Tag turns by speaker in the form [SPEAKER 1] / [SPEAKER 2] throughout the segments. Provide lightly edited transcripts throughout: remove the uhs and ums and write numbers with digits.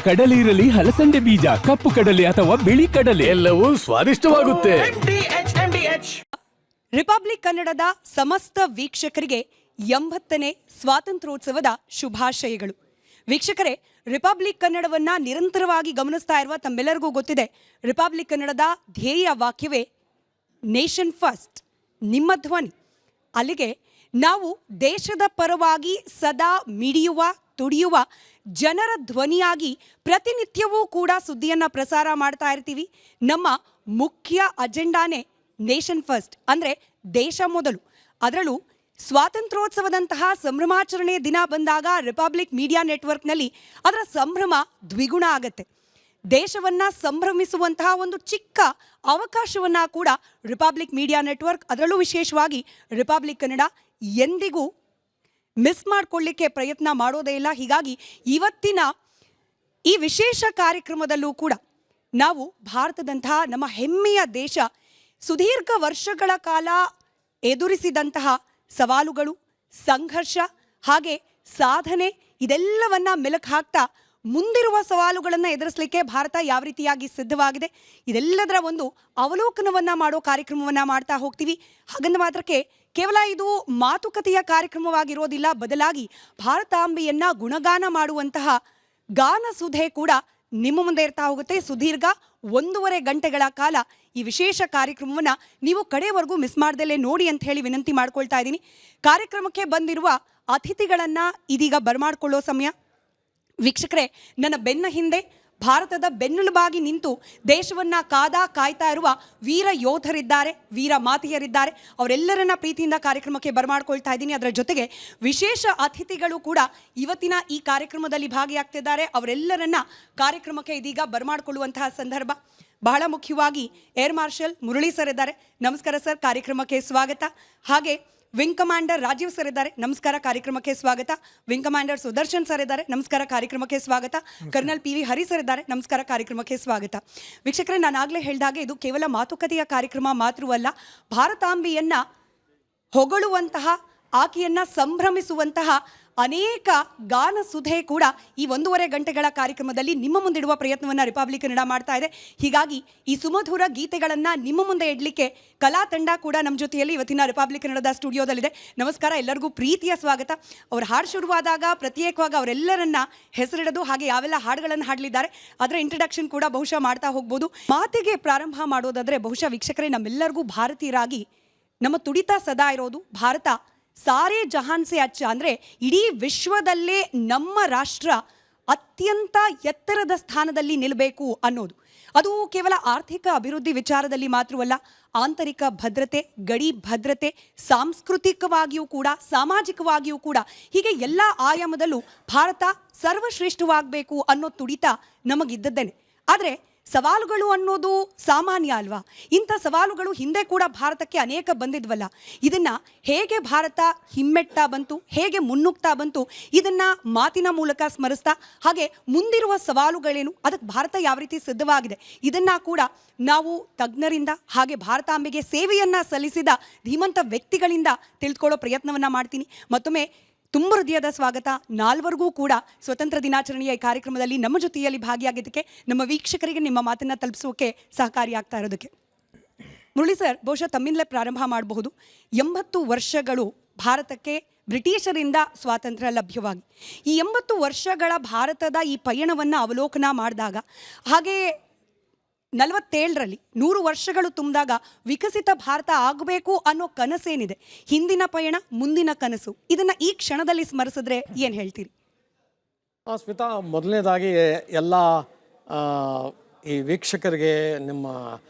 [SPEAKER 1] ಕಡಲೆ ಇರಲಿ, ಹಲಸಂದೆ ಬೀಜ, ಕಪ್ಪು ಕಡಲೆ ಅಥವಾ ಬಿಳಿ ಕಡಲೆ, ಎಲ್ಲವೂ ಸ್ವಾದಿಷ್ಟವಾಗುತ್ತೆ.
[SPEAKER 2] ರಿಪಬ್ಲಿಕ್ ಕನ್ನಡದ ಸಮಸ್ತ ವೀಕ್ಷಕರಿಗೆ 80ನೇ ಸ್ವಾತಂತ್ರ್ಯೋತ್ಸವದ ಶುಭಾಶಯಗಳು. ವೀಕ್ಷಕರೇ, ರಿಪಬ್ಲಿಕ್ ಕನ್ನಡವನ್ನ ನಿರಂತರವಾಗಿ ಗಮನಿಸ್ತಾ ಇರುವ ತಮ್ಮೆಲ್ಲರಿಗೂ ಗೊತ್ತಿದೆ, ರಿಪಬ್ಲಿಕ್ ಕನ್ನಡದ ಧ್ಯೇಯ ವಾಕ್ಯವೇ ನೇಷನ್ ಫಸ್ಟ್, ನಿಮ್ಮ ಧ್ವನಿ. ಅಲ್ಲಿಗೆ ನಾವು ದೇಶದ ಪರವಾಗಿ ಸದಾ ಮಿಡಿಯುವ, ತುಡಿಯುವ ಜನರ ಧ್ವನಿಯಾಗಿ ಪ್ರತಿನಿತ್ಯವೂ ಕೂಡ ಸುದ್ದಿಯನ್ನು ಪ್ರಸಾರ ಮಾಡ್ತಾ ಇರ್ತೀವಿ. ನಮ್ಮ ಮುಖ್ಯ ಅಜೆಂಡಾನೇ ನೇಷನ್ ಫಸ್ಟ್, ಅಂದರೆ ದೇಶ ಮೊದಲು. ಅದರಲ್ಲೂ ಸ್ವಾತಂತ್ರ್ಯೋತ್ಸವದಂತಹ ಸಂಭ್ರಮಾಚರಣೆ ದಿನ ಬಂದಾಗ ರಿಪಬ್ಲಿಕ್ ಮೀಡಿಯಾ ನೆಟ್ವರ್ಕ್ನಲ್ಲಿ ಅದರ ಸಂಭ್ರಮ ದ್ವಿಗುಣ ಆಗತ್ತೆ. ದೇಶವನ್ನು ಸಂಭ್ರಮಿಸುವಂತಹ ಒಂದು ಚಿಕ್ಕ ಅವಕಾಶವನ್ನು ಕೂಡ ರಿಪಬ್ಲಿಕ್ ಮೀಡಿಯಾ ನೆಟ್ವರ್ಕ್, ಅದರಲ್ಲೂ ವಿಶೇಷವಾಗಿ ರಿಪಬ್ಲಿಕ್ ಕನ್ನಡ ಎಂದಿಗೂ ಮಿಸ್ ಮಾಡಿಕೊಳ್ಳಿಕ್ಕೆ ಪ್ರಯತ್ನ ಮಾಡೋದೇ ಇಲ್ಲ. ಹೀಗಾಗಿ ಇವತ್ತಿನ ಈ ವಿಶೇಷ ಕಾರ್ಯಕ್ರಮದಲ್ಲೂ ಕೂಡ ನಾವು ಭಾರತದಂತಹ ನಮ್ಮ ಹೆಮ್ಮೆಯ ದೇಶ ಸುದೀರ್ಘ ವರ್ಷಗಳ ಕಾಲ ಎದುರಿಸಿದಂತಹ ಸವಾಲುಗಳು, ಸಂಘರ್ಷ, ಹಾಗೆ ಸಾಧನೆ, ಇದೆಲ್ಲವನ್ನ ಮೆಲುಕು ಹಾಕ್ತಾ ಮುಂದಿರುವ ಸವಾಲುಗಳನ್ನು ಎದುರಿಸಲಿಕ್ಕೆ ಭಾರತ ಯಾವ ರೀತಿಯಾಗಿ ಸಿದ್ಧವಾಗಿದೆ, ಇದೆಲ್ಲದರ ಒಂದು ಅವಲೋಕನವನ್ನು ಮಾಡೋ ಕಾರ್ಯಕ್ರಮವನ್ನು ಮಾಡ್ತಾ ಹೋಗ್ತೀವಿ. ಹಾಗಂದ ಮಾತ್ರಕ್ಕೆ ಕೇವಲ ಇದು ಮಾತುಕತೆಯ ಕಾರ್ಯಕ್ರಮವಾಗಿರೋದಿಲ್ಲ, ಬದಲಾಗಿ ಭಾರತಾಂಬೆಯನ್ನು ಗುಣಗಾನ ಮಾಡುವಂತಹ ಗಾನ ಸುಧೆ ಕೂಡ ನಿಮ್ಮ ಮುಂದೆ ಇರ್ತಾ ಹೋಗುತ್ತೆ. ಸುದೀರ್ಘ 1.5 ಗಂಟೆಗಳ ಕಾಲ ಈ ವಿಶೇಷ ಕಾರ್ಯಕ್ರಮವನ್ನು ನೀವು ಕಡೆಯವರೆಗೂ ಮಿಸ್ ಮಾಡ್ದಲೇ ನೋಡಿ ಅಂತ ಹೇಳಿ ವಿನಂತಿ ಮಾಡ್ಕೊಳ್ತಾ ಇದ್ದೀನಿ. ಕಾರ್ಯಕ್ರಮಕ್ಕೆ ಬಂದಿರುವ ಅತಿಥಿಗಳನ್ನು ಇದೀಗ ಬರಮಾಡ್ಕೊಳ್ಳೋ ಸಮಯ. ವೀಕ್ಷಕರೇ, ನನ್ನ ಬೆನ್ನ ಹಿಂದೆ ಭಾರತದ ಬೆನ್ನೆಲುಬಾಗಿ ನಿಂತು ದೇಶವನ್ನು ಕಾಯ್ತಾ ಇರುವ ವೀರ ಯೋಧರಿದ್ದಾರೆ, ವೀರ ಮಾತೆಯರಿದ್ದಾರೆ. ಅವರೆಲ್ಲರನ್ನ ಪ್ರೀತಿಯಿಂದ ಕಾರ್ಯಕ್ರಮಕ್ಕೆ ಬರಮಾಡ್ಕೊಳ್ತಾ ಇದ್ದೀನಿ. ಅದರ ಜೊತೆಗೆ ವಿಶೇಷ ಅತಿಥಿಗಳು ಕೂಡ ಇವತ್ತಿನ ಈ ಕಾರ್ಯಕ್ರಮದಲ್ಲಿ ಭಾಗಿಯಾಗ್ತಿದ್ದಾರೆ. ಅವರೆಲ್ಲರನ್ನ ಕಾರ್ಯಕ್ರಮಕ್ಕೆ ಇದೀಗ ಬರಮಾಡ್ಕೊಳ್ಳುವಂತಹ ಸಂದರ್ಭ. ಬಹಳ ಮುಖ್ಯವಾಗಿ ಏರ್ ಮಾರ್ಷಲ್ ಮುರಳಿ ಸರ್ ಇದ್ದಾರೆ, ನಮಸ್ಕಾರ ಸರ್, ಕಾರ್ಯಕ್ರಮಕ್ಕೆ ಸ್ವಾಗತ. ಹಾಗೆ ವಿಂಗ್ ಕಮಾಂಡರ್ ರಾಜೀವ್ ಸರ್ ಇದ್ದಾರೆ, ನಮಸ್ಕಾರ, ಕಾರ್ಯಕ್ರಮಕ್ಕೆ ಸ್ವಾಗತ. ವಿಂಗ್ ಕಮಾಂಡರ್ ಸುದರ್ಶನ್ ಸರ್ ಇದ್ದಾರೆ, ನಮಸ್ಕಾರ, ಕಾರ್ಯಕ್ರಮಕ್ಕೆ ಸ್ವಾಗತ. ಕರ್ನಲ್ PV ಹರಿ ಸರ್ ಇದ್ದಾರೆ, ನಮಸ್ಕಾರ, ಕಾರ್ಯಕ್ರಮಕ್ಕೆ ಸ್ವಾಗತ. ವೀಕ್ಷಕರೇ, ನಾನು ಆಗಲೇ ಹೇಳಿದಾಗೆ ಇದು ಕೇವಲ ಮಾತುಕತೆಯ ಕಾರ್ಯಕ್ರಮ ಮಾತ್ರವಲ್ಲ, ಭಾರತಾಂಬೆಯನ್ನ ಹೊಗಳುವಂತಹ, ಆಕೆಯನ್ನ ಸಂಭ್ರಮಿಸುವಂತಹ ಅನೇಕ ಗಾನ ಸುಧೆ ಕೂಡ ಈ 1.5 ಗಂಟೆಗಳ ಕಾರ್ಯಕ್ರಮದಲ್ಲಿ ನಿಮ್ಮ ಮುಂದಿಡುವ ಪ್ರಯತ್ನವನ್ನು ರಿಪಬ್ಲಿಕ್ ಕನ್ನಡ ಮಾಡ್ತಾ ಇದೆ. ಹೀಗಾಗಿ ಈ ಸುಮಧುರ ಗೀತೆಗಳನ್ನು ನಿಮ್ಮ ಮುಂದೆ ಇಡಲಿಕ್ಕೆ ಕಲಾ ತಂಡ ಕೂಡ ನಮ್ಮ ಜೊತೆಯಲ್ಲಿ ಇವತ್ತಿನ ರಿಪಬ್ಲಿಕ್ ಕನ್ನಡದ ಸ್ಟುಡಿಯೋದಲ್ಲಿದೆ. ನಮಸ್ಕಾರ, ಎಲ್ಲರಿಗೂ ಪ್ರೀತಿಯ ಸ್ವಾಗತ. ಅವ್ರ ಹಾಡು ಶುರುವಾದಾಗ ಪ್ರತ್ಯೇಕವಾಗಿ ಅವರೆಲ್ಲರನ್ನ ಹೆಸರಿಡೋದು, ಹಾಗೆ ಯಾವೆಲ್ಲ ಹಾಡುಗಳನ್ನು ಹಾಡಲಿದ್ದಾರೆ ಅದರ ಇಂಟ್ರಡಕ್ಷನ್ ಕೂಡ ಬಹುಶಃ ಮಾಡ್ತಾ ಹೋಗ್ಬೋದು. ಮಾತಿಗೆ ಪ್ರಾರಂಭ ಮಾಡೋದಾದರೆ ಬಹುಶಃ ವೀಕ್ಷಕರೇ, ನಮ್ಮೆಲ್ಲರಿಗೂ ಭಾರತೀಯರಾಗಿ ನಮ್ಮ ತುಡಿತ ಸದಾ ಇರೋದು ಭಾರತ ಸಾರೇ ಜಹಾನ್ ಸೆ ಅಚ್ಚ, ಅಂದರೆ ಇಡೀ ವಿಶ್ವದಲ್ಲೇ ನಮ್ಮ ರಾಷ್ಟ್ರ ಅತ್ಯಂತ ಎತ್ತರದ ಸ್ಥಾನದಲ್ಲಿ ನಿಲ್ಲಬೇಕು ಅನ್ನೋದು. ಅದು ಕೇವಲ ಆರ್ಥಿಕ ಅಭಿವೃದ್ಧಿ ವಿಚಾರದಲ್ಲಿ ಮಾತ್ರವಲ್ಲ, ಆಂತರಿಕ ಭದ್ರತೆ, ಗಡಿ ಭದ್ರತೆ, ಸಾಂಸ್ಕೃತಿಕವಾಗಿಯೂ ಕೂಡ, ಸಾಮಾಜಿಕವಾಗಿಯೂ ಕೂಡ, ಹೀಗೆ ಎಲ್ಲ ಆಯಾಮದಲ್ಲೂ ಭಾರತ ಸರ್ವಶ್ರೇಷ್ಠವಾಗಬೇಕು ಅನ್ನೋ ತುಡಿತ ನಮಗಿದ್ದದ್ದೇನೆ. ಆದರೆ ಸವಾಲುಗಳು ಅನ್ನೋದು ಸಾಮಾನ್ಯ ಅಲ್ವಾ? ಇಂಥ ಸವಾಲುಗಳು ಹಿಂದೆ ಕೂಡ ಭಾರತಕ್ಕೆ ಅನೇಕ ಬಂದಿದ್ವಲ್ಲ. ಇದನ್ನು ಹೇಗೆ ಭಾರತ ಹಿಮ್ಮೆಟ್ತಾ ಬಂತು, ಹೇಗೆ ಮುನ್ನುಗ್ತಾ ಬಂತು, ಇದನ್ನು ಮಾತಿನ ಮೂಲಕ ಸ್ಮರಿಸ್ತಾ, ಹಾಗೆ ಮುಂದಿರುವ ಸವಾಲುಗಳೇನು, ಅದಕ್ಕೆ ಭಾರತ ಯಾವ ರೀತಿ ಸಿದ್ಧವಾಗಿದೆ, ಇದನ್ನು ಕೂಡ ನಾವು ತಜ್ಞರಿಂದ, ಹಾಗೆ ಭಾರತಾಂಬೆಗೆ ಸೇವೆಯನ್ನು ಸಲ್ಲಿಸಿದ ಧೀಮಂತ ವ್ಯಕ್ತಿಗಳಿಂದ ತಿಳ್ಕೊಳ್ಳೋ ಪ್ರಯತ್ನವನ್ನು ಮಾಡ್ತೀನಿ. ಮತ್ತೊಮ್ಮೆ ತುಂಬ ಹೃದಯದ ಸ್ವಾಗತ. ನಾಲ್ವರಿಗೂ ಕೂಡ ಸ್ವತಂತ್ರ ದಿನಾಚರಣೆಯ ಈ ಕಾರ್ಯಕ್ರಮದಲ್ಲಿ ನಮ್ಮ ಜೊತೆಯಲ್ಲಿ ಭಾಗಿಯಾಗಿದ್ದಕ್ಕೆ, ನಮ್ಮ ವೀಕ್ಷಕರಿಗೆ ನಿಮ್ಮ ಮಾತನ್ನು ತಲುಪಿಸೋಕೆ ಸಹಕಾರಿಯಾಗ್ತಾ ಇರೋದಕ್ಕೆ. ಮುರಳಿ ಸರ್, ಬಹುಶಃ ತಮ್ಮಿಂದಲೇ ಪ್ರಾರಂಭ ಮಾಡಬಹುದು. 80 ವರ್ಷಗಳು ಭಾರತಕ್ಕೆ ಬ್ರಿಟಿಷರಿಂದ ಸ್ವಾತಂತ್ರ್ಯ ಲಭ್ಯವಾಗಿ, ಈ 80 ವರ್ಷಗಳ ಭಾರತದ ಈ ಪಯಣವನ್ನು ಅವಲೋಕನ ಮಾಡಿದಾಗ, ಹಾಗೆ 47ರಲ್ಲಿ 100 ವರ್ಷಗಳು ತುಂಬಿದಾಗ ವಿಕಸಿತ ಭಾರತ ಆಗಬೇಕು ಅನ್ನೋ ಕನಸೇನಿದೆ, ಹಿಂದಿನ ಪಯಣ ಮುಂದಿನ ಕನಸು, ಇದನ್ನು ಈ ಕ್ಷಣದಲ್ಲಿ ಸ್ಮರಿಸಿದ್ರೆ ಏನು ಹೇಳ್ತೀರಿ?
[SPEAKER 3] ಸ್ಮಿತಾ, ಮೊದಲನೇದಾಗಿ ಎಲ್ಲ ಈ ವೀಕ್ಷಕರಿಗೆ, ನಿಮ್ಮ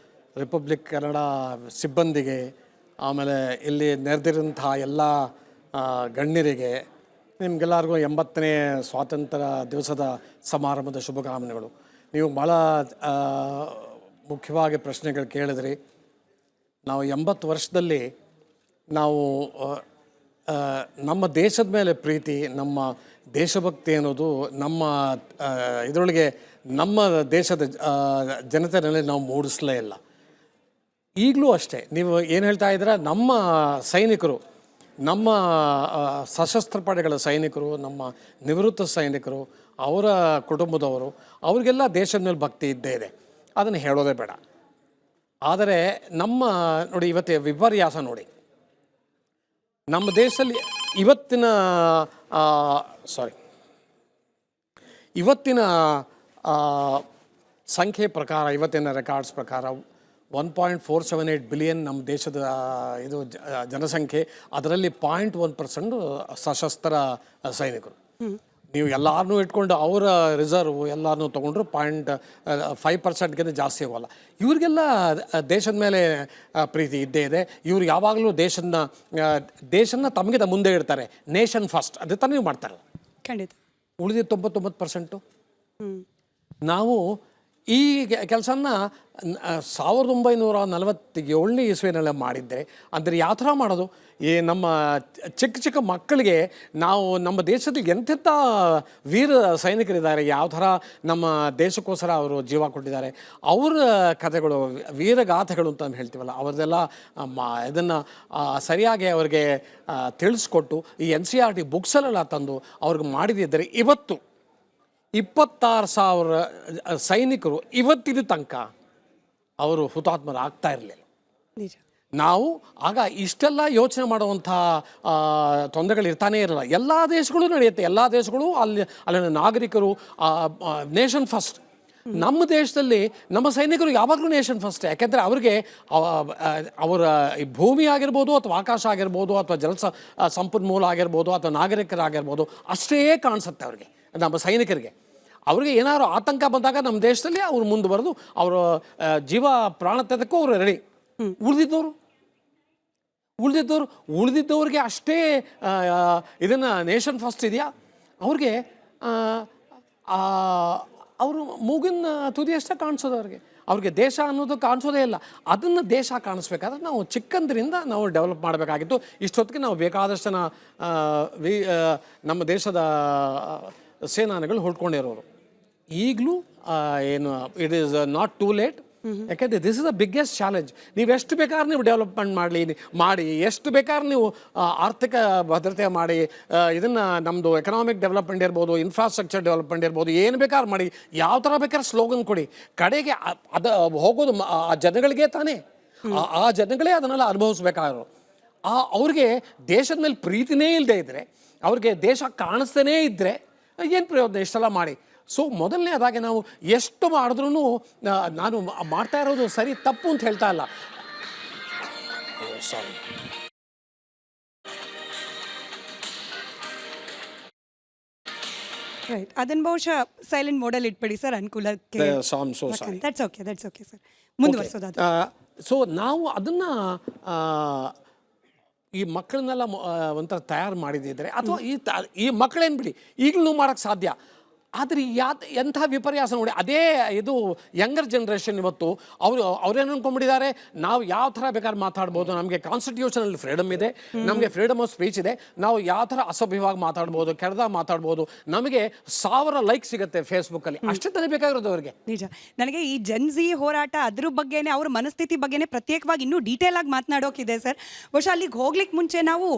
[SPEAKER 3] ರಿಪಬ್ಲಿಕ್ ಕನ್ನಡ ಸಿಬ್ಬಂದಿಗೆ, ಆಮೇಲೆ ಇಲ್ಲಿ ನೆರೆದಿರುವಂತಹ ಎಲ್ಲ ಗಣ್ಯರಿಗೆ, ನಿಮಗೆಲ್ಲರಿಗೂ 80ನೇ ಸ್ವಾತಂತ್ರ್ಯ ದಿವಸದ ಸಮಾರಂಭದ ಶುಭಕಾಮನೆಗಳು. ನೀವು ಭಾಳ ಮುಖ್ಯವಾಗಿ ಪ್ರಶ್ನೆಗಳು ಕೇಳಿದ್ರಿ. ನಾವು 80 ವರ್ಷದಲ್ಲಿ ನಾವು ನಮ್ಮ ದೇಶದ ಮೇಲೆ ಪ್ರೀತಿ, ನಮ್ಮ ದೇಶಭಕ್ತಿ ಅನ್ನೋದು ನಮ್ಮ ಇದರೊಳಗೆ ನಮ್ಮ ದೇಶದ ಜನತೆಯಲ್ಲಿ ನಾವು ಮೂಡಿಸಲೇ ಇಲ್ಲ. ಈಗಲೂ ಅಷ್ಟೇ, ನೀವು ಏನು ಹೇಳ್ತಾ ಇದ್ದೀರಾ, ನಮ್ಮ ಸೈನಿಕರು ನಮ್ಮ ಸಶಸ್ತ್ರ ಪಡೆಗಳ ಸೈನಿಕರು, ನಮ್ಮ ನಿವೃತ್ತ ಸೈನಿಕರು, ಅವರ ಕುಟುಂಬದವರು, ಅವರಿಗೆಲ್ಲ ದೇಶದ ಮೇಲೆ ಭಕ್ತಿ ಇದ್ದೇ ಇದೆ, ಅದನ್ನು ಹೇಳೋದೇ ಬೇಡ. ಆದರೆ ನಮ್ಮ ನೋಡಿ ಇವತ್ತು ವಿಪರ್ಯಾಸ ನೋಡಿ, ನಮ್ಮ ದೇಶದಲ್ಲಿ ಇವತ್ತಿನ ಸಂಖ್ಯೆ ಪ್ರಕಾರ, ಇವತ್ತಿನ ರೆಕಾರ್ಡ್ಸ್ ಪ್ರಕಾರ 1.478 ಬಿಲಿಯನ್ ನಮ್ಮ ದೇಶದ ಇದು ಜನಸಂಖ್ಯೆ. ಅದರಲ್ಲಿ 0.1% ಸಶಸ್ತ್ರ ಸೈನಿಕರು. ನೀವು ಎಲ್ಲರನ್ನೂ ಇಟ್ಕೊಂಡು ಅವರ ರಿಸರ್ವ್ ಎಲ್ಲರನ್ನೂ ತೊಗೊಂಡ್ರು 0.5%ಗಿಂತ ಜಾಸ್ತಿ ಹೋಗಲ್ಲ. ಇವ್ರಿಗೆಲ್ಲ ದೇಶದ ಮೇಲೆ ಪ್ರೀತಿ ಇದ್ದೇ ಇದೆ. ಇವ್ರು ಯಾವಾಗಲೂ ದೇಶನ ತಮಗಿಂತ ಮುಂದೆ ಇಡ್ತಾರೆ. ನೇಷನ್ ಫಸ್ಟ್ ಅದೇ ತಾನೇ ನೀವು ಮಾಡ್ತಾರೆ.
[SPEAKER 2] ಖಂಡಿತ.
[SPEAKER 3] ಉಳಿದ 99% ನಾವು ಈ ಕೆಲಸನ 1947 ಇಸ್ವಿನಲ್ಲೇ ಮಾಡಿದ್ದೆ. ಅಂದರೆ ಯಾವ ಥರ ಮಾಡೋದು, ನಮ್ಮ ಚಿಕ್ಕ ಮಕ್ಕಳಿಗೆ ನಾವು ನಮ್ಮ ದೇಶದಲ್ಲಿ ಎಂತೆಂಥ ವೀರ ಸೈನಿಕರಿದ್ದಾರೆ, ಯಾವ ಥರ ನಮ್ಮ ದೇಶಕ್ಕೋಸ್ಕರ ಅವರು ಜೀವ ಕೊಟ್ಟಿದ್ದಾರೆ, ಅವರ ಕಥೆಗಳು, ವೀರಗಾಥೆಗಳು ಅಂತ ಹೇಳ್ತೀವಲ್ಲ, ಅವ್ರದ್ದೆಲ್ಲ ಇದನ್ನು ಸರಿಯಾಗಿ ಅವ್ರಿಗೆ ತಿಳಿಸ್ಕೊಟ್ಟು ಈ NCERT ಬುಕ್ಸಲ್ಲೆಲ್ಲ ತಂದು ಅವ್ರಿಗೆ ಮಾಡಿದಿದ್ದರೆ ಇವತ್ತು 26,000 ಸೈನಿಕರು ಇವತ್ತಿನ ತನಕ ಅವರು ಹುತಾತ್ಮರು ಆಗ್ತಾ ಇರಲಿಲ್ಲ. ನಾವು ಆಗ ಇಷ್ಟೆಲ್ಲ ಯೋಚನೆ ಮಾಡುವಂಥ ತೊಂದರೆಗಳು ಇರ್ತಾನೆ ಇರಲ್ಲ. ಎಲ್ಲ ದೇಶಗಳು ನಡೆಯುತ್ತೆ, ಎಲ್ಲ ದೇಶಗಳು ಅಲ್ಲಿನ ನಾಗರಿಕರು ನೇಷನ್ ಫಸ್ಟ್. ನಮ್ಮ ದೇಶದಲ್ಲಿ ನಮ್ಮ ಸೈನಿಕರು ಯಾವಾಗಲೂ ನೇಷನ್ ಫಸ್ಟ್. ಯಾಕೆಂದರೆ ಅವ್ರಿಗೆ ಅವರ ಭೂಮಿ ಆಗಿರ್ಬೋದು, ಅಥವಾ ಆಕಾಶ ಆಗಿರ್ಬೋದು, ಅಥವಾ ಜಲ ಸಂಪನ್ಮೂಲ ಆಗಿರ್ಬೋದು, ಅಥವಾ ನಾಗರಿಕರಾಗಿರ್ಬೋದು, ಅಷ್ಟೇ ಕಾಣಿಸುತ್ತೆ ಅವ್ರಿಗೆ. ನಮ್ಮ ಸೈನಿಕರಿಗೆ ಅವ್ರಿಗೆ ಏನಾದ್ರು ಆತಂಕ ಬಂದಾಗ ನಮ್ಮ ದೇಶದಲ್ಲಿ ಅವ್ರು ಮುಂದುವರೆದು ಅವರ ಜೀವ ಪ್ರಾಣ ತೆಗೆದಕ್ಕೂ ಅವರು ರೆಡಿ. ಉಳಿದಿದ್ದವ್ರಿಗೆ ಅಷ್ಟೇ ಇದನ್ನು ನೇಷನ್ ಫಸ್ಟ್ ಇದೆಯಾ ಅವ್ರಿಗೆ? ಅವರು ಮೂಗಿನ ತುದಿ ಅಷ್ಟೇ ಕಾಣಿಸೋದು ಅವ್ರಿಗೆ ದೇಶ ಅನ್ನೋದು ಕಾಣಿಸೋದೇ ಇಲ್ಲ. ಅದನ್ನು ದೇಶ ಕಾಣಿಸ್ಬೇಕಾದ್ರೆ ನಾವು ಚಿಕ್ಕಂದ್ರಿಂದ ನಾವು ಡೆವಲಪ್ ಮಾಡಬೇಕಾಗಿತ್ತು. ಇಷ್ಟೊತ್ತಿಗೆ ನಾವು ಬೇಕಾದಷ್ಟು ನಮ್ಮ ದೇಶದ ಸೇನಾನಿಗಳು ಹೊಡ್ಕೊಂಡಿರೋರು. ಈಗಲೂ ಏನು it is not too late. ಯಾಕೆಂದರೆ this is the biggest challenge. ನೀವು ಎಷ್ಟು ಬೇಕಾದ್ರೆ ನೀವು ಡೆವಲಪ್ಮೆಂಟ್ ಮಾಡಿ ಎಷ್ಟು ಬೇಕಾದ್ರೆ ನೀವು ಆರ್ಥಿಕ ಭದ್ರತೆ ಮಾಡಿ, ಇದನ್ನು ನಮ್ಮದು ಎಕನಾಮಿಕ್ ಡೆವಲಪ್ಮೆಂಟ್ ಇರ್ಬೋದು, ಇನ್ಫ್ರಾಸ್ಟ್ರಕ್ಚರ್ ಡೆವಲಪ್ಮೆಂಟ್ ಇರ್ಬೋದು, ಏನು ಬೇಕಾದ್ರೆ ಮಾಡಿ, ಯಾವ ಥರ ಬೇಕಾದ್ರೆ ಸ್ಲೋಗನ್ ಕೊಡಿ, ಕಡೆಗೆ ಅದು ಹೋಗೋದು ಆ ಜನಗಳಿಗೆ ತಾನೇ. ಆ ಜನಗಳೇ ಅದನ್ನೆಲ್ಲ ಅನುಭವಿಸ್ಬೇಕಾದ್ರು. ಅವ್ರಿಗೆ ದೇಶದ ಮೇಲೆ ಪ್ರೀತಿನೇ ಇಲ್ಲದೆ ಇದ್ದರೆ, ಅವ್ರಿಗೆ ದೇಶ ಕಾಣಿಸ್ತೇನೇ ಇದ್ದರೆ ಏನು ಪ್ರಯೋಜನ ಇಷ್ಟೆಲ್ಲ ಮಾಡಿ? ಸೊ ಮೊದಲನೇದಾಗಿ ನಾವು ಎಷ್ಟು ಮಾಡಿದ್ರೂ, ನಾನು ಮಾಡ್ತಾ ಇರೋದು ಸರಿ ತಪ್ಪು ಅಂತ ಹೇಳ್ತಾ ಇಲ್ಲ, ಸಾರಿ,
[SPEAKER 2] ರೈಟ್. ಅದನ್ನು ಬಹುಶಃ ಸೈಲೆಂಟ್ ಮೋಡಲ್ಲಿ ಇಟ್ಬಿಡಿ ಸರ್, ಅನುಕೂಲಕ್ಕೆ. ದಟ್ಸ್ ಓಕೆ ಸರ್, ಮುಂದುವರಿಸೋದಾದ್ರೆ.
[SPEAKER 3] ಸೊ ನಾವು ಅದನ್ನು ಈ ಮಕ್ಕಳನ್ನೆಲ್ಲ ಒಂಥರ ತಯಾರು ಮಾಡಿದಿದ್ರೆ, ಅಥವಾ ಈ ಮಕ್ಕಳೇನು ಬಿಡಿ, ಈಗಲೂ ಮಾಡೋಕ್ಕೆ ಸಾಧ್ಯ. ಆದರೆ ಎಂಥ ವಿಪರ್ಯಾಸ ನೋಡಿ, ಅದೇ ಇದು ಯಂಗರ್ ಜನ್ರೇಷನ್ ಇವತ್ತು ಅವ್ರೇನು ಅಂದ್ಕೊಂಡ್ಬಿಟ್ಟಿದ್ದಾರೆ, ನಾವು ಯಾವ ಥರ ಬೇಕಾದ್ರೆ ಮಾತಾಡ್ಬೋದು, ನಮಗೆ ಕಾನ್ಸ್ಟಿಟ್ಯೂಷನಲ್ಲಿ ಫ್ರೀಡಮ್ ಇದೆ, ನಮಗೆ ಫ್ರೀಡಮ್ ಆಫ್ ಸ್ಪೀಚ್ ಇದೆ, ನಾವು ಯಾವ ಥರ ಅಸಭ್ಯವಾಗಿ ಮಾತಾಡ್ಬೋದು, ಕೆಡ್ದಾಗ ಮಾತಾಡ್ಬೋದು, ನಮಗೆ 1000 ಲೈಕ್ ಸಿಗುತ್ತೆ ಫೇಸ್ಬುಕ್ಕಲ್ಲಿ, ಅಷ್ಟೇ ತಾನೇ ಬೇಕಾಗಿರೋದು ಅವ್ರಿಗೆ.
[SPEAKER 2] ನಿಜ. ನನಗೆ ಈ ಜನ್ಜಿ ಹೋರಾಟ ಅದ್ರ ಬಗ್ಗೆನೇ, ಅವ್ರ ಮನಸ್ಥಿತಿ ಬಗ್ಗೆನೇ ಪ್ರತ್ಯೇಕವಾಗಿ ಇನ್ನೂ ಡೀಟೇಲ್ ಆಗಿ ಮಾತನಾಡೋಕಿದೆ ಸರ್. ಬಹುಶಃ ಅಲ್ಲಿಗೆ ಹೋಗ್ಲಿಕ್ಕೆ ಮುಂಚೆ ನಾವು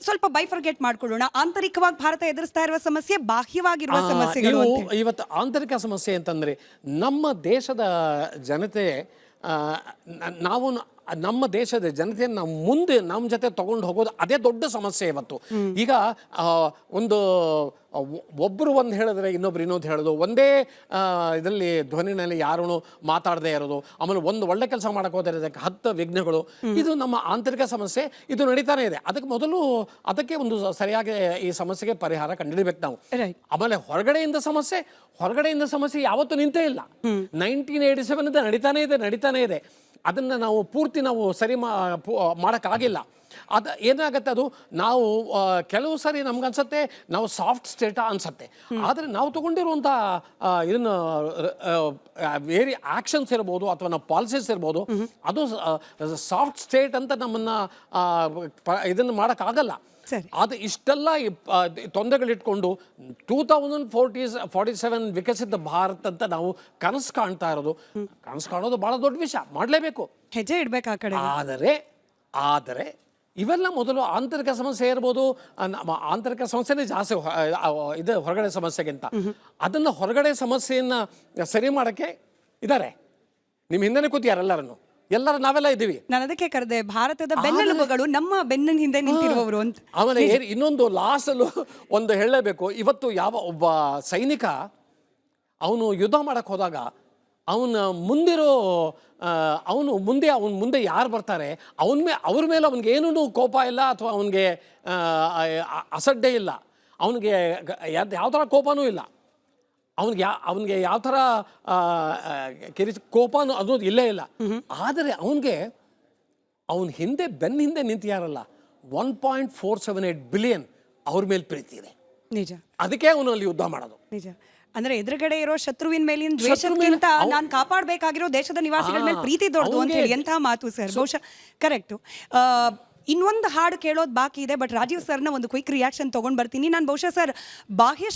[SPEAKER 2] ಸ್ವಲ್ಪ ಬೈಫರ್ಗೆಟ್ ಮಾಡ್ಕೊಳ್ಳೋಣ. ಆಂತರಿಕವಾಗಿ ಭಾರತ ಎದುರಿಸ್ತಾ ಇರುವ ಸಮಸ್ಯೆ, ಬಾಹ್ಯವಾಗಿರುವ ಸಮಸ್ಯೆ.
[SPEAKER 3] ಇವತ್ತು ಆಂತರಿಕ ಸಮಸ್ಯೆ ಅಂತಂದರೆ, ನಮ್ಮ ದೇಶದ ಜನತೆ, ನಮ್ಮ ದೇಶದ ಜನತೆಯನ್ನು ನಾವು ಮುಂದೆ ನಮ್ಮ ಜೊತೆ ತಗೊಂಡು ಹೋಗೋದು ಅದೇ ದೊಡ್ಡ ಸಮಸ್ಯೆ ಇವತ್ತು. ಈಗ ಒಬ್ಬರು ಒಂದು ಹೇಳಿದ್ರೆ ಇನ್ನೊಬ್ರು ಇನ್ನೊಂದು ಹೇಳೋದು, ಒಂದೇ ಇದರಲ್ಲಿ ಧ್ವನಿನಲ್ಲಿ ಯಾರೂ ಮಾತಾಡದೇ ಇರೋದು, ಆಮೇಲೆ ಒಂದು ಒಳ್ಳೆ ಕೆಲಸ ಮಾಡೋಕೆ ಹೋದರೆ ಅದಕ್ಕೆ 10 ವಿಘ್ನಗಳು. ಇದು ನಮ್ಮ ಆಂತರಿಕ ಸಮಸ್ಯೆ, ಇದು ನಡೀತಾನೆ ಇದೆ. ಅದಕ್ಕೆ ಒಂದು ಸರಿಯಾಗಿ ಈ ಸಮಸ್ಯೆಗೆ ಪರಿಹಾರ ಕಂಡುಹಿಡಬೇಕು ನಾವು. ಆಮೇಲೆ ಹೊರಗಡೆಯಿಂದ ಸಮಸ್ಯೆ ಯಾವತ್ತೂ ನಿಂತೇ ಇಲ್ಲ. 1987 ನಡೀತಾನೆ ಇದೆ. ಅದನ್ನು ನಾವು ಪೂರ್ತಿ ಸರಿ ಮಾಡೋಕ್ಕಾಗಿಲ್ಲ. ಅದು ಏನಾಗುತ್ತೆ, ಅದು ನಾವು ಕೆಲವು ಸರಿ ನಮ್ಗನ್ಸುತ್ತೆ ನಾವು ಸಾಫ್ಟ್ ಸ್ಟೇಟ ಅನ್ಸುತ್ತೆ. ಆದರೆ ನಾವು ತಗೊಂಡಿರುವಂಥ ಇದನ್ನು ವೇರಿ ಆ್ಯಕ್ಷನ್ಸ್ ಇರ್ಬೋದು, ಅಥವಾ ನಾವು ಪಾಲಿಸೀಸ್ ಇರ್ಬೋದು, ಅದು ಸಾಫ್ಟ್ ಸ್ಟೇಟ್ ಅಂತ ನಮ್ಮನ್ನು ಇದನ್ನು ಮಾಡೋಕ್ಕಾಗಲ್ಲ. ಅದು ಇಷ್ಟೆಲ್ಲ ತೊಂದರೆಗಳಿಟ್ಕೊಂಡು 2047 ವಿಕಸಿತ ಭಾರತ ಅಂತ ನಾವು ಕನಸು ಕಾಣ್ತಾ ಇರೋದು. ಕನಸು ಕಾಣೋದು ಭಾಳ ದೊಡ್ಡ ವಿಷಯ, ಮಾಡಲೇಬೇಕು,
[SPEAKER 2] ಹೆಜ್ಜೆ ಇಡಬೇಕು ಆ ಕಡೆ.
[SPEAKER 3] ಆದರೆ ಇವೆಲ್ಲ ಮೊದಲು ಆಂತರಿಕ ಸಮಸ್ಯೆ ಇರ್ಬೋದು, ಆಂತರಿಕ ಸಮಸ್ಯೆನೇ ಜಾಸ್ತಿ ಇದು ಹೊರಗಡೆ ಸಮಸ್ಯೆಗಿಂತ. ಅದನ್ನು ಹೊರಗಡೆ ಸಮಸ್ಯೆಯನ್ನು ಸರಿ ಮಾಡೋಕ್ಕೆ ಇದ್ದಾರೆ, ನಿಮ್ಮ ಹಿಂದೆನೇ ಕೂತಿಯಾರೆಲ್ಲರನ್ನು, ಎಲ್ಲರೂ ನಾವೆಲ್ಲ ಇದ್ದೀವಿ.
[SPEAKER 2] ನಾನು ಅದಕ್ಕೆ ಕರೆದೆ ಭಾರತದ ಬೆನ್ನೆಲುಬುಗಳು ನಮ್ಮ ಬೆನ್ನಿನ ಹಿಂದೆ ನಿಂತಿರುವವರು ಅಂತ.
[SPEAKER 3] ಆಮೇಲೆ ಇನ್ನೊಂದು ಲಾಸ್ಟಲ್ಲೂ ಒಂದು ಹೇಳಲೇಬೇಕು. ಇವತ್ತು ಯಾವ ಒಬ್ಬ ಸೈನಿಕ ಅವನು ಯುದ್ಧ ಮಾಡಕ್ಕೆ ಹೋದಾಗ ಅವನ ಮುಂದಿರೋ ಅವನು ಮುಂದೆ ಯಾರು ಬರ್ತಾರೆ ಅವ್ರ ಮೇಲೆ ಅವನಿಗೆ ಏನೂ ಕೋಪ ಇಲ್ಲ ಅಥವಾ ಅವನಿಗೆ ಅಸಡ್ಡೆ ಇಲ್ಲ, ಅವನಿಗೆ ಯಾವ ಥರ ಕೋಪನೂ ಇಲ್ಲ, ಅವನಿಗೆ ಯಾವ ಥರ ಕೋಪನೂ ಅನ್ನೋದು ಇಲ್ಲೇ ಇಲ್ಲ. ಆದರೆ ಅವನ ಬೆನ್ನ ಹಿಂದೆ ನಿಂತಿಯಾರಲ್ಲ 1.478 ಬಿಲಿಯನ್ ಅವ್ರ ಮೇಲೆ ಪ್ರೀತಿ ಇದೆ.
[SPEAKER 2] ನಿಜ.
[SPEAKER 3] ಅದಕ್ಕೆ ಅವನು ಅಲ್ಲಿ ಯುದ್ಧ ಮಾಡೋದು.
[SPEAKER 2] ನಿಜ. ಅಂದ್ರೆ ಎದುರುಗಡೆ ಇರೋ ಶತ್ರುವಿನ ಮೇಲಿನ ದ್ವೇಷಕ್ಕಿಂತ ನಾನು ಕಾಪಾಡಬೇಕಾಗಿರೋ ದೇಶದ ನಿವಾಸಿಗಳ ಮೇಲೆ ಪ್ರೀತಿ ದೊಡ್ಡದು ಅಂತ ಹೇಳಿ ಎಂಥ ಮಾತು ಸರ್. ಬಹುಶಃ ಕರೆಕ್ಟು. ಇನ್ನೊಂದು ಹಾಡು ಕೇಳೋದು ಬಾಕಿ ಇದೆ, ಬಟ್ ರಾಜೀವ್ ಸರ್ನ ಒಂದು ಕ್ವಿಕ್ ರಿಯಾಕ್ಷನ್ ತೊಗೊಂಡು ಬರ್ತೀನಿ ನಾನು. ಬಹುಶಃ ಸರ್ ಬಾಹ್ಯ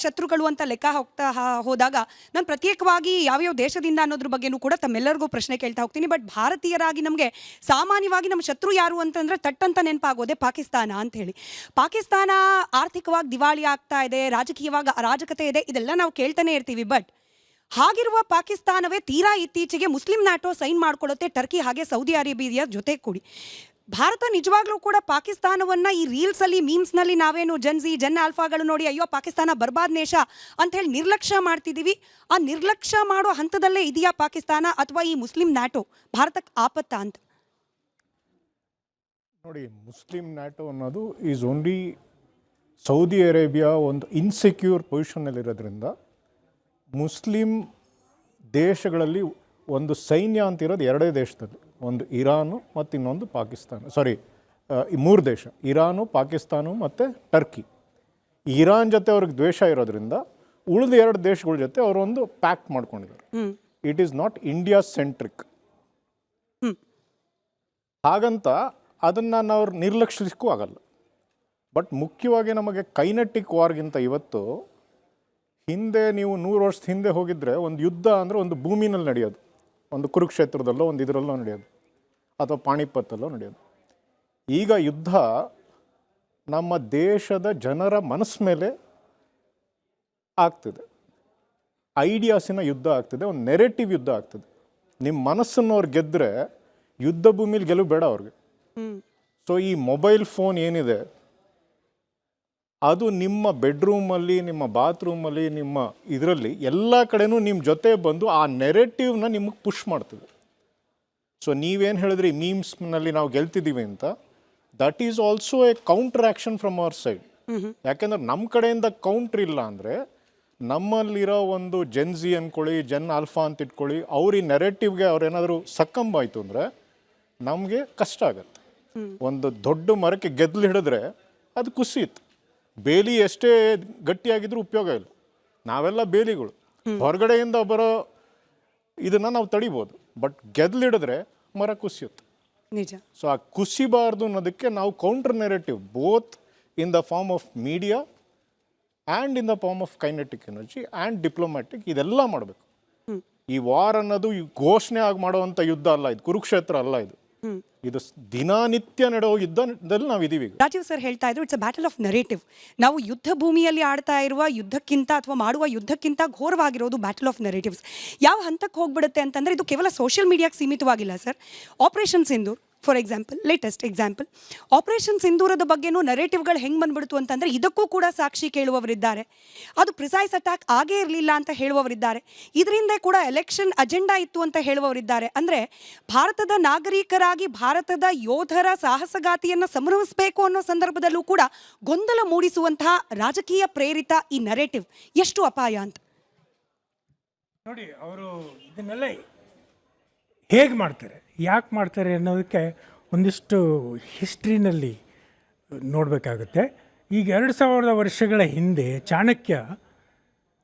[SPEAKER 2] ಶತ್ರುಗಳು ಅಂತ ಲೆಕ್ಕ ಹೋದಾಗ ನಾನು ಪ್ರತ್ಯೇಕವಾಗಿ ಯಾವ್ಯಾವ ದೇಶದಿಂದ ಅನ್ನೋದ್ರ ಬಗ್ಗೆನೂ ಕೂಡ ತಮ್ಮೆಲ್ಲರಿಗೂ ಪ್ರಶ್ನೆ ಕೇಳ್ತಾ ಹೋಗ್ತೀನಿ. ಬಟ್ ಭಾರತೀಯರಾಗಿ ನಮಗೆ ಸಾಮಾನ್ಯವಾಗಿ ನಮ್ಮ ಶತ್ರು ಯಾರು ಅಂತಂದರೆ ತಟ್ಟಂತ ನೆನಪಾಗೋದೆ ಪಾಕಿಸ್ತಾನ ಅಂತ ಹೇಳಿ. ಪಾಕಿಸ್ತಾನ ಆರ್ಥಿಕವಾಗಿ ದಿವಾಳಿ ಆಗ್ತಾ ಇದೆ, ರಾಜಕೀಯವಾಗಿ ಅರಾಜಕತೆ ಇದೆ, ಇದೆಲ್ಲ ನಾವು ಕೇಳ್ತಾನೆ ಇರ್ತೀವಿ. ಬಟ್ ಹಾಗಿರುವ ಪಾಕಿಸ್ತಾನವೇ ತೀರಾ ಇತ್ತೀಚೆಗೆ ಮುಸ್ಲಿಂ ನ್ಯಾಟೋ ಸೈನ್ ಮಾಡ್ಕೊಳ್ಳುತ್ತೆ ಟರ್ಕಿ ಹಾಗೆ ಸೌದಿ ಅರೇಬಿಯಾ ಜೊತೆ ಕೂಡಿ. ಭಾರತ ನಿಜವಾಗ್ಲೂ ಕೂಡ ಪಾಕಿಸ್ತಾನವನ್ನು ಈ ರೀಲ್ಸಲ್ಲಿ ಮೀಮ್ಸ್ನಲ್ಲಿ ನಾವೇನು ಜನ್ ಆಲ್ಫಾಗಳು ನೋಡಿ ಅಯ್ಯೋ ಪಾಕಿಸ್ತಾನ ಬರ್ಬಾದ್ ದೇಶ ಅಂತ ಹೇಳಿ ನಿರ್ಲಕ್ಷ್ಯ ಮಾಡ್ತಿದ್ದೀವಿ. ಆ ನಿರ್ಲಕ್ಷ್ಯ ಮಾಡೋ ಹಂತದಲ್ಲೇ ಇದೆಯಾ ಪಾಕಿಸ್ತಾನ ಅಥವಾ ಈ ಮುಸ್ಲಿಂ ನ್ಯಾಟೋ ಭಾರತಕ್ಕೆ ಆಪತ್ತ ಅಂತ?
[SPEAKER 4] ನೋಡಿ, ಮುಸ್ಲಿಂ ನ್ಯಾಟೋ ಅನ್ನೋದು ಈಸ್ ಓನ್ಲಿ ಸೌದಿ ಅರೇಬಿಯಾ ಒಂದು ಇನ್ಸೆಕ್ಯೂರ್ ಪೊಸಿಷನ್ನಲ್ಲಿರೋದ್ರಿಂದ ಮುಸ್ಲಿಂ ದೇಶಗಳಲ್ಲಿ ಒಂದು ಸೈನ್ಯ ಅಂತಿರೋದು ಎರಡೇ ದೇಶದಲ್ಲಿ, ಒಂದು ಇರಾನು ಮತ್ತು ಇನ್ನೊಂದು ಪಾಕಿಸ್ತಾನ, ಈ 3 ದೇಶ, ಇರಾನು, ಪಾಕಿಸ್ತಾನ ಮತ್ತು ಟರ್ಕಿ. ಇರಾನ್ ಜೊತೆ ಅವ್ರಿಗೆ ದ್ವೇಷ ಇರೋದ್ರಿಂದ ಉಳಿದ 2 ದೇಶಗಳ ಜೊತೆ ಅವರೊಂದು ಪ್ಯಾಕ್ಟ್ ಮಾಡ್ಕೊಂಡಿದ್ದಾರೆ. It is not India centric. ಹಾಗಂತ ಅದನ್ನು ನಾವು ನಿರ್ಲಕ್ಷಿಸಕ್ಕೂ ಆಗಲ್ಲ. ಬಟ್ ಮುಖ್ಯವಾಗಿ ನಮಗೆ ಕೈನೆಟಿಕ್ ವಾರ್ಗಿಂತ ಇವತ್ತು ಹಿಂದೆ ನೀವು 100 ವರ್ಷದ ಹಿಂದೆ ಹೋಗಿದ್ರೆ ಒಂದು ಯುದ್ಧ ಅಂದರೆ ಒಂದು ಭೂಮಿನಲ್ಲಿ ನಡೆಯೋದು, ಒಂದು ಕುರುಕ್ಷೇತ್ರದಲ್ಲೋ ಒಂದು ಇದರಲ್ಲೋ ನಡೆಯೋದು ಅಥವಾ ಪಾಣಿಪತ್ತಲ್ಲೋ ನಡೆಯೋದು. ಈಗ ಯುದ್ಧ ನಮ್ಮ ದೇಶದ ಜನರ ಮನಸ್ಸು ಮೇಲೆ ಆಗ್ತಿದೆ, ಐಡಿಯಾಸಿನ ಯುದ್ಧ ಆಗ್ತಿದೆ, ಒಂದು ನೆರೆಟಿವ್ ಯುದ್ಧ ಆಗ್ತಿದೆ. ನಿಮ್ಮ ಮನಸ್ಸನ್ನು ಅವ್ರು ಗೆದ್ದರೆ ಯುದ್ಧ ಭೂಮಿಲಿ ಗೆಲುವು ಬೇಡ ಅವ್ರಿಗೆ. ಸೊ ಈ ಮೊಬೈಲ್ ಫೋನ್ ಏನಿದೆ ಅದು ನಿಮ್ಮ ಬೆಡ್ರೂಮಲ್ಲಿ, ನಿಮ್ಮ ಬಾತ್ರೂಮಲ್ಲಿ, ನಿಮ್ಮ ಇದರಲ್ಲಿ ಎಲ್ಲ ಕಡೆನೂ ನಿಮ್ಮ ಜೊತೆ ಬಂದು ಆ ನೆರೆಟಿವ್ನ ನಿಮಗೆ ಪುಷ್ ಮಾಡ್ತದೆ. ಸೊ ನೀವೇನು ಹೇಳಿದ್ರಿ ಮೀಮ್ಸ್ನಲ್ಲಿ ನಾವು ಗೆಲ್ತಿದ್ದೀವಿ ಅಂತ, that is also A counter action from our side. ಯಾಕೆಂದ್ರೆ ನಮ್ಮ ಕಡೆಯಿಂದ ಕೌಂಟ್ರ್ ಇಲ್ಲ ಅಂದರೆ ನಮ್ಮಲ್ಲಿರೋ ಒಂದು ಜೆನ್ಜಿ ಅಂದ್ಕೊಳ್ಳಿ, ಜನ್ ಆಲ್ಫಾ ಅಂತ ಇಟ್ಕೊಳ್ಳಿ, ಅವ್ರ ಈ ನೆರೆಟಿವ್ಗೆ ಅವ್ರೇನಾದರೂ ಸಕ್ಕಂಬಾಯಿತು ಅಂದರೆ ನಮಗೆ ಕಷ್ಟ ಆಗತ್ತೆ. ಒಂದು ದೊಡ್ಡ ಮರಕ್ಕೆ ಗೆದ್ದಲು ಹಿಡಿದ್ರೆ ಅದು ಕುಸಿಯುತ್ತೆ. ಬೇಲಿ ಎಷ್ಟೇ ಗಟ್ಟಿಯಾಗಿದ್ರೂ ಉಪಯೋಗ ಇಲ್ಲ. ನಾವೆಲ್ಲ ಬೇಲಿಗಳು, ಹೊರಗಡೆಯಿಂದ ಬರೋ ಇದನ್ನು ನಾವು ತಡಿಬೋದು, ಬಟ್ ಗೆದ್ದಲಿಡಿದ್ರೆ ಮರ ಕುಸಿಯುತ್ತೆ.
[SPEAKER 2] ನಿಜ.
[SPEAKER 4] ಸೊ ಆ ಕುಸಿಬಾರ್ದು ಅನ್ನೋದಕ್ಕೆ ನಾವು counter narrative both in the form of media and in the form of kinetic energy and diplomatic ಇದೆಲ್ಲ ಮಾಡಬೇಕು. ಈ ವಾರ್ ಅನ್ನೋದು ಈ ಘೋಷಣೆ ಆಗಿ ಮಾಡುವಂಥ ಯುದ್ಧ ಅಲ್ಲ, ಇದು ಕುರುಕ್ಷೇತ್ರ ಅಲ್ಲ, ಇದು ದಿನನಿತ್ಯ ನಡೆಯೋ ಯುದ್ಧದಲ್ಲಿ ನಾವು ಇದೀವಿ.
[SPEAKER 2] ರಾಜೀವ್ ಸರ್ ಹೇಳ್ತಾ ಇದ್ರು it's a battle of narrative. ನಾವು ಯುದ್ಧ ಭೂಮಿಯಲ್ಲಿ ಆಡ್ತಾ ಇರುವ ಯುದ್ಧಕ್ಕಿಂತ ಅಥವಾ ಮಾಡುವ ಯುದ್ಧಕ್ಕಿಂತ ಘೋರವಾಗಿರೋದು ಬ್ಯಾಟಲ್ ಆಫ್ ನರೇಟಿವ್ಸ್. ಯಾವ ಹಂತಕ್ಕೆ ಹೋಗ್ಬಿಡುತ್ತೆ ಅಂತಂದರೆ ಇದು ಕೇವಲ ಸೋಷಿಯಲ್ ಮೀಡಿಯಾಕ್ಕೆ ಸೀಮಿತವಾಗಿಲ್ಲ sir. Operation Sindoor for example, latest example, operation ಸಿಂಧೂರದ ಬಗ್ಗೆನೂ ನರೇಟಿವ್ಗಳು ಹೆಂಗೆ ಬಂದ್ಬಿಡ್ತು ಅಂತಂದರೆ ಇದಕ್ಕೂ ಕೂಡ ಸಾಕ್ಷಿ ಕೇಳುವವರಿದ್ದಾರೆ, ಅದು ಪ್ರಿಸೈಸ್ ಅಟ್ಯಾಕ್ ಆಗೇ ಇರಲಿಲ್ಲ ಅಂತ ಹೇಳುವವರಿದ್ದಾರೆ, ಇದರಿಂದ ಕೂಡ ಎಲೆಕ್ಷನ್ ಅಜೆಂಡಾ ಇತ್ತು ಅಂತ ಹೇಳುವವರಿದ್ದಾರೆ. ಅಂದರೆ ಭಾರತದ ನಾಗರಿಕರಾಗಿ ಭಾರತದ ಯೋಧರ ಸಾಹಸಗಾತಿಯನ್ನು ಸಂಭ್ರಮಿಸಬೇಕು ಅನ್ನೋ ಸಂದರ್ಭದಲ್ಲೂ ಕೂಡ ಗೊಂದಲ ಮೂಡಿಸುವಂತಹ ರಾಜಕೀಯ ಪ್ರೇರಿತ ಈ ನರೇಟಿವ್ ಎಷ್ಟು ಅಪಾಯ ಅಂತ
[SPEAKER 5] ನೋಡಿ. ಅವರು ಇದನ್ನೆಲ್ಲ ಹೇಗೆ ಮಾಡ್ತಾರೆ, ಯಾಕೆ ಮಾಡ್ತಾರೆ ಅನ್ನೋದಕ್ಕೆ ಒಂದಿಷ್ಟು ಹಿಸ್ಟ್ರಿನಲ್ಲಿ ನೋಡಬೇಕಾಗುತ್ತೆ. ಈಗ 2000 ವರ್ಷಗಳ ಹಿಂದೆ ಚಾಣಕ್ಯ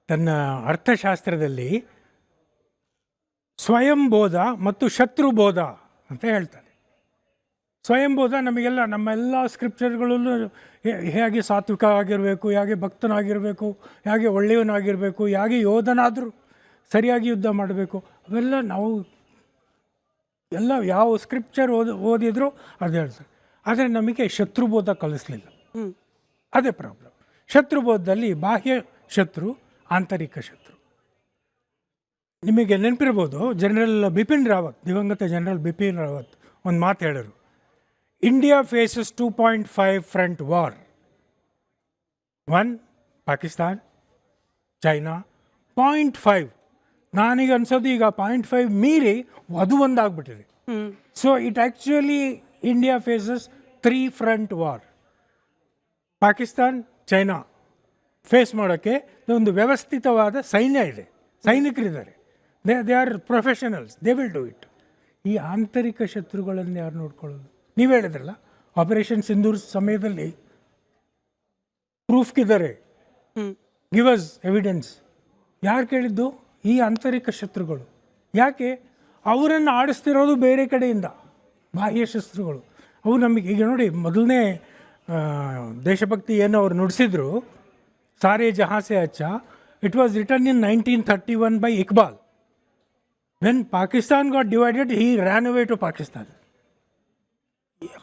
[SPEAKER 5] ತನ್ನ ಅರ್ಥಶಾಸ್ತ್ರದಲ್ಲಿ ಸ್ವಯಂಬೋಧ ಮತ್ತು ಶತ್ರುಬೋಧ ಅಂತ ಹೇಳ್ತಾನೆ. ಸ್ವಯಂಬೋಧ ನಮಗೆಲ್ಲ ನಮ್ಮೆಲ್ಲ ಸ್ಕ್ರಿಪ್ಚರ್ಗಳಲ್ಲೂ ಹೇಗೆ ಸಾತ್ವಿಕ ಆಗಿರಬೇಕು, ಹೇಗೆ ಭಕ್ತನಾಗಿರಬೇಕು, ಹೇಗೆ ಒಳ್ಳೆಯವನಾಗಿರಬೇಕು, ಹೇಗೆ ಯೋಧನಾದರೂ ಸರಿಯಾಗಿ ಯುದ್ಧ ಮಾಡಬೇಕು, ಅವೆಲ್ಲ ನಾವು ಎಲ್ಲ ಯಾವ ಸ್ಕ್ರಿಪ್ಚರ್ ಓದಿದ್ರು ಅದು ಹೇಳ್ತಾರೆ. ಆದರೆ ನಮಗೆ ಶತ್ರುಬೋಧ ಕಲಿಸಲಿಲ್ಲ. ಅದೇ ಪ್ರಾಬ್ಲಮ್. ಶತ್ರುಬೋಧದಲ್ಲಿ ಬಾಹ್ಯ ಶತ್ರು, ಆಂತರಿಕ ಶತ್ರು. ನಿಮಗೆ ನೆನಪಿರ್ಬೋದು, ಜನರಲ್ ಬಿಪಿನ್ ರಾವತ್, ದಿವಂಗತ ಜನರಲ್ ಬಿಪಿನ್ ರಾವತ್ ಒಂದು ಮಾತು ಹೇಳಿದ್ರು, India faces 2.5 front war. 1 Pakistan, China, 0.5. ನನಗೆ ಅನ್ಸೋದು ಈಗ 0.5 ಮೀರಿ ಅದು ಒಂದಾಗ್ಬಿಟ್ಟಿದೆ. So it actually India faces 3 front war. Pakistan, China face ಮಾಡೋಕ್ಕೆ ಒಂದು ವ್ಯವಸ್ಥಿತವಾದ ಸೈನ್ಯ ಇದೆ, ಸೈನಿಕರಿದ್ದಾರೆ, they are professionals, they will do it. ಈ ಆಂತರಿಕ ಶತ್ರುಗಳನ್ನು ಯಾರು ನೋಡ್ಕೊಳ್ಳೋದು? ನೀವು ಹೇಳಿದ್ರಲ್ಲ, ಆಪರೇಷನ್ ಸಿಂಧೂರ್ ಸಮಯದಲ್ಲಿ ಪ್ರೂಫ್ಗಿದ್ದಾರೆ, ಗಿವ್ ಅಸ್ ಎವಿಡೆನ್ಸ್. ಯಾರು ಕೇಳಿದ್ದು? ಈ ಆಂತರಿಕ ಶತ್ರುಗಳು. ಯಾಕೆ? ಅವರನ್ನು ಆಡಿಸ್ತಿರೋದು ಬೇರೆ ಕಡೆಯಿಂದ ಬಾಹ್ಯ ಶಸ್ತ್ರುಗಳು. ಅವು ನಮಗೆ ಈಗ ನೋಡಿ, ಮೊದಲನೇ ದೇಶಭಕ್ತಿ ಏನು ಅವ್ರು ನುಡಿಸಿದ್ರು, Saare Jahan Se Achha, it was written in 1931 by Iqbal. When Pakistan got divided, he ran away to Pakistan.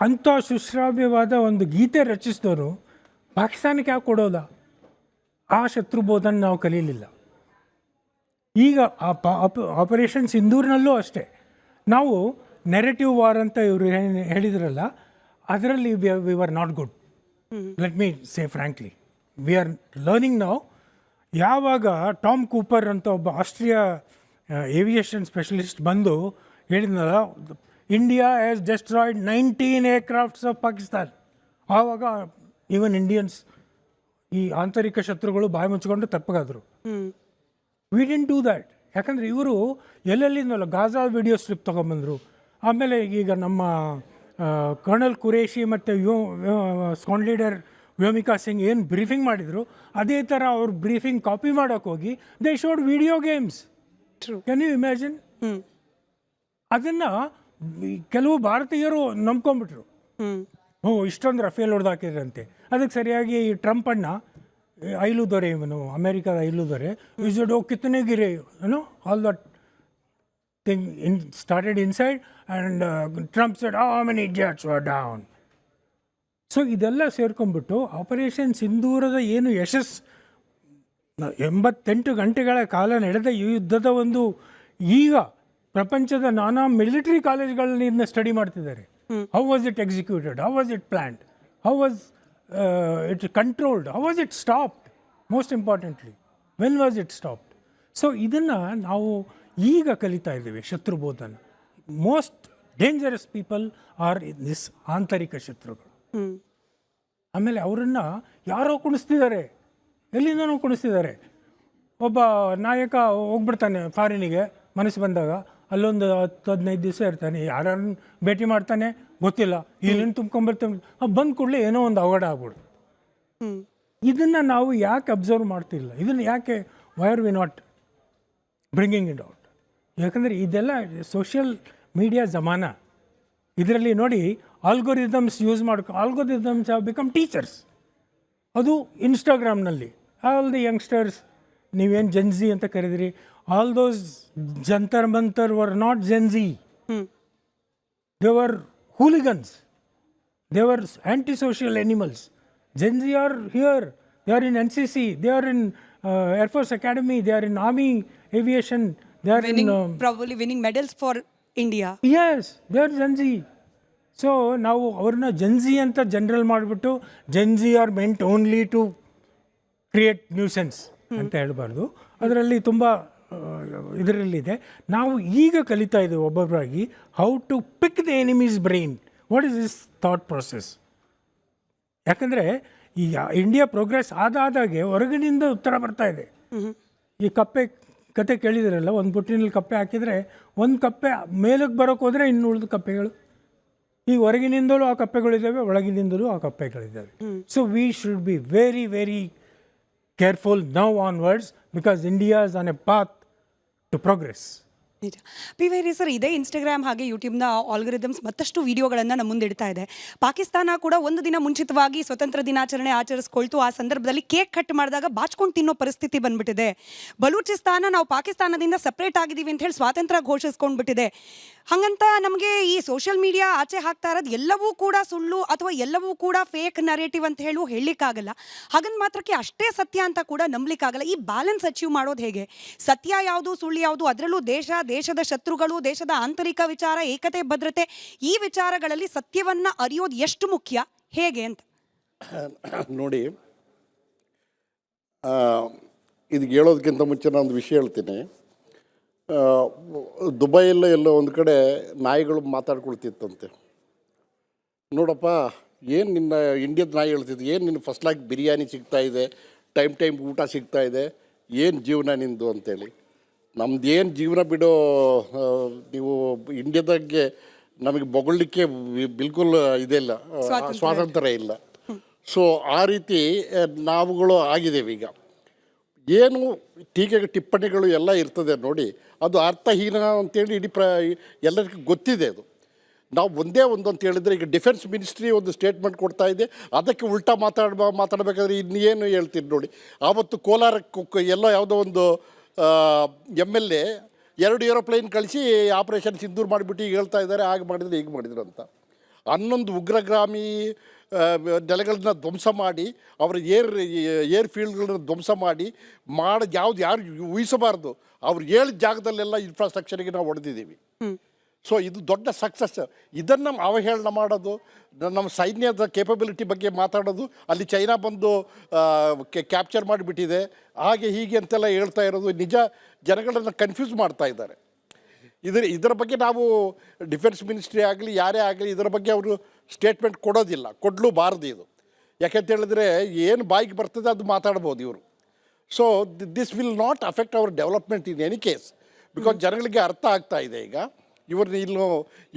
[SPEAKER 5] ಅಂಥ ಸುಶ್ರಾವ್ಯವಾದ ಒಂದು ಗೀತೆ ರಚಿಸಿದವರು ಪಾಕಿಸ್ತಾನಕ್ಕೆ ಯಾಕೆ ಕೊಡೋಲ್ಲ? ಆ ಶತ್ರುಬೋಧನ ನಾವು ಕಲೀಲಿಲ್ಲ. ಈಗ ಆಪರೇಷನ್ ಸಿಂಧೂರ್ನಲ್ಲೂ ಅಷ್ಟೇ, ನಾವು ನೆರೆಟಿವ್ ವಾರ್ ಅಂತ ಇವರು ಹೇಳಿದ್ರಲ್ಲ, ಅದರಲ್ಲಿ we are not good. Let me say frankly, we are learning now. ಯಾವಾಗ ಟಾಮ್ ಕೂಪರ್ ಅಂತ ಒಬ್ಬ ಆಸ್ಟ್ರಿಯಾ ಏವಿಯೇಷನ್ ಸ್ಪೆಷಲಿಸ್ಟ್ ಬಂದು ಹೇಳಿದ್ನಲ್ಲ, India has destroyed 19 aircrafts of Pakistan, ಆವಾಗ ಈವನ್ ಇಂಡಿಯನ್ಸ್, ಈ ಆಂತರಿಕ ಶತ್ರುಗಳು ಬಾಯಿ ಮುಚ್ಕೊಂಡು ತಪ್ಪಗಾದರು. We didn't do that. ಯಾಕಂದರೆ ಇವರು ಎಲ್ಲೆಲ್ಲಿಂದಲ್ಲ ಗಾಜಾ ವಿಡಿಯೋ ಸ್ಟ್ರಿಪ್ ತೊಗೊಂಬಂದರು. ಆಮೇಲೆ ಈಗ ನಮ್ಮ ಕರ್ನಲ್ ಕುರೇಶಿ ಮತ್ತು ಸ್ಕ್ವಾಡ್ ಲೀಡರ್ ವ್ಯೋಮಿಕಾ ಸಿಂಗ್ ಏನು ಬ್ರೀಫಿಂಗ್ ಮಾಡಿದರು, ಅದೇ ಥರ ಅವ್ರು ಬ್ರೀಫಿಂಗ್ ಕಾಪಿ ಮಾಡೋಕ್ಕೆ ಹೋಗಿ they showed video games. Can you imagine? ಅದನ್ನು ಕೆಲವು ಭಾರತೀಯರು ನಂಬ್ಕೊಂಡ್ಬಿಟ್ರು. ಇಷ್ಟೊಂದು ರಫೇಲ್ ಹೊಡೆದಾಕಿದ್ರಂತೆ. ಅದಕ್ಕೆ ಸರಿಯಾಗಿ ಈ ಟ್ರಂಪ್ ಅಣ್ಣ, ಐಲು ದೊರೆ, ಇವನು ಅಮೇರಿಕಾದ ಐಲು ದೊರೆ, ವಿಸಿಡ್ ಓ ಕಿತ್ತನೆ ಗಿರೆ, ಏನೋ all that thing started inside and Trump shed how many jets var down. So ಇದೆಲ್ಲ ಸೇರ್ಕೊಂಡ್ಬಿಟ್ಟು ಆಪರೇಷನ್ ಸಿಂಧೂರದ ಏನು ಯಶಸ್ಸು, 88 ಗಂಟೆಗಳ ಕಾಲ ನಡೆದ ಈ ಯುದ್ಧದ ಒಂದು, ಈಗ ಪ್ರಪಂಚದ ನಾನಾ ಮಿಲಿಟರಿ ಕಾಲೇಜ್ಗಳಲ್ಲಿ ಇದನ್ನ ಸ್ಟಡಿ ಮಾಡ್ತಿದ್ದಾರೆ. How was it executed, how was it planned, how was it controlled, how was it stopped, most importantly when was it stopped. So ಇದನ್ನು ನಾವು ಈಗ ಕಲಿತಾ ಇದ್ದೀವಿ, ಶತ್ರುಬೋಧನ. Most dangerous people are this ಆಂತರಿಕ ಶತ್ರುಗಳು. ಆಮೇಲೆ ಅವರನ್ನು ಯಾರೋ ಕುಣಿಸ್ತಿದ್ದಾರೆ, ಎಲ್ಲಿಂದನೂ ಕುಣಿಸ್ತಿದ್ದಾರೆ. ಒಬ್ಬ ನಾಯಕ ಹೋಗ್ಬಿಡ್ತಾನೆ ಫಾರಿನಿಗೆ ಮನಸ್ಸು ಬಂದಾಗ, ಅಲ್ಲೊಂದು 10-15 ದಿವಸ ಇರ್ತಾನೆ, ಯಾರನ್ನು ಭೇಟಿ ಮಾಡ್ತಾನೆ ಗೊತ್ತಿಲ್ಲ, ಇಲ್ಲಿಂದ ತುಂಬ್ಕೊಂಬರ್ತಾನೆ, ಬಂದ ಕೂಡಲೇ ಏನೋ ಒಂದು ಅವಘಡ ಆಗ್ಬಿಡು. ಇದನ್ನು ನಾವು ಯಾಕೆ ಅಬ್ಸರ್ವ್ ಮಾಡ್ತಿಲ್ಲ? ಇದನ್ನು ಯಾಕೆ why are we not bringing it out? ಯಾಕಂದರೆ ಇದೆಲ್ಲ ಸೋಷಿಯಲ್ ಮೀಡಿಯಾ ಜಮಾನ. ಇದರಲ್ಲಿ ನೋಡಿ, algorithms use algorithms have become teachers. ಅದು ಇನ್ಸ್ಟಾಗ್ರಾಮ್ನಲ್ಲಿ ಆಲ್ ದಿ ಯಂಗ್ಸ್ಟರ್ಸ್, ನೀವೇನು ಜೆನ್ಝಿ ಅಂತ ಕರೆದಿರಿ, all those Jantar Mantar were not Gen Z, they were hooligans, they were anti social animals. Gen Z are here, they are in NCC, they are in Air Force Academy, they are in Army Aviation, they are
[SPEAKER 2] probably winning medals for India.
[SPEAKER 5] Yes, they are Gen Z. So ನಾವು ಅವ್ರನ್ನ Gen Z ಅಂತ general ಮಾಡಿಬಿಟ್ಟು Gen Z are meant only to create nuisance ಅಂತ ಹೇಳಬಾರ್ದು. ಅದರಲ್ಲಿ ತುಂಬ ಇದರಲ್ಲಿದೆ. ನಾವು ಈಗ ಕಲಿತಾ ಇದ್ದೇವೆ ಒಬ್ಬೊಬ್ಬರಾಗಿ, how to pick the enemies brain, what is this thought process. ಯಾಕಂದರೆ ಈ ಇಂಡಿಯಾ ಪ್ರೋಗ್ರೆಸ್ ಆದಾಗೆ ಹೊರಗಿನಿಂದ ಉತ್ತರ ಬರ್ತಾ ಇದೆ. ಈ ಕಪ್ಪೆ ಕತೆ ಕೇಳಿದಿರಲ್ಲ, ಒಂದು ಬುಟ್ಟಿನಲ್ಲಿ ಕಪ್ಪೆ ಹಾಕಿದರೆ ಒಂದು ಕಪ್ಪೆ ಮೇಲಕ್ಕೆ ಬರೋಕ್ಕೆ ಹೋದರೆ ಇನ್ನು ಉಳಿದ ಕಪ್ಪೆಗಳು, ಈ ಹೊರಗಿನಿಂದಲೂ ಆ ಕಪ್ಪೆಗಳಿದ್ದಾವೆ, ಒಳಗಿನಿಂದಲೂ ಆ ಕಪ್ಪೆಗಳಿದ್ದಾವೆ. So we should be very very careful now onwards, because India is on a path to progress.
[SPEAKER 2] ನಿಜ. ಪಿ ವೈರಿ ಸರ್, ಇದೇ ಇನ್ಸ್ಟಾಗ್ರಾಮ್ ಹಾಗೆ ಯೂಟ್ಯೂಬ್ನ ಆಲ್ಗರಿದಮ್ಸ್ ಮತ್ತಷ್ಟು ವಿಡಿಯೋಗಳನ್ನು ನಮ್ಮ ಮುಂದೆ ಇಡ್ತಾ ಇದೆ. ಪಾಕಿಸ್ತಾನ ಕೂಡ ಒಂದು ದಿನ ಮುಂಚಿತವಾಗಿ ಸ್ವತಂತ್ರ ದಿನಾಚರಣೆ ಆಚರಿಸ್ಕೊಳ್ತು. ಆ ಸಂದರ್ಭದಲ್ಲಿ ಕೇಕ್ ಕಟ್ ಮಾಡಿದಾಗ ಬಾಚ್ಕೊಂಡು ತಿನ್ನೋ ಪರಿಸ್ಥಿತಿ ಬಂದ್ಬಿಟ್ಟಿದೆ. ಬಲೂಚಿಸ್ತಾನ ನಾವು ಪಾಕಿಸ್ತಾನದಿಂದ ಸಪ್ರೇಟ್ ಆಗಿದ್ದೀವಿ ಅಂತ ಹೇಳಿ ಸ್ವಾತಂತ್ರ್ಯ ಘೋಷಿಸ್ಕೊಂಡ್ಬಿಟ್ಟಿದೆ. ಹಾಗಂತ ನಮಗೆ ಈ ಸೋಷಿಯಲ್ ಮೀಡಿಯಾ ಆಚೆ ಹಾಕ್ತಾ ಇರೋದು ಎಲ್ಲವೂ ಕೂಡ ಸುಳ್ಳು ಅಥವಾ ಎಲ್ಲವೂ ಕೂಡ ಫೇಕ್ ನರೇಟಿವ್ ಅಂತ ಹೇಳಲಿಕ್ಕಾಗಲ್ಲ. ಹಾಗಂತ ಮಾತ್ರಕ್ಕೆ ಅಷ್ಟೇ ಸತ್ಯ ಅಂತ ಕೂಡ ನಂಬಲಿಕ್ಕಾಗಲ್ಲ. ಈ ಬ್ಯಾಲೆನ್ಸ್ ಅಚೀವ್ ಮಾಡೋದು ಹೇಗೆ? ಸತ್ಯ ಯಾವುದು, ಸುಳ್ಳು ಯಾವುದು, ಅದರಲ್ಲೂ ದೇಶದ ಶತ್ರುಗಳು, ದೇಶದ ಆಂತರಿಕ ವಿಚಾರ, ಏಕತೆ, ಭದ್ರತೆ, ಈ ವಿಚಾರಗಳಲ್ಲಿ ಸತ್ಯವನ್ನು ಅರಿಯೋದು ಎಷ್ಟು ಮುಖ್ಯ, ಹೇಗೆ ಅಂತ
[SPEAKER 6] ನೋಡಿ. ಇದಕ್ಕೆ ಹೇಳೋದಕ್ಕಿಂತ ಮುಂಚೆ ನಾನು ಒಂದು ವಿಷಯ ಹೇಳ್ತೀನಿ. ದುಬೈಯಲ್ಲೋ ಎಲ್ಲೋ ಒಂದು ಕಡೆ ನಾಯಿಗಳು ಮಾತಾಡ್ಕೊಳ್ತಿತ್ತಂತೆ. ನೋಡಪ್ಪ, ಏನು ನಿನ್ನ ಇಂಡಿಯದ ನಾಯಿ ಹೇಳ್ತಿದ್ದು, ಏನು ನಿನ್ನ ಫಸ್ಟ್ಲಾಗಿ ಬಿರಿಯಾನಿ ಸಿಗ್ತಾಯಿದೆ, ಟೈಮ್ ಊಟ ಸಿಗ್ತಾಯಿದೆ, ಏನು ಜೀವನ ನಿಂದು ಅಂತೇಳಿ. ನಮ್ದೇನು ಜೀವನ ಬಿಡೋ, ನೀವು ಇಂಡಿಯಾದಾಗೆ ನಮಗೆ ಬೊಗಳ್ಲಿಕ್ಕೆ ಬಿಲ್ಕುಲ್ ಇದೆಲ್ಲ ಸ್ವಾತಂತ್ರ್ಯ ಇಲ್ಲ. ಸೊ ಆ ರೀತಿ ನಾವುಗಳು ಆಗಿದ್ದೇವೆ. ಈಗ ಏನು ಟೀಕೆ ಟಿಪ್ಪಣಿಗಳು ಎಲ್ಲ ಇರ್ತದೆ ನೋಡಿ, ಅದು ಅರ್ಥಹೀನ ಅಂತೇಳಿ ಎಲ್ಲರಿಗೂ ಗೊತ್ತಿದೆ. ಅದು ನಾವು ಒಂದೇ ಒಂದು ಅಂತ ಹೇಳಿದರೆ, ಈಗ ಡಿಫೆನ್ಸ್ ಮಿನಿಸ್ಟ್ರಿ ಒಂದು ಸ್ಟೇಟ್ಮೆಂಟ್ ಕೊಡ್ತಾ ಇದೆ, ಅದಕ್ಕೆ ಉಲ್ಟಾ ಮಾತಾಡಬೇಕಾದ್ರೆ ಇನ್ನೇನು ಹೇಳ್ತೀನಿ ನೋಡಿ. ಆವತ್ತು ಕೋಲಾರಕ್ಕೆ ಎಲ್ಲೋ ಯಾವುದೋ ಒಂದು MLA 2 ಏರೋಪ್ಲೇನ್ ಕಳಿಸಿ ಆಪರೇಷನ್ ಸಿಂಧೂರ್ ಮಾಡಿಬಿಟ್ಟು ಈಗ ಹೇಳ್ತಾ ಇದ್ದಾರೆ, ಹಾಗೆ ಮಾಡಿದ್ರು ಹೀಗೆ ಮಾಡಿದ್ರು ಅಂತ. 11 ಉಗ್ರಗಾಮಿ ನೆಲೆಗಳನ್ನ ಧ್ವಂಸ ಮಾಡಿ, ಅವರ ಏರ್ ಫೀಲ್ಡ್ಗಳನ್ನ ಧ್ವಂಸ ಮಾಡಿ ಯಾರು ಊಹಿಸಬಾರ್ದು, ಅವ್ರು ಹೇಳಿದ ಜಾಗದಲ್ಲೆಲ್ಲ ಇನ್ಫ್ರಾಸ್ಟ್ರಕ್ಚರಿಗೆ ನಾವು ಹೊಡೆದಿದ್ದೀವಿ. ಸೊ ಇದು ದೊಡ್ಡ ಸಕ್ಸಸ್. ಇದನ್ನು ಅವಹೇಳನ ಮಾಡೋದು, ನಮ್ಮ ಸೈನ್ಯದ ಕೇಪಬಿಲಿಟಿ ಬಗ್ಗೆ ಮಾತಾಡೋದು, ಅಲ್ಲಿ ಚೈನಾ ಬಂದು ಕ್ಯಾಪ್ಚರ್ ಮಾಡಿಬಿಟ್ಟಿದೆ ಹಾಗೆ ಹೀಗೆ ಅಂತೆಲ್ಲ ಹೇಳ್ತಾ ಇರೋದು ನಿಜ ಜನಗಳನ್ನು ಕನ್ಫ್ಯೂಸ್ ಮಾಡ್ತಾ ಇದ್ದಾರೆ. ಇದರ ಬಗ್ಗೆ ನಾವು ಡಿಫೆನ್ಸ್ ಮಿನಿಸ್ಟ್ರಿ ಆಗಲಿ ಯಾರೇ ಆಗಲಿ ಇದರ ಬಗ್ಗೆ ಅವರು ಸ್ಟೇಟ್ಮೆಂಟ್ ಕೊಡೋದಿಲ್ಲ, ಕೊಡಲೂಬಾರ್ದು ಇದು. ಯಾಕೆಂತ ಹೇಳಿದ್ರೆ ಏನು ಬಾಯಿಗೆ ಬರ್ತದೆ ಅದು ಮಾತಾಡ್ಬೋದು ಇವರು. So this will not affect our development in any case, because ಜನಗಳಿಗೆ ಅರ್ಥ ಆಗ್ತಾ ಇದೆ. ಈಗ ಇವ್ರನ್ನ ಇಲ್ಲೂ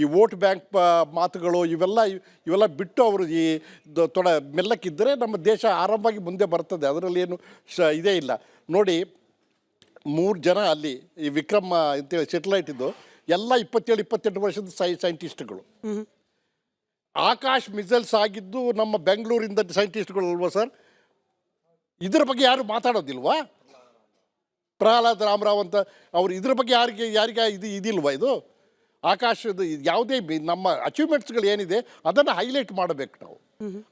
[SPEAKER 6] ಈ ವೋಟ್ ಬ್ಯಾಂಕ್ ಮಾತುಗಳು ಇವೆಲ್ಲ ಬಿಟ್ಟು ಅವರು ಈ ಮೆಲ್ಲಕ್ಕಿದ್ದರೆ ನಮ್ಮ ದೇಶ ಆರಾಮಾಗಿ ಮುಂದೆ ಬರ್ತದೆ. ಅದರಲ್ಲಿ ಏನು ಇದೇ ಇಲ್ಲ ನೋಡಿ. 3 ಜನ ಅಲ್ಲಿ ಈ ವಿಕ್ರಮ್ ಅಂತೇಳಿ ಸೆಟಲೈಟ್ ಇದ್ದು ಎಲ್ಲ 27-28 ವರ್ಷದ ಸೈಂಟಿಸ್ಟ್ಗಳು. ಆಕಾಶ್ ಮಿಸೈಲ್ಸ್ ಆಗಿದ್ದು ನಮ್ಮ ಬೆಂಗಳೂರಿಂದ ಸೈಂಟಿಸ್ಟ್ಗಳು ಅಲ್ವಾ ಸರ್? ಇದರ ಬಗ್ಗೆ ಯಾರು ಮಾತಾಡೋದಿಲ್ವಾ? ಪ್ರಹ್ಲಾದ್ ರಾಮರಾವ್ ಅಂತ ಅವರು ಇದ್ರ ಬಗ್ಗೆ ಯಾರಿಗೆ ಇದಿಲ್ವಾ? ಇದು ಆಕಾಶದ ಯಾವುದೇ ನಮ್ಮ ಅಚೀವ್ಮೆಂಟ್ಸ್ಗಳು ಏನಿದೆ ಅದನ್ನು ಹೈಲೈಟ್ ಮಾಡಬೇಕು ನಾವು.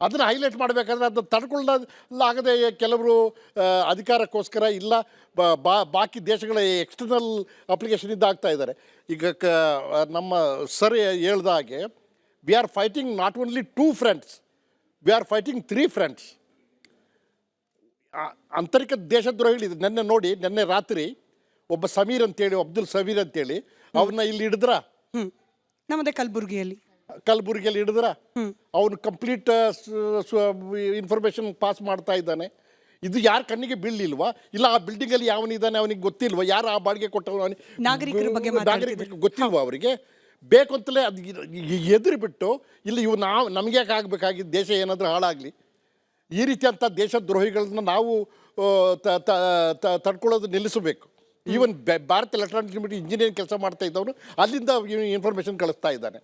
[SPEAKER 6] ಅದನ್ನು ಹೈಲೈಟ್ ಮಾಡಬೇಕಾದ್ರೆ ಅದನ್ನು ತಡ್ಕೊಳ್ಳಲಾಗದೆ ಕೆಲವರು ಅಧಿಕಾರಕ್ಕೋಸ್ಕರ ಇಲ್ಲ ಬಾಕಿ ದೇಶಗಳ ಎಕ್ಸ್ಟರ್ನಲ್ ಅಪ್ಲಿಕೇಶನ್ ಇದ್ದಾಗ್ತಾ ಇದ್ದಾರೆ. ಈಗ ನಮ್ಮ ಸರ್ ಹೇಳ್ದ ಹಾಗೆ we are fighting not only 2 fronts, we are fighting 3 fronts. ಆಂತರಿಕ ದೇಶದ್ರೋಹಿಗಳಿದೆ. ನೆನ್ನೆ ರಾತ್ರಿ ಒಬ್ಬ ಸಮೀರ್ ಅಂತೇಳಿ, ಅಬ್ದುಲ್ ಸಮೀರ್ ಅಂತೇಳಿ, ಅವ್ರನ್ನ ಇಲ್ಲಿ ಹಿಡಿದ್ರ,
[SPEAKER 2] ನಮ್ಮದೇ ಕಲಬುರಗಿಯಲ್ಲಿ ಹಿಡಿದ್ರ. ಅವನು ಕಂಪ್ಲೀಟ್ ಇನ್ಫಾರ್ಮೇಷನ್ ಪಾಸ್ ಮಾಡ್ತಾ ಇದ್ದಾನೆ. ಇದು ಯಾರ ಕಣ್ಣಿಗೆ ಬೀಳಲಿಲ್ವಾ? ಇಲ್ಲ ಆ ಬಿಲ್ಡಿಂಗಲ್ಲಿ ಯಾವನಿದ್ದಾನೆ ಅವನಿಗೆ ಗೊತ್ತಿಲ್ವಾ? ಯಾರು ಆ ಬಾಡಿಗೆ ಕೊಟ್ಟವನು ನಾಗರಿಕರಿಗೆ ಗೊತ್ತಿಲ್ವಾ? ಅವರಿಗೆ ಬೇಕು ಅಂತಲೇ ಅದು ಎದುರು ಬಿಟ್ಟು ಇಲ್ಲಿ ನಮಗೆ ಯಾಕೆ ಆಗಬೇಕಾಗಿದ್ದು, ದೇಶ ಏನಾದರೂ ಹಾಳಾಗಲಿ, ಈ ರೀತಿಯಂಥ ದೇಶದ್ರೋಹಿಗಳನ್ನ ನಾವು ತಡ್ಕೊಳ್ಳೋದು ನಿಲ್ಲಿಸಬೇಕು. Even Bharat electronic limited engineering ಕೆಲಸ ಮಾಡ್ತಾ ಇದ್ದವನು ಅಲ್ಲಿಂದ ಇನ್ಫಾರ್ಮೇಷನ್ ಕಳಿಸ್ತಾ ಇದ್ದಾನೆ.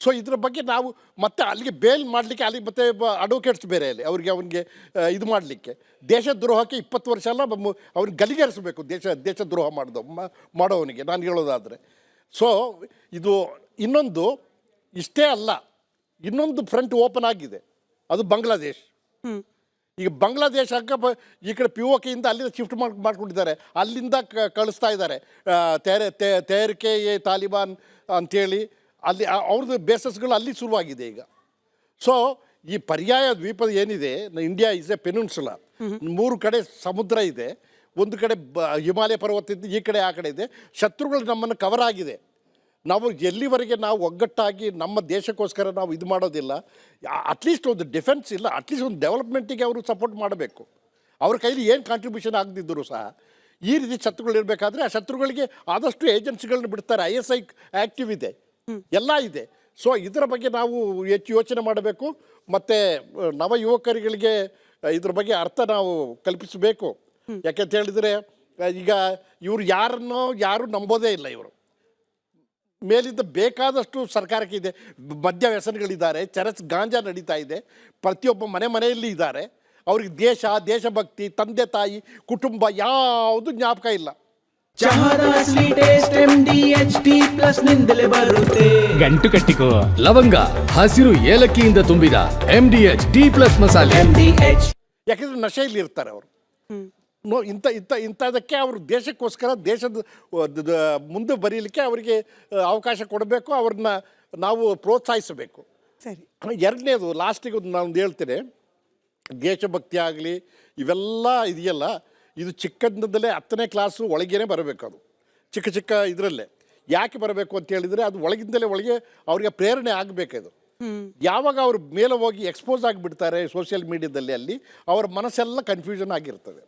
[SPEAKER 2] ಸೊ ಇದ್ರ ಬಗ್ಗೆ ನಾವು ಮತ್ತೆ ಅಲ್ಲಿಗೆ ಬೇಲ್ ಮಾಡಲಿಕ್ಕೆ ಅಲ್ಲಿ ಮತ್ತೆ ಅಡ್ವೊಕೇಟ್ಸ್ ಬೇರೆ ಅಲ್ಲಿ ಅವನಿಗೆ ಇದು ಮಾಡಲಿಕ್ಕೆ ದೇಶದ್ರೋಹಕ್ಕೆ 20 ವರ್ಷ ಅಲ್ಲ ಅವ್ನಿಗೆ ಗಲಿಗೇರಿಸಬೇಕು. ದೇಶದ್ರೋಹ ಮಾಡೋವನಿಗೆ ನಾನು ಹೇಳೋದಾದರೆ. ಸೊ ಇದು ಇನ್ನೊಂದು ಇಷ್ಟೇ ಅಲ್ಲ, ಇನ್ನೊಂದು ಫ್ರಂಟ್ ಓಪನ್ ಆಗಿದೆ, ಅದು ಬಾಂಗ್ಲಾದೇಶ್. ಈಗ ಬಾಂಗ್ಲಾದೇಶ ಈ ಕಡೆ POKಯಿಂದ ಅಲ್ಲಿಂದ ಶಿಫ್ಟ್ ಮಾಡ್ಕೊಂಡಿದ್ದಾರೆ, ಅಲ್ಲಿಂದ ಕಳಿಸ್ತಾ ಇದ್ದಾರೆ. ತೆಹರಿಕೆ ತಾಲಿಬಾನ್ ಅಂಥೇಳಿ ಅಲ್ಲಿ ಅವ್ರದ್ದು ಬೇಸಸ್ಗಳು ಅಲ್ಲಿ ಶುರುವಾಗಿದೆ ಈಗ. ಸೊ ಈ ಪರ್ಯಾಯ ದ್ವೀಪದ ಏನಿದೆ, ಇಂಡಿಯಾ ಇಸ್ ಎ ಪೆನಿನ್ಸುಲಾ. 3 ಕಡೆ ಸಮುದ್ರ ಇದೆ, ಒಂದು ಕಡೆ ಹಿಮಾಲಯ ಪರ್ವತ ಇದೆ, ಈ ಕಡೆ ಆ ಕಡೆ ಇದೆ. ಶತ್ರುಗಳು ನಮ್ಮನ್ನು ಕವರ್ ಆಗಿದೆ. ನಾವು ಎಲ್ಲಿವರೆಗೆ ನಾವು ಒಗ್ಗಟ್ಟಾಗಿ ನಮ್ಮ ದೇಶಕ್ಕೋಸ್ಕರ ನಾವು ಇದು ಮಾಡೋದಿಲ್ಲ, ಅಟ್ಲೀಸ್ಟ್ ಒಂದು ಡಿಫೆನ್ಸ್ ಇಲ್ಲ, ಅಟ್ಲೀಸ್ಟ್ ಒಂದು ಡೆವಲಪ್ಮೆಂಟಿಗೆ ಅವರು ಸಪೋರ್ಟ್ ಮಾಡಬೇಕು. ಅವ್ರ ಕೈಲಿ ಏನು ಕಾಂಟ್ರಿಬ್ಯೂಷನ್ ಆಗದಿದ್ದರೂ ಸಹ ಈ ರೀತಿ ಶತ್ರುಗಳಿರಬೇಕಾದ್ರೆ ಆ ಶತ್ರುಗಳಿಗೆ ಆದಷ್ಟು ಏಜೆನ್ಸಿಗಳನ್ನ ಬಿಡ್ತಾರೆ. ISI ಆ್ಯಕ್ಟಿವ್ ಇದೆ, ಎಲ್ಲ ಇದೆ. ಸೊ ಇದರ ಬಗ್ಗೆ ನಾವು ಹೆಚ್ಚು ಯೋಚನೆ ಮಾಡಬೇಕು. ಮತ್ತು ನವ ಯುವಕರುಗಳಿಗೆ ಇದ್ರ ಬಗ್ಗೆ ಅರ್ಥ ನಾವು ಕಲ್ಪಿಸಬೇಕು. ಯಾಕೆಂತ ಹೇಳಿದರೆ
[SPEAKER 6] ಈಗ ಇವರು ಯಾರು ನಂಬೋದೇ ಇಲ್ಲ. ಇವರು ಮೇಲಿಂದ ಬೇಕಾದಷ್ಟು ಸರ್ಕಾರಕ್ಕೆ ಇದೆ. ಮದ್ಯ ವ್ಯಸನಗಳಿದ್ದಾರೆ, ಚರಸ್ ಗಾಂಜಾ ನಡೀತಾ ಇದೆ, ಪ್ರತಿಯೊಬ್ಬ ಮನೆಯಲ್ಲಿ ಇದ್ದಾರೆ. ಅವ್ರಿಗೆ ದೇಶಭಕ್ತಿ, ತಂದೆ ತಾಯಿ, ಕುಟುಂಬ ಯಾವುದು ಜ್ಞಾಪಕ ಇಲ್ಲ.
[SPEAKER 7] ಚಹಾದ ಸ್ವೀಟ್ ಟೇಸ್ಟ್ MDHD+ ನಿಂದಲೇ ಬರುತ್ತೆ.
[SPEAKER 1] ಗಂಟು ಕಟ್ಟಿಕೋ ಲವಂಗ ಹಸಿರು ಏಲಕ್ಕಿಯಿಂದ ತುಂಬಿದ MDHD+ ಮಸಾಲೆ.
[SPEAKER 7] MDH
[SPEAKER 6] ಯಾಕೆಂದರೆ ನಶೆಯಲ್ಲಿ ಇರ್ತಾರೆ ಅವರು. ಇಂಥದಕ್ಕೆ ಅವರು ದೇಶಕ್ಕೋಸ್ಕರ ದೇಶದ ಮುಂದೆ ಬರೀಲಿಕ್ಕೆ ಅವರಿಗೆ ಅವಕಾಶ ಕೊಡಬೇಕು, ಅವ್ರನ್ನ ನಾವು ಪ್ರೋತ್ಸಾಹಿಸಬೇಕು.
[SPEAKER 2] ಸರಿ.
[SPEAKER 6] ಎರಡನೇದು ಲಾಸ್ಟಿಗೆ ನಾನು ಹೇಳ್ತೇನೆ, ದೇಶಭಕ್ತಿ ಆಗಲಿ ಇವೆಲ್ಲ ಇದೆಯಲ್ಲ, ಇದು ಚಿಕ್ಕಂದಲ್ಲೇ 10ನೇ ಕ್ಲಾಸು ಒಳಗೇನೆ ಬರಬೇಕು. ಅದು ಚಿಕ್ಕ ಇದರಲ್ಲೇ ಯಾಕೆ ಬರಬೇಕು ಅಂತ ಹೇಳಿದರೆ ಅದು ಒಳಗಿಂದಲೇ ಒಳಗೆ ಅವರಿಗೆ ಪ್ರೇರಣೆ ಆಗಬೇಕದು. ಯಾವಾಗ ಅವ್ರ ಮೇಲೆ ಹೋಗಿ ಎಕ್ಸ್ಪೋಸ್ ಆಗಿಬಿಡ್ತಾರೆ ಸೋಷಿಯಲ್ ಮೀಡಿಯಾದಲ್ಲಿ, ಅಲ್ಲಿ ಅವರ ಮನಸ್ಸೆಲ್ಲ ಕನ್ಫ್ಯೂಷನ್ ಆಗಿರ್ತದೆ.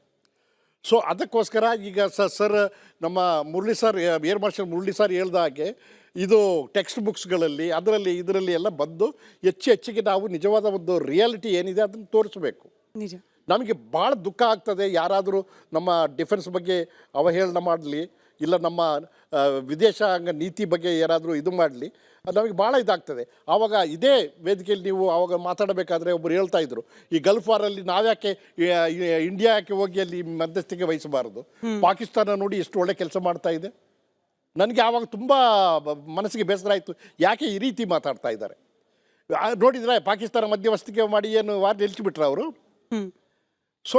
[SPEAKER 6] ಸೊ ಅದಕ್ಕೋಸ್ಕರ ಈಗ ಸರ್ ನಮ್ಮ Murali sir, air marshal Murali sir ಹೇಳ್ದ ಹಾಗೆ ಇದು ಟೆಕ್ಸ್ಟ್ ಬುಕ್ಸ್ಗಳಲ್ಲಿ ಇದರಲ್ಲಿ ಎಲ್ಲ ಬಂದು ಹೆಚ್ಚಿಗೆ ನಾವು ನಿಜವಾದ ಒಂದು ರಿಯಾಲಿಟಿ ಏನಿದೆ ಅದನ್ನು ತೋರಿಸಬೇಕು.
[SPEAKER 2] ನಿಜ.
[SPEAKER 6] ನಮಗೆ ಭಾಳ ದುಃಖ ಆಗ್ತದೆ ಯಾರಾದರೂ ನಮ್ಮ ಡಿಫೆನ್ಸ್ ಬಗ್ಗೆ ಅವಹೇಳನ ಮಾಡಲಿ, ಇಲ್ಲ ನಮ್ಮ ವಿದೇಶಾಂಗ ನೀತಿ ಬಗ್ಗೆ ಯಾರಾದರೂ ಇದು ಮಾಡಲಿ, ನಮಗೆ ಭಾಳ ಇದಾಗ್ತದೆ. ಆವಾಗ ಇದೇ ವೇದಿಕೆಯಲ್ಲಿ ನೀವು ಆವಾಗ ಮಾತಾಡಬೇಕಾದ್ರೆ ಒಬ್ಬರು ಹೇಳ್ತಾ ಇದ್ರು, ಈ ಗಲ್ಫ್ ವಾರಲ್ಲಿ ನಾವ್ಯಾಕೆ ಇಂಡಿಯಾ ಯಾಕೆ ಹೋಗಿ ಅಲ್ಲಿ ಮಧ್ಯಸ್ಥಿಕೆ ವಹಿಸಬಾರದು, ಪಾಕಿಸ್ತಾನ ನೋಡಿ ಎಷ್ಟು ಒಳ್ಳೆ ಕೆಲಸ ಮಾಡ್ತಾ ಇದೆ. ನನಗೆ ಆವಾಗ ತುಂಬ ಮನಸ್ಸಿಗೆ ಬೇಸರ ಆಯಿತು, ಯಾಕೆ ಈ ರೀತಿ ಮಾತಾಡ್ತಾ ಇದ್ದಾರೆ. ನೋಡಿದರೆ ಪಾಕಿಸ್ತಾನ ಮಧ್ಯವಸ್ಥಿಕೆ ಮಾಡಿ ಏನು ವಾರ ನಿಲ್ಲಿಸಿಬಿಟ್ರೆ ಅವರು. ಸೊ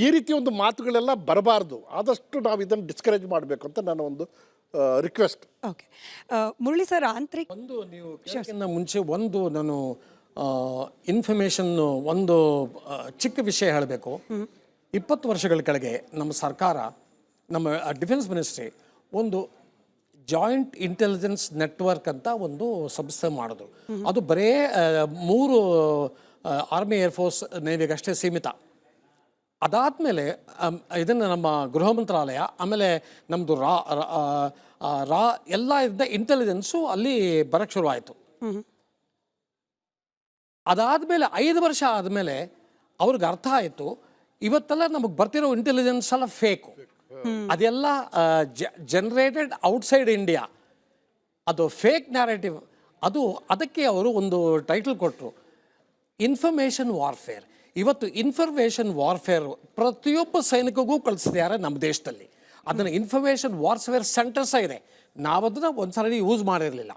[SPEAKER 6] ಈ ರೀತಿ ಒಂದು ಮಾತುಗಳೆಲ್ಲ ಬರಬಾರ್ದು. ಆದಷ್ಟು ನಾವು ಇದನ್ನು ಡಿಸ್ಕರೇಜ್ ಮಾಡಬೇಕು ಅಂತ ನನ್ನ ಒಂದು ರಿಕ್ವೆಸ್ಟ್.
[SPEAKER 2] ಓಕೆ, ಮುರಳಿ ಸರ್, ಆಂತರಿಕ
[SPEAKER 3] ನೀವು ಕೇಳೋಕ್ಕಿಂತ ಮುಂಚೆ ನಾನು ಇನ್ಫಾರ್ಮೇಷನ್ ಚಿಕ್ಕ ವಿಷಯ ಹೇಳಬೇಕು. 20 ವರ್ಷಗಳ ಕೆಳಗೆ ನಮ್ಮ ಸರ್ಕಾರ, ನಮ್ಮ ಡಿಫೆನ್ಸ್ ಮಿನಿಸ್ಟ್ರಿ ಒಂದು ಜಾಯಿಂಟ್ ಇಂಟೆಲಿಜೆನ್ಸ್ ನೆಟ್ವರ್ಕ್ ಅಂತ ಒಂದು ಸಂಸ್ಥೆ ಮಾಡಿದ್ರು. ಅದು ಬರೇ 3 ಆರ್ಮಿ, ಏರ್ಫೋರ್ಸ್, ನೇವಿಗಷ್ಟೇ ಸೀಮಿತ. ಅದಾದಮೇಲೆ ಇದನ್ನು ನಮ್ಮ ಗೃಹ ಮಂತ್ರಾಲಯ, ಆಮೇಲೆ ನಮ್ಮದು ರಾ ಎಲ್ಲ ಇದ್ದ ಇಂಟೆಲಿಜೆನ್ಸು ಅಲ್ಲಿ ಬರೋಕ್ಕೆ ಶುರುವಾಯಿತು. ಅದಾದಮೇಲೆ 5 ವರ್ಷ ಆದಮೇಲೆ ಅವ್ರಿಗೆ ಅರ್ಥ ಆಯಿತು, ಇವತ್ತೆಲ್ಲ ನಮಗೆ ಬರ್ತಿರೋ ಇಂಟೆಲಿಜೆನ್ಸ್ ಎಲ್ಲ ಫೇಕು, ಅದೆಲ್ಲ ಜನರೇಟೆಡ್ ಔಟ್ಸೈಡ್ ಇಂಡಿಯಾ, ಅದು ಫೇಕ್ ನ್ಯಾರೇಟಿವ್. ಅದಕ್ಕೆ ಅವರು ಒಂದು ಟೈಟಲ್ ಕೊಟ್ಟರು, ಇನ್ಫಾರ್ಮೇಷನ್ ವಾರ್ಫೇರ್. ಇವತ್ತು ಇನ್ಫಾರ್ಮೇಷನ್ ವಾರ್ಫೇರ್ ಪ್ರತಿಯೊಬ್ಬ ಸೈನಿಕಗೂ ಕಳಿಸ್ತಿದ್ದಾರೆ ನಮ್ಮ ದೇಶದಲ್ಲಿ. ಅದನ್ನು ಇನ್ಫಾರ್ಮೇಷನ್ ವಾರ್ಫೇರ್ ಸೆಂಟರ್ಸ ಇದೆ. ನಾವದನ್ನು ಒಂದ್ಸಲ ಯೂಸ್ ಮಾಡಿರಲಿಲ್ಲ.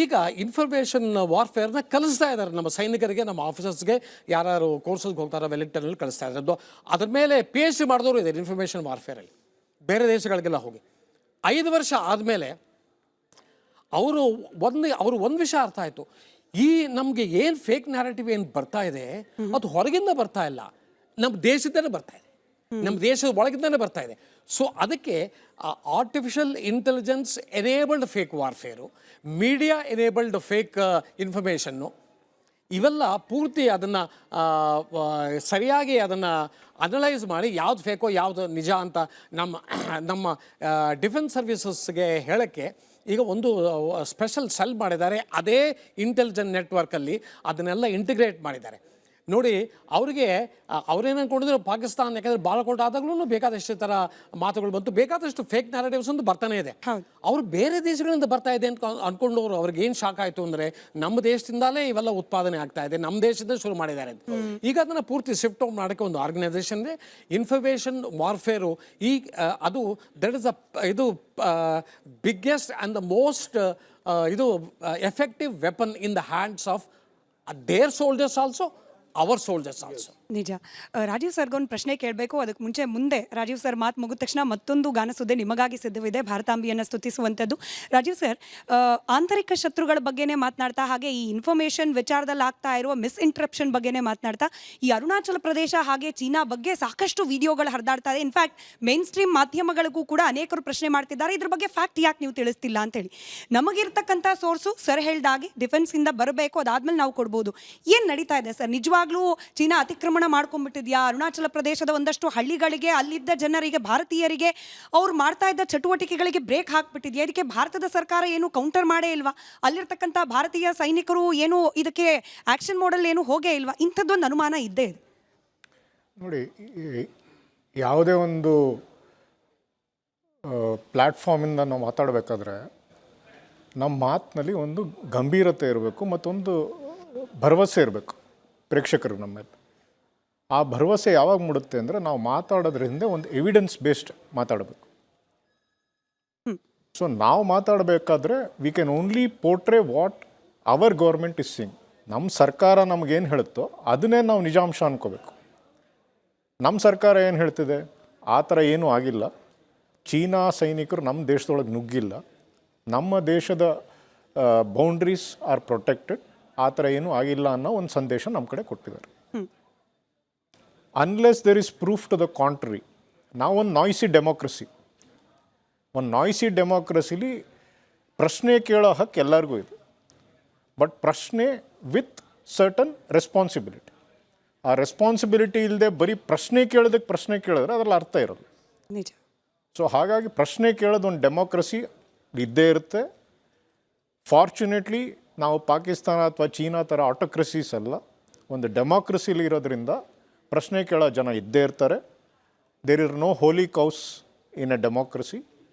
[SPEAKER 3] ಈಗ ಇನ್ಫಾರ್ಮೇಷನ್ ವಾರ್ಫೇರ್ನ ಕಲಿಸ್ತಾ ಇದ್ದಾರೆ ನಮ್ಮ ಸೈನಿಕರಿಗೆ, ನಮ್ಮ ಆಫೀಸರ್ಸ್ಗೆ, ಯಾರು ಕೋರ್ಸಸ್ಗೆ ಹೋಗ್ತಾರೋ ವೆಲ್ಲಿಂಗ್ಟನಲ್ಲಿ ಕಳಿಸ್ತಾ ಇದ್ದಾರೆ. ಅದ್ರ ಮೇಲೆ PhD ಮಾಡಿದವರು ಇದೆ ಇನ್ಫಾರ್ಮೇಷನ್ ವಾರ್ಫೇರಲ್ಲಿ, ಬೇರೆ ದೇಶಗಳಿಗೆಲ್ಲ ಹೋಗಿ. 5 ವರ್ಷ ಆದಮೇಲೆ ಅವರು ಒಂದು ವಿಷಯ ಅರ್ಥ ಆಯಿತು, ಈ ನಮಗೆ ಏನು ಫೇಕ್ ನ್ಯಾರೇಟಿವ್ ಏನು ಬರ್ತಾ ಇದೆ ಅದು ಹೊರಗಿಂದ ಬರ್ತಾ ಇಲ್ಲ, ನಮ್ಮ ದೇಶದಿಂದನೇ ಬರ್ತಾ ಇದೆ, ನಮ್ಮ ದೇಶದ ಒಳಗಿಂದನೇ ಬರ್ತಾ ಇದೆ. ಸೊ ಅದಕ್ಕೆ artificial intelligence enabled fake warfare, media enabled fake ಇನ್ಫಾರ್ಮೇಷನ್ನು, ಇವೆಲ್ಲ ಪೂರ್ತಿ ಅದನ್ನು ಸರಿಯಾಗಿ ಅದನ್ನು ಅನಲೈಸ್ ಮಾಡಿ ಯಾವ್ದು ಫೇಕೋ ಯಾವುದು ನಿಜ ಅಂತ ನಮ್ಮ ಡಿಫೆನ್ಸ್ ಸರ್ವಿಸಸ್ಗೆ ಹೇಳೋಕ್ಕೆ ಈಗ ಒಂದು ಸ್ಪೆಷಲ್ ಸೆಲ್ ಮಾಡಿದ್ದಾರೆ. ಅದೇ ಇಂಟೆಲಿಜೆನ್ಸ್ ನೆಟ್ವರ್ಕಲ್ಲಿ ಅದನ್ನೆಲ್ಲ ಇಂಟಿಗ್ರೇಟ್ ಮಾಡಿದ್ದಾರೆ. ನೋಡಿ, ಅವ್ರೇನು ಅಂದ್ಕೊಂಡಿದ್ರು ಪಾಕಿಸ್ತಾನ, ಯಾಕಂದರೆ ಬಾಲಕೋಟ್ ಆದಾಗ್ಲೂ ಬೇಕಾದಷ್ಟು ಥರ ಮಾತುಗಳು ಬಂತು, ಬೇಕಾದಷ್ಟು ಫೇಕ್ ನ್ಯಾರೇಟಿವ್ಸ್ ಒಂದು ಬರ್ತಾನೆ ಇದೆ. ಅವರು ಬೇರೆ ದೇಶಗಳಿಂದ ಬರ್ತಾ ಇದೆ ಅಂತ ಅಂದ್ಕೊಂಡವರು ಅವ್ರಿಗೆ ಏನು ಶಾಕ್ ಆಯಿತು ಅಂದರೆ, ನಮ್ಮ ದೇಶದಿಂದಲೇ ಇವೆಲ್ಲ ಉತ್ಪಾದನೆ ಆಗ್ತಾ ಇದೆ, ನಮ್ಮ ದೇಶದಿಂದ ಶುರು ಮಾಡಿದ್ದಾರೆ ಅಂತ. ಈಗ ಅದನ್ನು ಪೂರ್ತಿ ಶಿಫ್ಟ್ ಔಟ್ ಮಾಡೋಕ್ಕೆ ಒಂದು ಆರ್ಗನೈಸೇಷನ್ ಇದೆ, ಇನ್ಫಾರ್ಮೇಷನ್ ವಾರ್ಫೇರು. ಅದು ದಟ್ ಇಸ್ ಇದು biggest and the most effective weapon in the hands of their soldiers also, our soldiers also.
[SPEAKER 2] ನಿಜ. ರಾಜೀವ್ ಸರ್ಗೆ ಒಂದು ಪ್ರಶ್ನೆ ಕೇಳಬೇಕು. ಅದಕ್ಕೆ ಮುಂದೆ ರಾಜೀವ್ ಸರ್ ಮಾತು ಮುಗಿದ ತಕ್ಷಣ ಮತ್ತೊಂದು ಗಾನಸುದ್ದೆ ನಿಮಗಾಗಿ ಸಿದ್ಧವಿದೆ, ಭಾರತಾಂಬಿಯನ್ನು ಸ್ತುತಿಸುವಂಥದ್ದು. ರಾಜೀವ್ ಸರ್, ಆಂತರಿಕ ಶತ್ರುಗಳ ಬಗ್ಗೆನೇ ಮಾತನಾಡ್ತಾ, ಹಾಗೆ ಈ ಇನ್ಫಾರ್ಮೇಷನ್ ವಿಚಾರದಲ್ಲಿ ಆಗ್ತಾ ಇರುವ ಮಿಸ್ಇಂಟ್ರಪ್ಷನ್ ಬಗ್ಗೆನೇ ಮಾತನಾಡ್ತಾ, ಈ ಅರುಣಾಚಲ ಪ್ರದೇಶ ಹಾಗೆ ಚೀನಾ ಬಗ್ಗೆ ಸಾಕಷ್ಟು ವಿಡಿಯೋಗಳು ಹರಿದಾಡ್ತಾ ಇದೆ. ಇನ್ಫ್ಯಾಕ್ಟ್ ಮೇನ್ ಸ್ಟ್ರೀಮ್ ಮಾಧ್ಯಮಗಳಿಗೂ ಕೂಡ ಅನೇಕರು ಪ್ರಶ್ನೆ ಮಾಡ್ತಿದ್ದಾರೆ, ಇದ್ರ ಬಗ್ಗೆ ಫ್ಯಾಕ್ಟ್ ಯಾಕೆ ನೀವು ತಿಳಿಸ್ತಿಲ್ಲ ಅಂತೇಳಿ. ನಮಗಿರ್ತಕ್ಕಂಥ ಸೋರ್ಸು ಸರ್ ಹೇಳ್ದಾಗೆ ಡಿಫೆನ್ಸಿಂದ ಬರಬೇಕು, ಅದಾದ್ಮೇಲೆ ನಾವು ಕೊಡ್ಬೋದು. ಏನು ನಡೀತಾ ಇದೆ ಸರ್? ನಿಜವಾಗ್ಲೂ ಚೀನಾ ಅತಿಕ್ರಮಣ ಮಾಡ್ಕೊಂಡ್ಬಿಟ್ಟಿದ್ಯಾ? ಅರುಣಾಚಲ ಪ್ರದೇಶದ ಒಂದಷ್ಟು ಹಳ್ಳಿಗಳಿಗೆ, ಅಲ್ಲಿದ್ದ ಜನರಿಗೆ, ಭಾರತೀಯರಿಗೆ ಅವ್ರು ಮಾಡ್ತಾ ಇದ್ದ ಚಟುವಟಿಕೆಗಳಿಗೆ ಬ್ರೇಕ್ ಹಾಕ್ಬಿಟ್ಟಿದ್ಯಾ? ಇದಕ್ಕೆ ಭಾರತದ ಸರ್ಕಾರ ಏನು ಕೌಂಟರ್ ಮಾಡೇ ಇಲ್ವಾ? ಅಲ್ಲಿರ್ತಕ್ಕಂಥ ಭಾರತೀಯ ಸೈನಿಕರು ಏನು ಇದಕ್ಕೆ ಆಕ್ಷನ್ ಮೋಡಲ್ ಏನು ಹೋಗೇ ಇಲ್ವಾ? ಇಂಥದ್ದೊಂದು ಅನುಮಾನ ಇದ್ದೇ ಇದೆ.
[SPEAKER 4] ನೋಡಿ, ಯಾವುದೇ ಒಂದು ಪ್ಲ್ಯಾಟ್ಫಾರ್ಮಿಂದ ನಾವು ಮಾತಾಡಬೇಕಾದ್ರೆ ನಮ್ಮ ಮಾತಿನಲ್ಲಿ ಒಂದು ಗಂಭೀರತೆ ಇರಬೇಕು ಮತ್ತೊಂದು ಭರವಸೆ ಇರಬೇಕು ಪ್ರೇಕ್ಷಕರು ನಮ್ಮ ಮೇಲೆ. ಆ ಭರವಸೆ ಯಾವಾಗ ಮೂಡುತ್ತೆ ಅಂದರೆ ನಾವು ಮಾತಾಡೋದ್ರ ಹಿಂದೆ ಒಂದು ಎವಿಡೆನ್ಸ್ ಬೇಸ್ಡ್ ಮಾತಾಡಬೇಕು. ಸೊ ನಾವು ಮಾತಾಡಬೇಕಾದ್ರೆ we can only portray what our government is saying. ನಮ್ಮ ಸರ್ಕಾರ ನಮಗೇನು ಹೇಳುತ್ತೋ ಅದನ್ನೇ ನಾವು ನಿಜಾಂಶ ಅನ್ಕೋಬೇಕು. ನಮ್ಮ ಸರ್ಕಾರ ಏನು ಹೇಳ್ತಿದೆ, ಆ ಥರ ಏನೂ ಆಗಿಲ್ಲ, ಚೀನಾ ಸೈನಿಕರು ನಮ್ಮ ದೇಶದೊಳಗೆ ನುಗ್ಗಿಲ್ಲ, ನಮ್ಮ ದೇಶದ ಬೌಂಡ್ರೀಸ್ ಆರ್ ಪ್ರೊಟೆಕ್ಟೆಡ್, ಆ ಥರ ಏನೂ ಆಗಿಲ್ಲ ಅನ್ನೋ ಒಂದು ಸಂದೇಶ ನಮ್ಮ ಕಡೆ ಕೊಟ್ಟಿದ್ದಾರೆ. Unless there is proof to the contrary, ನಾವೊಂದು ನಾಯ್ಸಿ ಡೆಮೋಕ್ರಸಿ. ಒಂದು ನಾಯ್ಸಿ ಡೆಮೋಕ್ರಸಿಲಿ ಪ್ರಶ್ನೆ ಕೇಳೋ ಹಕ್ಕು ಎಲ್ಲರಿಗೂ ಇದೆ, ಬಟ್ ಪ್ರಶ್ನೆ ವಿತ್ ಸರ್ಟನ್ ರೆಸ್ಪಾನ್ಸಿಬಿಲಿಟಿ. ಆ ರೆಸ್ಪಾನ್ಸಿಬಿಲಿಟಿ ಇಲ್ಲದೆ ಬರೀ ಪ್ರಶ್ನೆ ಕೇಳೋದಕ್ಕೆ ಪ್ರಶ್ನೆ ಕೇಳಿದ್ರೆ ಅದರಲ್ಲಿ ಅರ್ಥ ಇರೋದು.
[SPEAKER 2] ನಿಜ.
[SPEAKER 4] ಸೊ ಹಾಗಾಗಿ ಪ್ರಶ್ನೆ ಕೇಳೋದು ಒಂದು ಡೆಮೋಕ್ರಸಿ ಇದ್ದೇ ಇರುತ್ತೆ. ಫಾರ್ಚುನೇಟ್ಲಿ ನಾವು ಪಾಕಿಸ್ತಾನ ಅಥವಾ ಚೀನಾ ಥರ ಆಟೋಕ್ರಸೀಸ್ ಅಲ್ಲ, ಒಂದು ಡೆಮೋಕ್ರಸಿಲಿ ಇರೋದ್ರಿಂದ ಪ್ರಶ್ನೆ ಕೇಳೋ ಜನ ಇದ್ದೇ ಇರ್ತಾರೆ. There are no holy cows in a democracy.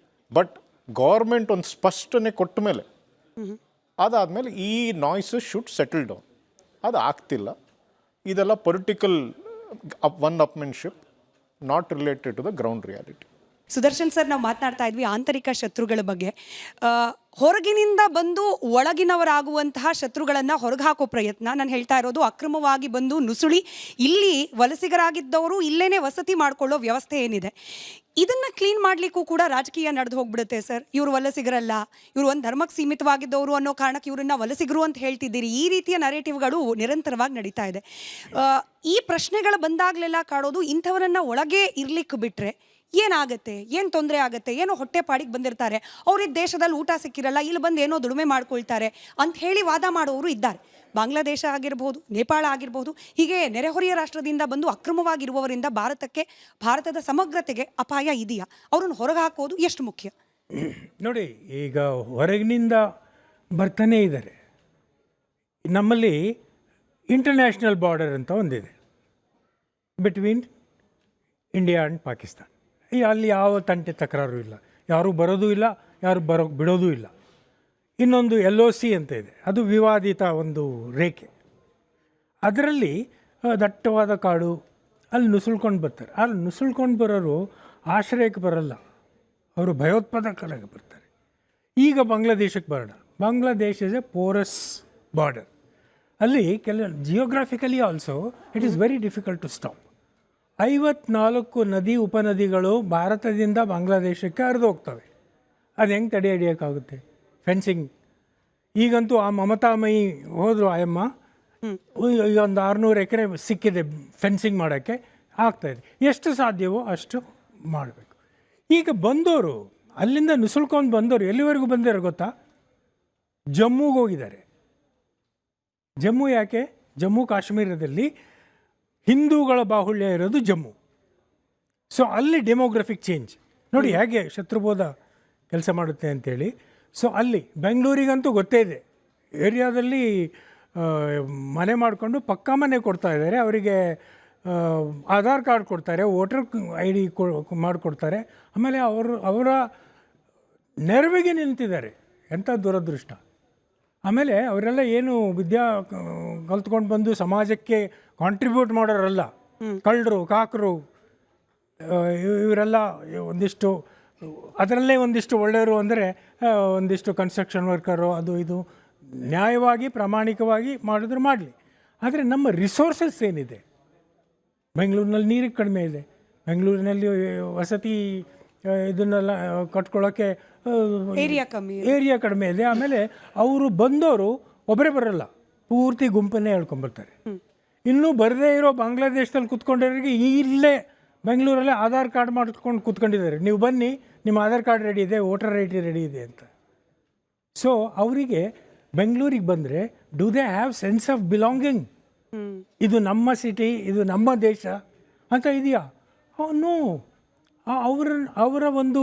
[SPEAKER 4] But government ಒಂದು ಸ್ಪಷ್ಟನೆ ಕೊಟ್ಟ ಮೇಲೆ ಅದಾದಮೇಲೆ ಈ ನಾಯ್ಸಸ್ ಶುಡ್ ಸೆಟಲ್ ಡೌನ್. ಅದು ಆಗ್ತಿಲ್ಲ. ಇದೆಲ್ಲ political upmanship, not related to the ground reality.
[SPEAKER 2] Sudarshan sir, ನಾವು ಮಾತನಾಡ್ತಾ ಇದ್ವಿ ಆಂತರಿಕ ಶತ್ರುಗಳ ಬಗ್ಗೆ. ಹೊರಗಿನಿಂದ ಬಂದು ಒಳಗಿನವರಾಗುವಂತಹ ಶತ್ರುಗಳನ್ನು ಹೊರಗೆ ಹಾಕೋ ಪ್ರಯತ್ನ. ನಾನು ಹೇಳ್ತಾ ಇರೋದು ಅಕ್ರಮವಾಗಿ ಬಂದು ನುಸುಳಿ ಇಲ್ಲಿ ವಲಸಿಗರಾಗಿದ್ದವರು ಇಲ್ಲೇನೆ ವಸತಿ ಮಾಡಿಕೊಳ್ಳೋ ವ್ಯವಸ್ಥೆ ಏನಿದೆ, ಇದನ್ನು ಕ್ಲೀನ್ ಮಾಡಲಿಕ್ಕೂ ಕೂಡ ರಾಜಕೀಯ ನಡೆದು ಹೋಗ್ಬಿಡುತ್ತೆ ಸರ್. ಇವರು ವಲಸಿಗರಲ್ಲ, ಇವರು ಒಂದು ಧರ್ಮಕ್ಕೆ ಸೀಮಿತವಾಗಿದ್ದವರು ಅನ್ನೋ ಕಾರಣಕ್ಕೆ ಇವರನ್ನ ವಲಸಿಗರು ಅಂತ ಹೇಳ್ತಿದ್ದೀರಿ. ಈ ರೀತಿಯ ನರೇಟಿವ್ಗಳು ನಿರಂತರವಾಗಿ ನಡೀತಾ ಇದೆ. ಈ ಪ್ರಶ್ನೆಗಳು ಬಂದಾಗಲೆಲ್ಲ ಕಾಡೋದು ಇಂಥವರನ್ನು ಒಳಗೆ ಇರ್ಲಿಕ್ಕೆ ಬಿಟ್ಟರೆ ಏನಾಗುತ್ತೆ, ಏನು ತೊಂದರೆ ಆಗುತ್ತೆ, ಏನೋ ಹೊಟ್ಟೆ ಪಾಡಿಗೆ ಬಂದಿರ್ತಾರೆ, ಅವ್ರಿಗೆ ದೇಶದಲ್ಲಿ ಊಟ ಸಿಕ್ಕಿರಲ್ಲ, ಇಲ್ಲಿ ಬಂದು ಏನೋ ದುಡಿಮೆ ಮಾಡ್ಕೊಳ್ತಾರೆ ಅಂತ ಹೇಳಿ ವಾದ ಮಾಡೋರು ಇದ್ದಾರೆ. ಬಾಂಗ್ಲಾದೇಶ ಆಗಿರ್ಬೋದು, ನೇಪಾಳ ಆಗಿರ್ಬೋದು, ಹೀಗೆ ನೆರೆಹೊರೆಯ ರಾಷ್ಟ್ರದಿಂದ ಬಂದು ಅಕ್ರಮವಾಗಿರುವವರಿಂದ ಭಾರತದ ಸಮಗ್ರತೆಗೆ ಅಪಾಯ ಇದೆಯಾ? ಅವ್ರನ್ನ ಹೊರಗೆ ಹಾಕೋದು ಎಷ್ಟು ಮುಖ್ಯ?
[SPEAKER 5] ನೋಡಿ, ಈಗ ಹೊರಗಿನಿಂದ ಬರ್ತಾನೇ ಇದ್ದಾರೆ. ನಮ್ಮಲ್ಲಿ ಇಂಟರ್ನ್ಯಾಷನಲ್ ಬಾರ್ಡರ್ ಅಂತ ಒಂದಿದೆ ಬಿಟ್ವೀನ್ ಇಂಡಿಯಾ ಆ್ಯಂಡ್ ಪಾಕಿಸ್ತಾನ್. ಅಲ್ಲಿ ಯಾವ ತಂಟೆ ತಕರಾರು ಇಲ್ಲ, ಯಾರೂ ಬರೋದು ಇಲ್ಲ, ಯಾರು ಬಿಡೋದು ಇಲ್ಲ. ಇನ್ನೊಂದು LOC ಅಂತ ಇದೆ, ಅದು ವಿವಾದಿತ ಒಂದು ರೇಖೆ. ಅದರಲ್ಲಿ ದಟ್ಟವಾದ ಕಾಡು, ಅಲ್ಲಿ ನುಸುಳ್ಕೊಂಡು ಬರ್ತಾರೆ. ಅಲ್ಲಿ ನುಸುಳ್ಕೊಂಡು ಬರೋರು ಆಶ್ರಯಕ್ಕೆ ಬರಲ್ಲ, ಅವರು ಭಯೋತ್ಪಾದಕರಾಗಿ ಬರ್ತಾರೆ. ಈಗ ಬಾಂಗ್ಲಾದೇಶಕ್ಕೆ ಬರೋಣ. Bangladesh is a porous border. ಅಲ್ಲಿ geographically also it is very difficult to stop. 54 ನದಿ ಉಪನದಿಗಳು ಭಾರತದಿಂದ ಬಾಂಗ್ಲಾದೇಶಕ್ಕೆ ಹರಿದು ಹೋಗ್ತವೆ. ಅದು ಹೆಂಗೆ ತಡೆ ಹಿಡಿಯೋಕ್ಕಾಗುತ್ತೆ? ಫೆನ್ಸಿಂಗ್. ಈಗಂತೂ ಆ ಮಮತಾಮಯಿ ಹೋದರು, ಆಯಮ್ಮ ಈಗ ಒಂದು 600 ಎಕರೆ ಸಿಕ್ಕಿದೆ ಫೆನ್ಸಿಂಗ್ ಮಾಡೋಕ್ಕೆ, ಆಗ್ತಾಯಿದೆ. ಎಷ್ಟು ಸಾಧ್ಯವೋ ಅಷ್ಟು ಮಾಡಬೇಕು. ಈಗ ಬಂದವರು ಅಲ್ಲಿಂದ ನುಸುಳ್ಕೊಂಡು ಬಂದವರು ಎಲ್ಲಿವರೆಗೂ ಬಂದಿರೋ ಗೊತ್ತಾ? ಜಮ್ಮುಗೆ ಹೋಗಿದ್ದಾರೆ. ಜಮ್ಮು ಯಾಕೆ? ಜಮ್ಮು ಕಾಶ್ಮೀರದಲ್ಲಿ ಹಿಂದೂಗಳ ಬಾಹುಳ್ಯ ಇರೋದು ಜಮ್ಮು. ಸೊ ಅಲ್ಲಿ ಡೆಮೋಗ್ರಫಿಕ್ ಚೇಂಜ್ ನೋಡಿ ಹೇಗೆ ಶತ್ರುಬೋಧ ಕೆಲಸ ಮಾಡುತ್ತೆ ಅಂಥೇಳಿ. ಸೊ ಅಲ್ಲಿ ಬೆಂಗಳೂರಿಗಂತೂ ಗೊತ್ತೇ ಇದೆ, ಏರಿಯಾದಲ್ಲಿ ಮನೆ ಮಾಡಿಕೊಂಡು ಪಕ್ಕಾ ಮನೆ ಕೊಡ್ತಾ ಇದ್ದಾರೆ. ಅವರಿಗೆ ಆಧಾರ್ ಕಾರ್ಡ್ ಕೊಡ್ತಾರೆ, ವೋಟರ್ ID ಮಾಡಿಕೊಡ್ತಾರೆ. ಆಮೇಲೆ ಅವರ ನೆರವಿಗೆ ನಿಂತಿದ್ದಾರೆ. ಎಂಥ ದುರದೃಷ್ಟ. ಆಮೇಲೆ ಅವರೆಲ್ಲ ಏನು ಕಲ್ತ್ಕೊಂಡು ಬಂದು ಸಮಾಜಕ್ಕೆ ಕಾಂಟ್ರಿಬ್ಯೂಟ್ ಮಾಡೋರಲ್ಲ, ಕಳ್ಳರು, ಕಾಕರು, ಇವರೆಲ್ಲ ಒಂದಿಷ್ಟು ಅದರಲ್ಲೇ ಒಂದಿಷ್ಟು ಒಳ್ಳೆಯವರು ಅಂದರೆ ಒಂದಿಷ್ಟು ಕನ್ಸ್ಟ್ರಕ್ಷನ್ ವರ್ಕರು, ಅದು ಇದು ನ್ಯಾಯವಾಗಿ ಪ್ರಾಮಾಣಿಕವಾಗಿ ಮಾಡಿದ್ರು ಮಾಡಲಿ. ಆದರೆ ನಮ್ಮ ರಿಸೋರ್ಸಸ್ ಏನಿದೆ, ಬೆಂಗಳೂರಿನಲ್ಲಿ ನೀರಿಗೆ ಕಡಿಮೆ ಇದೆ, ಬೆಂಗಳೂರಿನಲ್ಲಿ ವಸತಿ ಇದನ್ನೆಲ್ಲ ಕಟ್ಕೊಳ್ಳೋಕ್ಕೆ ಏರಿಯಾ ಕಡಿಮೆ ಇದೆ. ಆಮೇಲೆ ಅವರು ಬಂದವರು ಒಬ್ಬರೇ ಬರೋಲ್ಲ, ಪೂರ್ತಿ ಗುಂಪನ್ನೇ ಹೇಳ್ಕೊಂಬರ್ತಾರೆ. ಇನ್ನೂ ಬರದೇ ಇರೋ ಬಾಂಗ್ಲಾದೇಶದಲ್ಲಿ ಕೂತ್ಕೊಂಡಿರೋರಿಗೆ ಇಲ್ಲೇ ಬೆಂಗಳೂರಲ್ಲೇ ಆಧಾರ್ ಕಾರ್ಡ್ ಮಾಡ್ಕೊಂಡು ಕೂತ್ಕೊಂಡಿದ್ದಾರೆ. ನೀವು ಬನ್ನಿ, ನಿಮ್ಮ ಆಧಾರ್ ಕಾರ್ಡ್ ರೆಡಿ ಇದೆ, ವೋಟರ್ ID ರೆಡಿ ಇದೆ ಅಂತ. ಸೊ ಅವರಿಗೆ ಬೆಂಗಳೂರಿಗೆ ಬಂದರೆ do they have sense of belonging? ಇದು ನಮ್ಮ ಸಿಟಿ, ಇದು ನಮ್ಮ ದೇಶ ಅಂತ ಇದೆಯಾ? ನೋ. ಅವರ ಒಂದು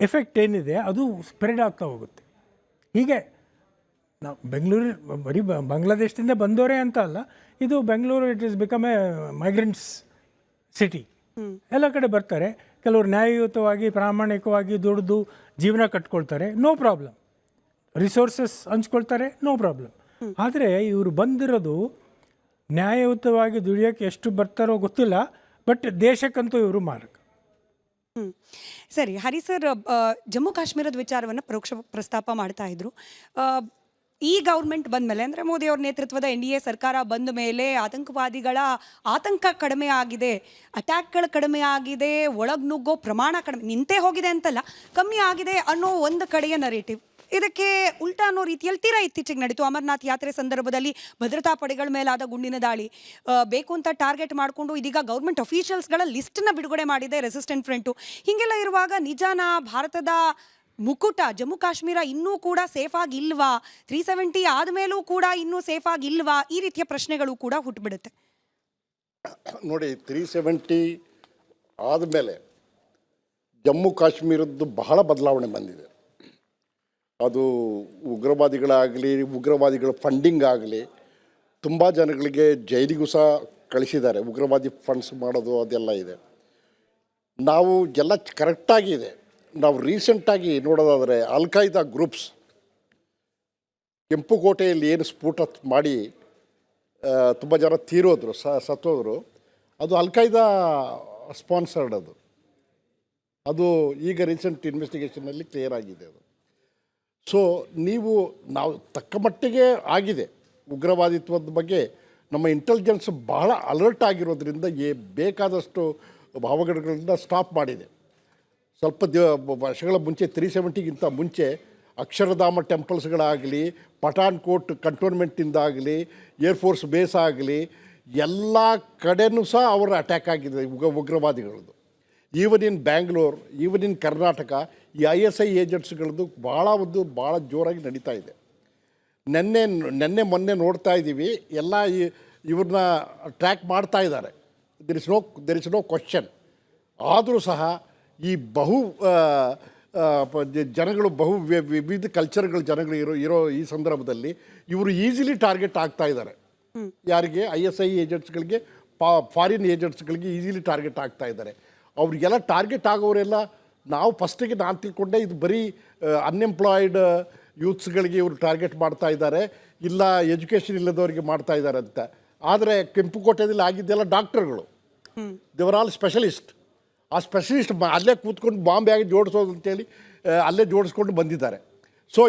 [SPEAKER 5] ಎಫೆಕ್ಟ್ ಏನಿದೆ ಅದು ಸ್ಪ್ರೆಡ್ ಆಗ್ತಾ ಹೋಗುತ್ತೆ. ಹೀಗೆ ನಾವು ಬೆಂಗಳೂರು ಬರೀ ಬಾಂಗ್ಲಾದೇಶದಿಂದ ಬಂದವರೇ ಅಂತ ಅಲ್ಲ, ಇದು Bengaluru it is become a migrants city. ಎಲ್ಲ ಕಡೆ ಬರ್ತಾರೆ, ಕೆಲವರು ನ್ಯಾಯಯುತವಾಗಿ ಪ್ರಾಮಾಣಿಕವಾಗಿ ದುಡಿದು ಜೀವನ ಕಟ್ಕೊಳ್ತಾರೆ, ನೋ ಪ್ರಾಬ್ಲಮ್. ರಿಸೋರ್ಸಸ್ ಹಂಚ್ಕೊಳ್ತಾರೆ, ನೋ ಪ್ರಾಬ್ಲಮ್. ಆದರೆ ಇವರು ಬಂದಿರೋದು ನ್ಯಾಯಯುತವಾಗಿ ದುಡಿಯೋಕ್ಕೆ ಎಷ್ಟು ಬರ್ತಾರೋ ಗೊತ್ತಿಲ್ಲ, ಬಟ್ ದೇಶಕ್ಕಂತೂ ಇವರು ಮಾರಕ.
[SPEAKER 2] ಸರಿ, ಹರಿ ಸರ್, ಜಮ್ಮು ಕಾಶ್ಮೀರದ ವಿಚಾರವನ್ನು ಪರೋಕ್ಷ ಪ್ರಸ್ತಾಪ ಮಾಡ್ತಾ ಇದ್ರು. ಈ ಗೌರ್ಮೆಂಟ್ ಬಂದ ಮೇಲೆ, ಅಂದರೆ ಮೋದಿ ಅವ್ರ ನೇತೃತ್ವದ NDA ಸರ್ಕಾರ ಬಂದ ಮೇಲೆ ಆತಂಕವಾದಿಗಳ ಆತಂಕ ಕಡಿಮೆ ಆಗಿದೆ, ಅಟ್ಯಾಕ್ಗಳು ಕಡಿಮೆ ಆಗಿದೆ, ಒಳಗೆ ನುಗ್ಗೋ ಪ್ರಮಾಣ ಕಡಿಮೆ, ನಿಂತೇ ಹೋಗಿದೆ ಅಂತಲ್ಲ, ಕಮ್ಮಿ ಆಗಿದೆ ಅನ್ನೋ ಒಂದು ಕಡೆಯ ನರೇಟಿವ್. ಇದಕ್ಕೆ ಉಲ್ಟಾ ಅನ್ನೋ ರೀತಿಯಲ್ಲಿ ತೀರಾ ಇತ್ತೀಚೆಗೆ ನಡೀತು. ಅಮರನಾಥ್ ಯಾತ್ರೆ ಸಂದರ್ಭದಲ್ಲಿ ಭದ್ರತಾ ಪಡೆಗಳ ಮೇಲಾದ ಗುಂಡಿನ ದಾಳಿ ಬೇಕು ಅಂತ ಟಾರ್ಗೆಟ್ ಮಾಡಿಕೊಂಡು ಇದೀಗ ಗೌರ್ಮೆಂಟ್ ಅಫಿಷಿಯಲ್ಸ್ಗಳ ಲಿಸ್ಟನ್ನ ಬಿಡುಗಡೆ ಮಾಡಿದೆ ರೆಸಿಸ್ಟೆಂಟ್ ಫ್ರಂಟು. ಹೀಗೆಲ್ಲ ಇರುವಾಗ ನಿಜಾನ ಭಾರತದ ಮುಕುಟ ಜಮ್ಮು ಕಾಶ್ಮೀರ ಇನ್ನೂ ಕೂಡ ಸೇಫ್ ಆಗಿಲ್ವಾ, 370 ಆದಮೇಲೂ ಕೂಡ ಇನ್ನೂ ಸೇಫ್ ಆಗಿಲ್ವಾ, ಈ ರೀತಿಯ ಪ್ರಶ್ನೆಗಳು ಕೂಡ ಹುಟ್ಟುಬಿಡುತ್ತೆ.
[SPEAKER 6] ನೋಡಿ, 370 ಆದಮೇಲೆ ಜಮ್ಮು ಕಾಶ್ಮೀರದ್ದು ಬಹಳ ಬದಲಾವಣೆ ಬಂದಿದೆ. ಅದು ಉಗ್ರವಾದಿಗಳಾಗಲಿ, ಉಗ್ರವಾದಿಗಳ ಫಂಡಿಂಗ್ ಆಗಲಿ, ತುಂಬ ಜನಗಳಿಗೆ ಜೈಲಿಗೂ ಸಹ ಕಳಿಸಿದ್ದಾರೆ. ಉಗ್ರವಾದಿ ಫಂಡ್ಸ್ ಮಾಡೋದು ಅದೆಲ್ಲ ಇದೆ. ನಾವು ಎಲ್ಲ ಕರೆಕ್ಟಾಗಿದೆ. ನಾವು ರೀಸೆಂಟಾಗಿ ನೋಡೋದಾದರೆ ಅಲ್-ಖೈದಾ ಗ್ರೂಪ್ಸ್ ಕೆಂಪುಕೋಟೆಯಲ್ಲಿ ಏನು ಸ್ಫೋಟ ಮಾಡಿ ತುಂಬ ಜನ ತೀರೋದ್ರು, ಸತ್ತೋದ್ರು, ಅದು ಅಲ್-ಖೈದಾ ಸ್ಪಾನ್ಸರ್ಡ್. ಅದು ಈಗ ರೀಸೆಂಟ್ ಇನ್ವೆಸ್ಟಿಗೇಷನಲ್ಲಿ ಕ್ಲಿಯರ್ ಆಗಿದೆ. ಅದು ಸೊ ನಾವು ತಕ್ಕ ಮಟ್ಟಿಗೆ ಆಗಿದೆ. ಉಗ್ರವಾದಿತ್ವದ ಬಗ್ಗೆ ನಮ್ಮ ಇಂಟೆಲಿಜೆನ್ಸ್ ಬಹಳ ಅಲರ್ಟ್ ಆಗಿರೋದ್ರಿಂದ ಬೇಕಾದಷ್ಟು ಭಾವಗಡಗಳಿಂದ ಸ್ಟಾಪ್ ಮಾಡಿದೆ. ಸ್ವಲ್ಪ ವರ್ಷಗಳ ಮುಂಚೆ 370ಗಿಂತ ಮುಂಚೆ ಅಕ್ಷರಧಾಮ ಟೆಂಪಲ್ಸ್ಗಳಾಗಲಿ, ಪಠಾನ್ಕೋಟ್ ಕಂಟೋನ್ಮೆಂಟಿಂದಾಗಲಿ, ಏರ್ಫೋರ್ಸ್ ಬೇಸ್ ಆಗಲಿ, ಎಲ್ಲ ಕಡೆನೂ ಸಹ ಅವರ ಅಟ್ಯಾಕ್ ಆಗಿದೆ ಉಗ್ರವಾದಿಗಳದ್ದು. Even in Bangalore, even in Karnataka, ಈ ISI ಏಜೆಂಟ್ಸ್ಗಳದ್ದು ಭಾಳ ಜೋರಾಗಿ ನಡೀತಾ ಇದೆ. ನೆನ್ನೆ ಮೊನ್ನೆ ನೋಡ್ತಾ ಇದ್ದೀವಿ, ಎಲ್ಲ ಇವ್ರನ್ನ ಟ್ರ್ಯಾಕ್ ಮಾಡ್ತಾ ಇದ್ದಾರೆ. There is no question. ಆದರೂ ಸಹ ಈ ಜನಗಳು ವಿವಿಧ ಕಲ್ಚರ್ಗಳ ಜನಗಳು ಇರೋ ಈ ಸಂದರ್ಭದಲ್ಲಿ ಇವರು ಈಸಿಲಿ ಟಾರ್ಗೆಟ್ ಆಗ್ತಾ ಇದ್ದಾರೆ. ಯಾರಿಗೆ? ISI ಏಜೆಂಟ್ಸ್ಗಳಿಗೆ, ಫಾರಿನ್ ಏಜೆಂಟ್ಸ್ಗಳಿಗೆ ಈಸಿಲಿ ಟಾರ್ಗೆಟ್ ಆಗ್ತಾ ಇದ್ದಾರೆ. ಅವ್ರಿಗೆಲ್ಲ ಟಾರ್ಗೆಟ್ ಆಗೋರೆಲ್ಲ ನಾವು ಫಸ್ಟಿಗೆ ನಾನು ತಿಳ್ಕೊಂಡೆ ಇದು ಬರೀ ಅನ್ಎಂಪ್ಲಾಯ್ಡ್ ಯೂತ್ಸ್ಗಳಿಗೆ ಇವರು ಟಾರ್ಗೆಟ್ ಮಾಡ್ತಾ ಇದ್ದಾರೆ, ಇಲ್ಲ ಎಜುಕೇಷನ್ ಇಲ್ಲದವರಿಗೆ ಮಾಡ್ತಾ ಇದ್ದಾರೆ ಅಂತ. ಆದರೆ ಕೆಂಪುಕೋಟೆಯಲ್ಲಿ ಆಗಿದ್ದೆಲ್ಲ ಡಾಕ್ಟರ್ಗಳು, ದೇವರ್ ಆಲ್ ಸ್ಪೆಷಲಿಸ್ಟ್. ಆ ಸ್ಪೆಷಲಿಸ್ಟ್ ಅಲ್ಲೇ ಕೂತ್ಕೊಂಡು ಬಾಂಬೆ ಆಗಿ ಜೋಡಿಸೋದು ಅಂತೇಳಿ ಅಲ್ಲೇ ಜೋಡಿಸ್ಕೊಂಡು ಬಂದಿದ್ದಾರೆ. ಸೊ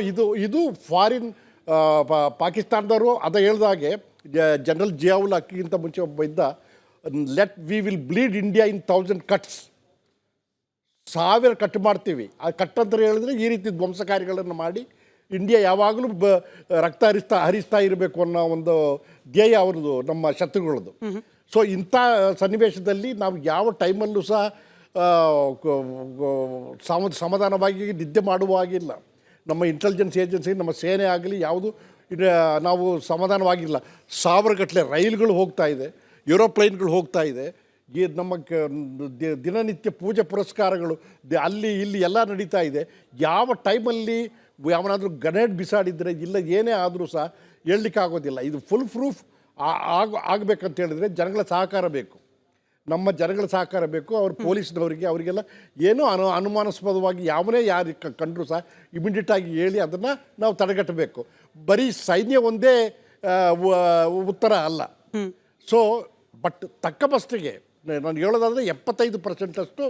[SPEAKER 6] ಇದು ಫಾರಿನ್ ಪಾಕಿಸ್ತಾನದವರು ಹೇಳ್ದಾಗೆ ಜನರಲ್ ಜಿಯಾವುಲ್ ಹಕ್ಕಿಗಿಂತ ಮುಂಚೆ ಒಬ್ಬ ಇದ್ದ, we will bleed India in 1000 cuts. 1000 cut ಮಾಡ್ತೀವಿ. ಆ ಕಟ್ ಅಂತ ಹೇಳಿದ್ರೆ ಈ ರೀತಿ ಧ್ವಂಸ ಕಾರ್ಯಗಳನ್ನು ಮಾಡಿ ಇಂಡಿಯಾ ಯಾವಾಗಲೂ ರಕ್ತ ಹರಿಸ್ತಾ ಇರಬೇಕು ಅನ್ನೋ ಒಂದು ಧ್ಯೇಯ ಅವ್ರದ್ದು, ನಮ್ಮ ಶತ್ರುಗಳದ್ದು. ಸೊ ಇಂಥ ಸನ್ನಿವೇಶದಲ್ಲಿ ನಾವು ಯಾವ ಟೈಮಲ್ಲೂ ಸಹ ಸಮಾಧಾನವಾಗಿ ನಿದ್ದೆ ಮಾಡುವ ಹಾಗಿಲ್ಲ. ನಮ್ಮ ಇಂಟೆಲಿಜೆನ್ಸ್ ಏಜೆನ್ಸಿ, ನಮ್ಮ ಸೇನೆ ಆಗಲಿ ಯಾವುದು ನಾವು ಸಮಾಧಾನವಾಗಿಲ್ಲ. 1000 ಗಟ್ಟಲೆ ರೈಲುಗಳು ಹೋಗ್ತಾ ಇದೆ, ಏರೋಪ್ಲೇನ್ಗಳು ಹೋಗ್ತಾ ಇದೆ, ನಮ್ಮ ದಿನನಿತ್ಯ ಪೂಜೆ ಪುರಸ್ಕಾರಗಳು ಅಲ್ಲಿ ಇಲ್ಲಿ ಎಲ್ಲ ನಡೀತಾ ಇದೆ. ಯಾವ ಟೈಮಲ್ಲಿ ಯಾವನಾದರೂ ಗ್ರೆನೇಡ್ ಬಿಸಾಡಿದರೆ ಇಲ್ಲ ಏನೇ ಆದರೂ ಸಹ ಹೇಳಲಿಕ್ಕಾಗೋದಿಲ್ಲ. ಇದು ಫುಲ್ ಪ್ರೂಫ್ ಆಗಬೇಕಂತ ಹೇಳಿದರೆ ಜನಗಳ ಸಹಕಾರ ಬೇಕು, ನಮ್ಮ ಜನಗಳ ಸಹಕಾರ ಬೇಕು. ಅವ್ರ ಪೊಲೀಸ್ನವರಿಗೆ ಅವರಿಗೆಲ್ಲ ಏನೋ ಅನುಮಾನಾಸ್ಪದವಾಗಿ ಯಾರು ಕಂಡ್ರೂ ಸಹ ಇಮಿಡಿಯೇಟಾಗಿ ಹೇಳಿ ಅದನ್ನು ನಾವು ತಡೆಗಟ್ಟಬೇಕು. ಬರೀ ಸೈನ್ಯ ಒಂದೇ ಉತ್ತರ ಅಲ್ಲ. ಸೊ ಬಟ್ ತಕ್ಕ ಮಟ್ಟಿಗೆ ನಾನು ಹೇಳೋದಾದರೆ 75%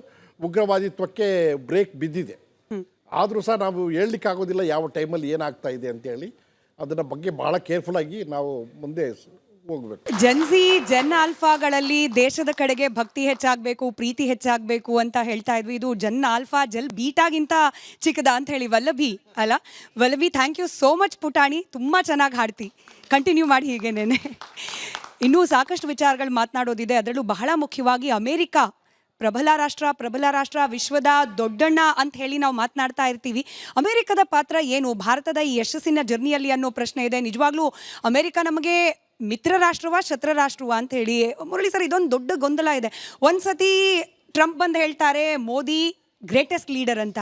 [SPEAKER 6] ಉಗ್ರವಾದಿತ್ವಕ್ಕೆ ಬ್ರೇಕ್ ಬಿದ್ದಿದೆ. ಆದರೂ ಸಹ ನಾವು ಹೇಳಲಿಕ್ಕಾಗೋದಿಲ್ಲ ಯಾವ ಟೈಮಲ್ಲಿ ಏನಾಗ್ತಾ ಇದೆ ಅಂತೇಳಿ. ಅದರ ಬಗ್ಗೆ ಭಾಳ ಕೇರ್ಫುಲ್ಲಾಗಿ ನಾವು ಮುಂದೆ ಹೋಗಬೇಕು.
[SPEAKER 2] ಜನ್ ಆಲ್ಫಾಗಳಲ್ಲಿ ದೇಶದ ಕಡೆಗೆ ಭಕ್ತಿ ಹೆಚ್ಚಾಗಬೇಕು, ಪ್ರೀತಿ ಹೆಚ್ಚಾಗಬೇಕು ಅಂತ ಹೇಳ್ತಾ ಇದ್ವಿ. ಇದು ಜನ್ ಆಲ್ಫಾ ಬೀಟಾಗಿಂತ ಚಿಕ್ಕದ ಅಂತ ಹೇಳಿ ವಲ್ಲಭಿ ಅಲ್ಲ. ವಲ್ಲಭಿ, ಥ್ಯಾಂಕ್ ಯು ಸೋ ಮಚ್ ಪುಟಾಣಿ, ತುಂಬ ಚೆನ್ನಾಗಿ ಹಾಡ್ತಿ, ಕಂಟಿನ್ಯೂ ಮಾಡಿ ಹೀಗೇನೆ. ಇನ್ನೂ ಸಾಕಷ್ಟು ವಿಚಾರಗಳು ಮಾತನಾಡೋದಿದೆ. ಅದರಲ್ಲೂ ಬಹಳ ಮುಖ್ಯವಾಗಿ ಅಮೇರಿಕಾ ಪ್ರಬಲ ರಾಷ್ಟ್ರ, ವಿಶ್ವದ ದೊಡ್ಡಣ್ಣ ಅಂತ ಹೇಳಿ ನಾವು ಮಾತನಾಡ್ತಾ ಇರ್ತೀವಿ. ಅಮೇರಿಕದ ಪಾತ್ರ ಏನು ಭಾರತದ ಈ ಯಶಸ್ಸಿನ ಜರ್ನಿಯಲ್ಲಿ ಅನ್ನೋ ಪ್ರಶ್ನೆ ಇದೆ. ನಿಜವಾಗ್ಲೂ ಅಮೇರಿಕಾ ನಮಗೆ ಮಿತ್ರ ರಾಷ್ಟ್ರವಾ ಶತ್ರು ರಾಷ್ಟ್ರವಾ ಅಂತ ಹೇಳಿ ಮುರಳಿ ಸರ್ ಇದೊಂದು ದೊಡ್ಡ ಗೊಂದಲ ಇದೆ. ಒಂದು ಸತಿ ಟ್ರಂಪ್ ಬಂದು ಹೇಳ್ತಾರೆ ಮೋದಿ ಗ್ರೇಟೆಸ್ಟ್ ಲೀಡರ್ ಅಂತ,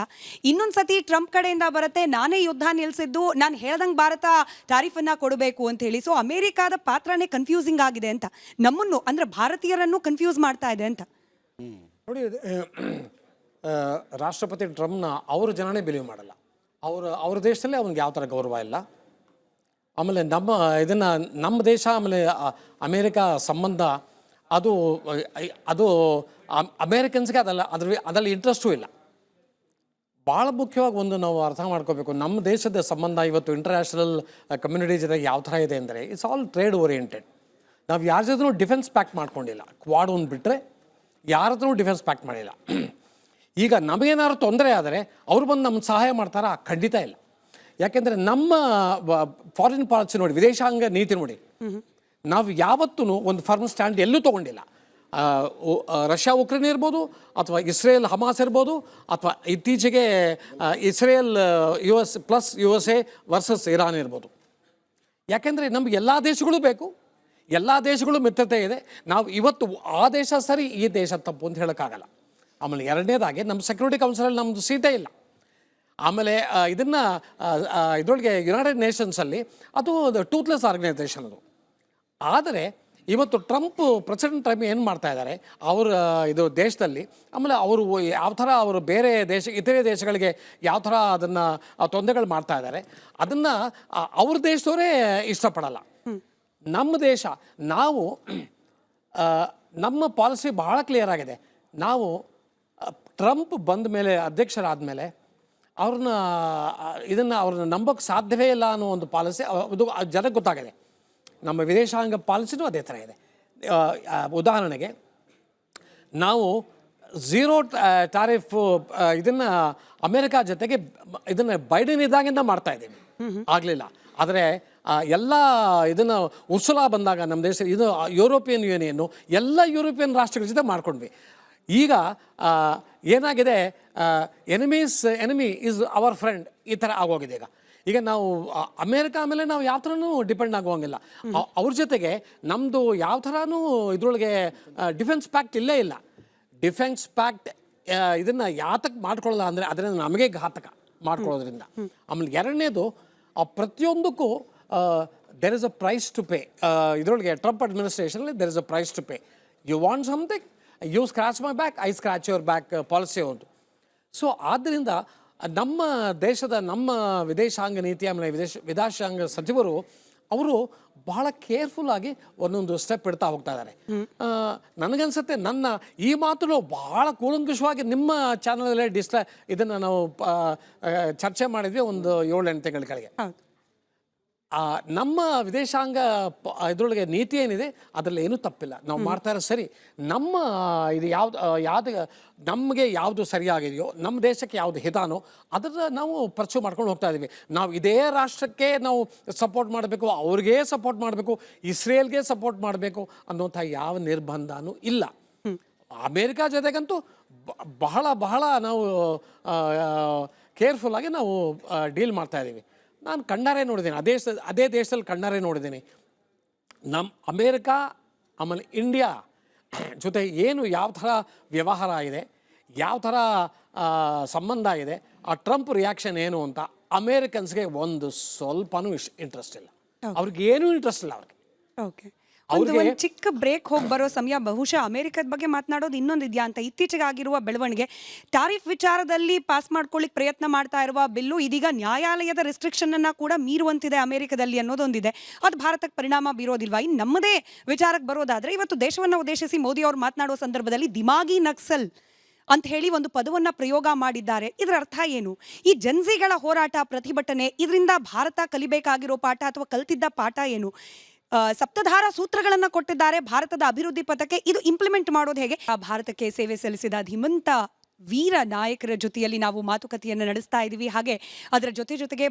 [SPEAKER 2] ಇನ್ನೊಂದು ಸತಿ ಟ್ರಂಪ್ ಕಡೆಯಿಂದ ಬರುತ್ತೆ ನಾನೇ ಯುದ್ಧ ನಿಲ್ಲಿಸಿದ್ದು, ನಾನು ಹೇಳ್ದಂಗೆ ಭಾರತ ತಾರೀಫನ್ನು ಕೊಡಬೇಕು ಅಂತ ಹೇಳಿ. ಸೊ ಅಮೇರಿಕಾದ ಪಾತ್ರನೇ ಕನ್ಫ್ಯೂಸಿಂಗ್ ಆಗಿದೆ ಅಂತ, ನಮ್ಮನ್ನು ಅಂದರೆ ಭಾರತೀಯರನ್ನು ಕನ್ಫ್ಯೂಸ್ ಮಾಡ್ತಾ ಇದೆ ಅಂತ.
[SPEAKER 3] ನೋಡಿ ರಾಷ್ಟ್ರಪತಿ ಟ್ರಂಪ್ನ ಅವ್ರ ಜನನೇ ಬಿಲೀವ್ ಮಾಡಲ್ಲ. ಅವ್ರ ದೇಶದಲ್ಲಿ ಅವ್ನಿಗೆ ಯಾವ ಥರ ಗೌರವ ಇಲ್ಲ. ಆಮೇಲೆ ನಮ್ಮ ದೇಶ ಆಮೇಲೆ ಅಮೇರಿಕಾ ಸಂಬಂಧ ಅದು ಅಮೇರಿಕನ್ಸ್ಗೆ ಅದರಲ್ಲಿ ಇಂಟ್ರೆಸ್ಟೂ ಇಲ್ಲ. ಭಾಳ ಮುಖ್ಯವಾಗಿ ಒಂದು ನಾವು ಅರ್ಥ ಮಾಡ್ಕೋಬೇಕು, ನಮ್ಮ ದೇಶದ ಸಂಬಂಧ ಇವತ್ತು ಇಂಟರ್ನ್ಯಾಷನಲ್ ಕಮ್ಯುನಿಟಿ ಜೊತೆಗೆ ಯಾವ ಥರ ಇದೆ ಅಂದರೆ ಇಟ್ಸ್ ಆಲ್ ಟ್ರೇಡ್ ಓರಿಯೆಂಟೆಡ್. ನಾವು ಯಾರ ಜೊತೆ ಡಿಫೆನ್ಸ್ ಪ್ಯಾಕ್ಟ್ ಮಾಡ್ಕೊಂಡಿಲ್ಲ. ಕ್ವಾಡ್ ಒಂದು ಬಿಟ್ಟರೆ ಯಾರ ಹತ್ರನೂ ಡಿಫೆನ್ಸ್ ಪ್ಯಾಕ್ಟ್ ಮಾಡಿಲ್ಲ. ಈಗ ನಮಗೇನಾದ್ರು ತೊಂದರೆ ಆದರೆ ಅವ್ರು ಬಂದು ನಮ್ಗೆ ಸಹಾಯ ಮಾಡ್ತಾರಾ? ಖಂಡಿತ ಇಲ್ಲ. ಯಾಕೆಂದರೆ ನಮ್ಮ ಫಾರಿನ್ ಪಾಲಿಸಿ ನೋಡಿ, ವಿದೇಶಾಂಗ ನೀತಿ ನೋಡಿ, ನಾವು ಯಾವತ್ತೂ ಒಂದು ಫರ್ಮ್ ಸ್ಟ್ಯಾಂಡ್ ಎಲ್ಲೂ ತೊಗೊಂಡಿಲ್ಲ. ರಷ್ಯಾ ಉಕ್ರೇನ್ ಇರ್ಬೋದು, ಅಥವಾ ಇಸ್ರೇಲ್ ಹಮಾಸ್ ಇರ್ಬೋದು, ಅಥವಾ ಇತ್ತೀಚೆಗೆ ಇಸ್ರೇಲ್ USA ವರ್ಸಸ್ ಇರಾನ್ ಇರ್ಬೋದು. ಯಾಕೆಂದರೆ ನಮ್ಗೆ ಎಲ್ಲ ದೇಶಗಳು ಬೇಕು, ಎಲ್ಲ ದೇಶಗಳು ಮಿತ್ರತೆ ಇದೆ. ನಾವು ಇವತ್ತು ಆ ದೇಶ ಸರಿ, ಈ ದೇಶ ತಪ್ಪು ಅಂತ ಹೇಳೋಕ್ಕಾಗಲ್ಲ. ಆಮೇಲೆ ಎರಡನೇದಾಗಿ ನಮ್ಮ ಸೆಕ್ಯೂರಿಟಿ ಕೌನ್ಸಿಲಲ್ಲಿ ನಮ್ಮದು ಸೀಟೇ ಇಲ್ಲ. ಆಮೇಲೆ ಇದರೊಳಗೆ ಯುನೈಟೆಡ್ ನೇಷನ್ಸಲ್ಲಿ ಅದು ಟೂತ್ಲೆಸ್ ಆರ್ಗನೈಸೇಷನ್ ಅದು. ಆದರೆ ಇವತ್ತು ಪ್ರೆಸಿಡೆಂಟ್ ಟ್ರಂಪ್ ಏನು ಮಾಡ್ತಾ ಇದ್ದಾರೆ ಇದು ದೇಶದಲ್ಲಿ, ಆಮೇಲೆ ಅವರು ಯಾವ ಥರ ಅವರು ಬೇರೆ ಇತರೆ ದೇಶಗಳಿಗೆ ಯಾವ ಥರ ಅದನ್ನು ತೊಂದರೆಗಳು ಮಾಡ್ತಾ ಇದ್ದಾರೆ, ಅದನ್ನು ಅವ್ರ ದೇಶದವರೇ ಇಷ್ಟಪಡಲ್ಲ. ನಮ್ಮ ದೇಶ ನಮ್ಮ ಪಾಲಿಸಿ ಬಹಳ ಕ್ಲಿಯರ್ ಆಗಿದೆ. ನಾವು ಟ್ರಂಪ್ ಬಂದ ಮೇಲೆ, ಅಧ್ಯಕ್ಷರಾದ ಮೇಲೆ ಅವ್ರನ್ನ ನಂಬೋಕ್ಕೆ ಸಾಧ್ಯವೇ ಇಲ್ಲ ಅನ್ನೋ ಒಂದು ಪಾಲಿಸಿ ಅದು ಜನಕ್ಕೆ ಗೊತ್ತಾಗಿದೆ. ನಮ್ಮ ವಿದೇಶಾಂಗ ಪಾಲಿಸಿನೂ ಅದೇ ಥರ ಇದೆ. ಉದಾಹರಣೆಗೆ ನಾವು ಝೀರೋ ಟ್ಯಾರಿಫ್ ಇದನ್ನು ಅಮೇರಿಕಾ ಜೊತೆಗೆ ಬೈಡೆನ್ ಇದ್ದಾಗಿಂದ ಮಾಡ್ತಾ ಇದ್ದೀವಿ, ಆಗಲಿಲ್ಲ. ಆದರೆ ಎಲ್ಲ ಇದನ್ನು ಉರ್ಸುಲಾ ಬಂದಾಗ ನಮ್ಮ ದೇಶ ಯುರೋಪಿಯನ್ ಯೂನಿಯನ್ನು ಎಲ್ಲ ಯುರೋಪಿಯನ್ ರಾಷ್ಟ್ರಗಳ ಜೊತೆ ಮಾಡ್ಕೊಂಡ್ವಿ. ಈಗ ಏನಾಗಿದೆ, ಎನಿಮಿ ಈಸ್ ಅವರ್ ಫ್ರೆಂಡ್ ಈ ಥರ ಆಗೋಗಿದೆ. ಈಗ ನಾವು ಅಮೇರಿಕಾ ಮೇಲೆ ನಾವು ಯಾವ ಥರನೂ ಡಿಪೆಂಡ್ ಆಗುವಂಗಿಲ್ಲ. ಅವ್ರ ಜೊತೆಗೆ ನಮ್ಮದು ಯಾವ ಥರನೂ ಇದರೊಳಗೆ ಡಿಫೆನ್ಸ್ ಪ್ಯಾಕ್ಟ್ ಇಲ್ಲೇ ಇಲ್ಲ. ಡಿಫೆನ್ಸ್ ಪ್ಯಾಕ್ಟ್ ಇದನ್ನು ಯಾತಕ್ಕೆ ಮಾಡ್ಕೊಳ್ಳಲ್ಲ ಅಂದರೆ ಅದರಿಂದ ನಮಗೆ ಘಾತಕ ಮಾಡ್ಕೊಳ್ಳೋದ್ರಿಂದ. ಆಮೇಲೆ ಎರಡನೇದು, ಪ್ರತಿಯೊಂದಕ್ಕೂ there is a price to pay. ಇದರೊಳಗೆ ಟ್ರಂಪ್ ಅಡ್ಮಿನಿಸ್ಟ್ರೇಷನಲ್ಲಿ there is a price to pay. You want something, you scratch my back, I scratch your back policy ಒಂದು. ಸೊ ಆದ್ದರಿಂದ ನಮ್ಮ ದೇಶದ ವಿದೇಶಾಂಗ ನೀತಿ ಆಮೇಲೆ ವಿದೇಶಾಂಗ ಸಚಿವರು ಅವರು ಬಹಳ ಕೇರ್ಫುಲ್ಲಾಗಿ ಒಂದೊಂದು ಸ್ಟೆಪ್ ಇಡ್ತಾ ಹೋಗ್ತಾ ಇದ್ದಾರೆ. ನನಗನ್ಸುತ್ತೆ ಈ ಮಾತನ್ನು ಬಹಳ ಕೂಲಂಕುಷವಾಗಿ ನಿಮ್ಮ ಚಾನಲಲ್ಲೇ ಇದನ್ನು ನಾವು ಚರ್ಚೆ ಮಾಡಿದ್ವಿ ಒಂದು 7-8 ತಿಂಗಳ ಕೆಳಗೆ. ನಮ್ಮ ವಿದೇಶಾಂಗ ಇದರೊಳಗೆ ನೀತಿ ಏನಿದೆ ಅದರಲ್ಲಿ ಏನೂ ತಪ್ಪಿಲ್ಲ, ನಾವು ಮಾಡ್ತಾ ಇರೋ ಸರಿ. ಇದು ನಮಗೆ ಯಾವುದು ಸರಿಯಾಗಿದೆಯೋ, ನಮ್ಮ ದೇಶಕ್ಕೆ ಯಾವುದು ಹಿತಾನೋ ಅದನ್ನು ನಾವು ಪರ್ಸ್ಯೂ ಮಾಡ್ಕೊಂಡು ಹೋಗ್ತಾ ಇದ್ದೀವಿ. ನಾವು ಇದೇ ರಾಷ್ಟ್ರಕ್ಕೆ ನಾವು ಸಪೋರ್ಟ್ ಮಾಡಬೇಕು, ಅವ್ರಿಗೆ ಸಪೋರ್ಟ್ ಮಾಡಬೇಕು, ಇಸ್ರೇಲ್ಗೆ ಸಪೋರ್ಟ್ ಮಾಡಬೇಕು ಅನ್ನೋಂಥ ಯಾವ ನಿರ್ಬಂಧನೂ ಇಲ್ಲ. ಅಮೇರಿಕಾ ಜೊತೆಗಂತೂ ಬಹಳ ನಾವು ಕೇರ್ಫುಲ್ಲಾಗಿ ನಾವು ಡೀಲ್ ಮಾಡ್ತಾ ಇದ್ದೀವಿ. ನಾನು ಕಣ್ಣಾರೆ ನೋಡಿದ್ದೀನಿ, ಅದೇ ದೇಶದಲ್ಲಿ ಕಣ್ಣಾರೆ ನೋಡಿದ್ದೀನಿ. ಅಮೇರಿಕಾ ಆಮೇಲೆ ಇಂಡಿಯಾ ಜೊತೆ ಯಾವ ಥರ ವ್ಯವಹಾರ ಇದೆ, ಯಾವ ಥರ ಸಂಬಂಧ ಇದೆ, ಆ ಟ್ರಂಪ್ ರಿಯಾಕ್ಷನ್ ಏನು ಅಂತ ಅಮೇರಿಕನ್ಸ್ಗೆ ಒಂದು ಸ್ವಲ್ಪನೂ ಇಂಟ್ರೆಸ್ಟ್ ಇಲ್ಲ. ಅವ್ರಿಗೆ ಏನೂ ಇಂಟ್ರೆಸ್ಟ್ ಇಲ್ಲ.
[SPEAKER 2] ಓಕೆ, ಒಂದು ಚಿಕ್ಕ ಬ್ರೇಕ್ ಹೋಗಿ ಬರೋ ಸಮಯ. ಬಹುಶಃ ಅಮೆರಿಕದ ಬಗ್ಗೆ ಮಾತನಾಡೋದು ಇನ್ನೊಂದು ಇದೆಯಾ ಅಂತ. ಇತ್ತೀಚೆಗೆ ಆಗಿರುವ ಬೆಳವಣಿಗೆ, ಟ್ಯಾರಿಫ್ ವಿಚಾರದಲ್ಲಿ ಪಾಸ್ ಮಾಡ್ಕೊಳ್ಳಿಕ್ಕೆ ಪ್ರಯತ್ನ ಮಾಡ್ತಾ ಇರುವ ಬಿಲ್ಲು ಇದೀಗ ನ್ಯಾಯಾಲಯದ ರೆಸ್ಟ್ರಿಕ್ಷನ್ ಅನ್ನ ಕೂಡ ಮೀರುವಂತಿದೆ ಅಮೆರಿಕದಲ್ಲಿ ಅನ್ನೋದೊಂದಿದೆ. ಅದು ಭಾರತಕ್ಕೆ ಪರಿಣಾಮ ಬೀರೋದಿಲ್ವಾ? ಇನ್ನು ನಮ್ಮದೇ ವಿಚಾರಕ್ಕೆ ಬರೋದಾದ್ರೆ, ಇವತ್ತು ದೇಶವನ್ನು ಉದ್ದೇಶಿಸಿ ಮೋದಿ ಅವರು ಮಾತನಾಡುವ ಸಂದರ್ಭದಲ್ಲಿ ದಿಮಾಗಿ ನಕ್ಸಲ್ ಅಂತ ಹೇಳಿ ಒಂದು ಪದವನ್ನು ಪ್ರಯೋಗ ಮಾಡಿದ್ದಾರೆ. ಇದರ ಅರ್ಥ ಏನು? ಈ ಜನ್ಸಿಗಳ ಹೋರಾಟ, ಪ್ರತಿಭಟನೆ, ಇದರಿಂದ ಭಾರತ ಕಲಿಬೇಕಾಗಿರೋ ಪಾಠ ಅಥವಾ ಕಲ್ತಿದ್ದ ಪಾಠ ಏನು? ಸಪ್ತಧಾರ ಸೂತ್ರಗಳನ್ನು ಕೊಟ್ಟಿದ್ದಾರೆ ಭಾರತದ ಅಭಿವೃದ್ಧಿ ಪಥಕ್ಕೆ. ಇದು ಇಂಪ್ಲಿಮೆಂಟ್ ಮಾಡೋದು ಹೇಗೆ? ಭಾರತಕ್ಕೆ ಸೇವೆ ಸಲ್ಲಿಸಿದ ಧೀಮಂತ ವೀರ ನಾಯಕರ ಜೊತೆಯಲ್ಲಿ ನಾವು ಮಾತುಕತೆಯನ್ನು ನಡೆಸ್ತಾ ಇದ್ದೀವಿ. ಹಾಗೆ ಅದರ ಜೊತೆಗೆ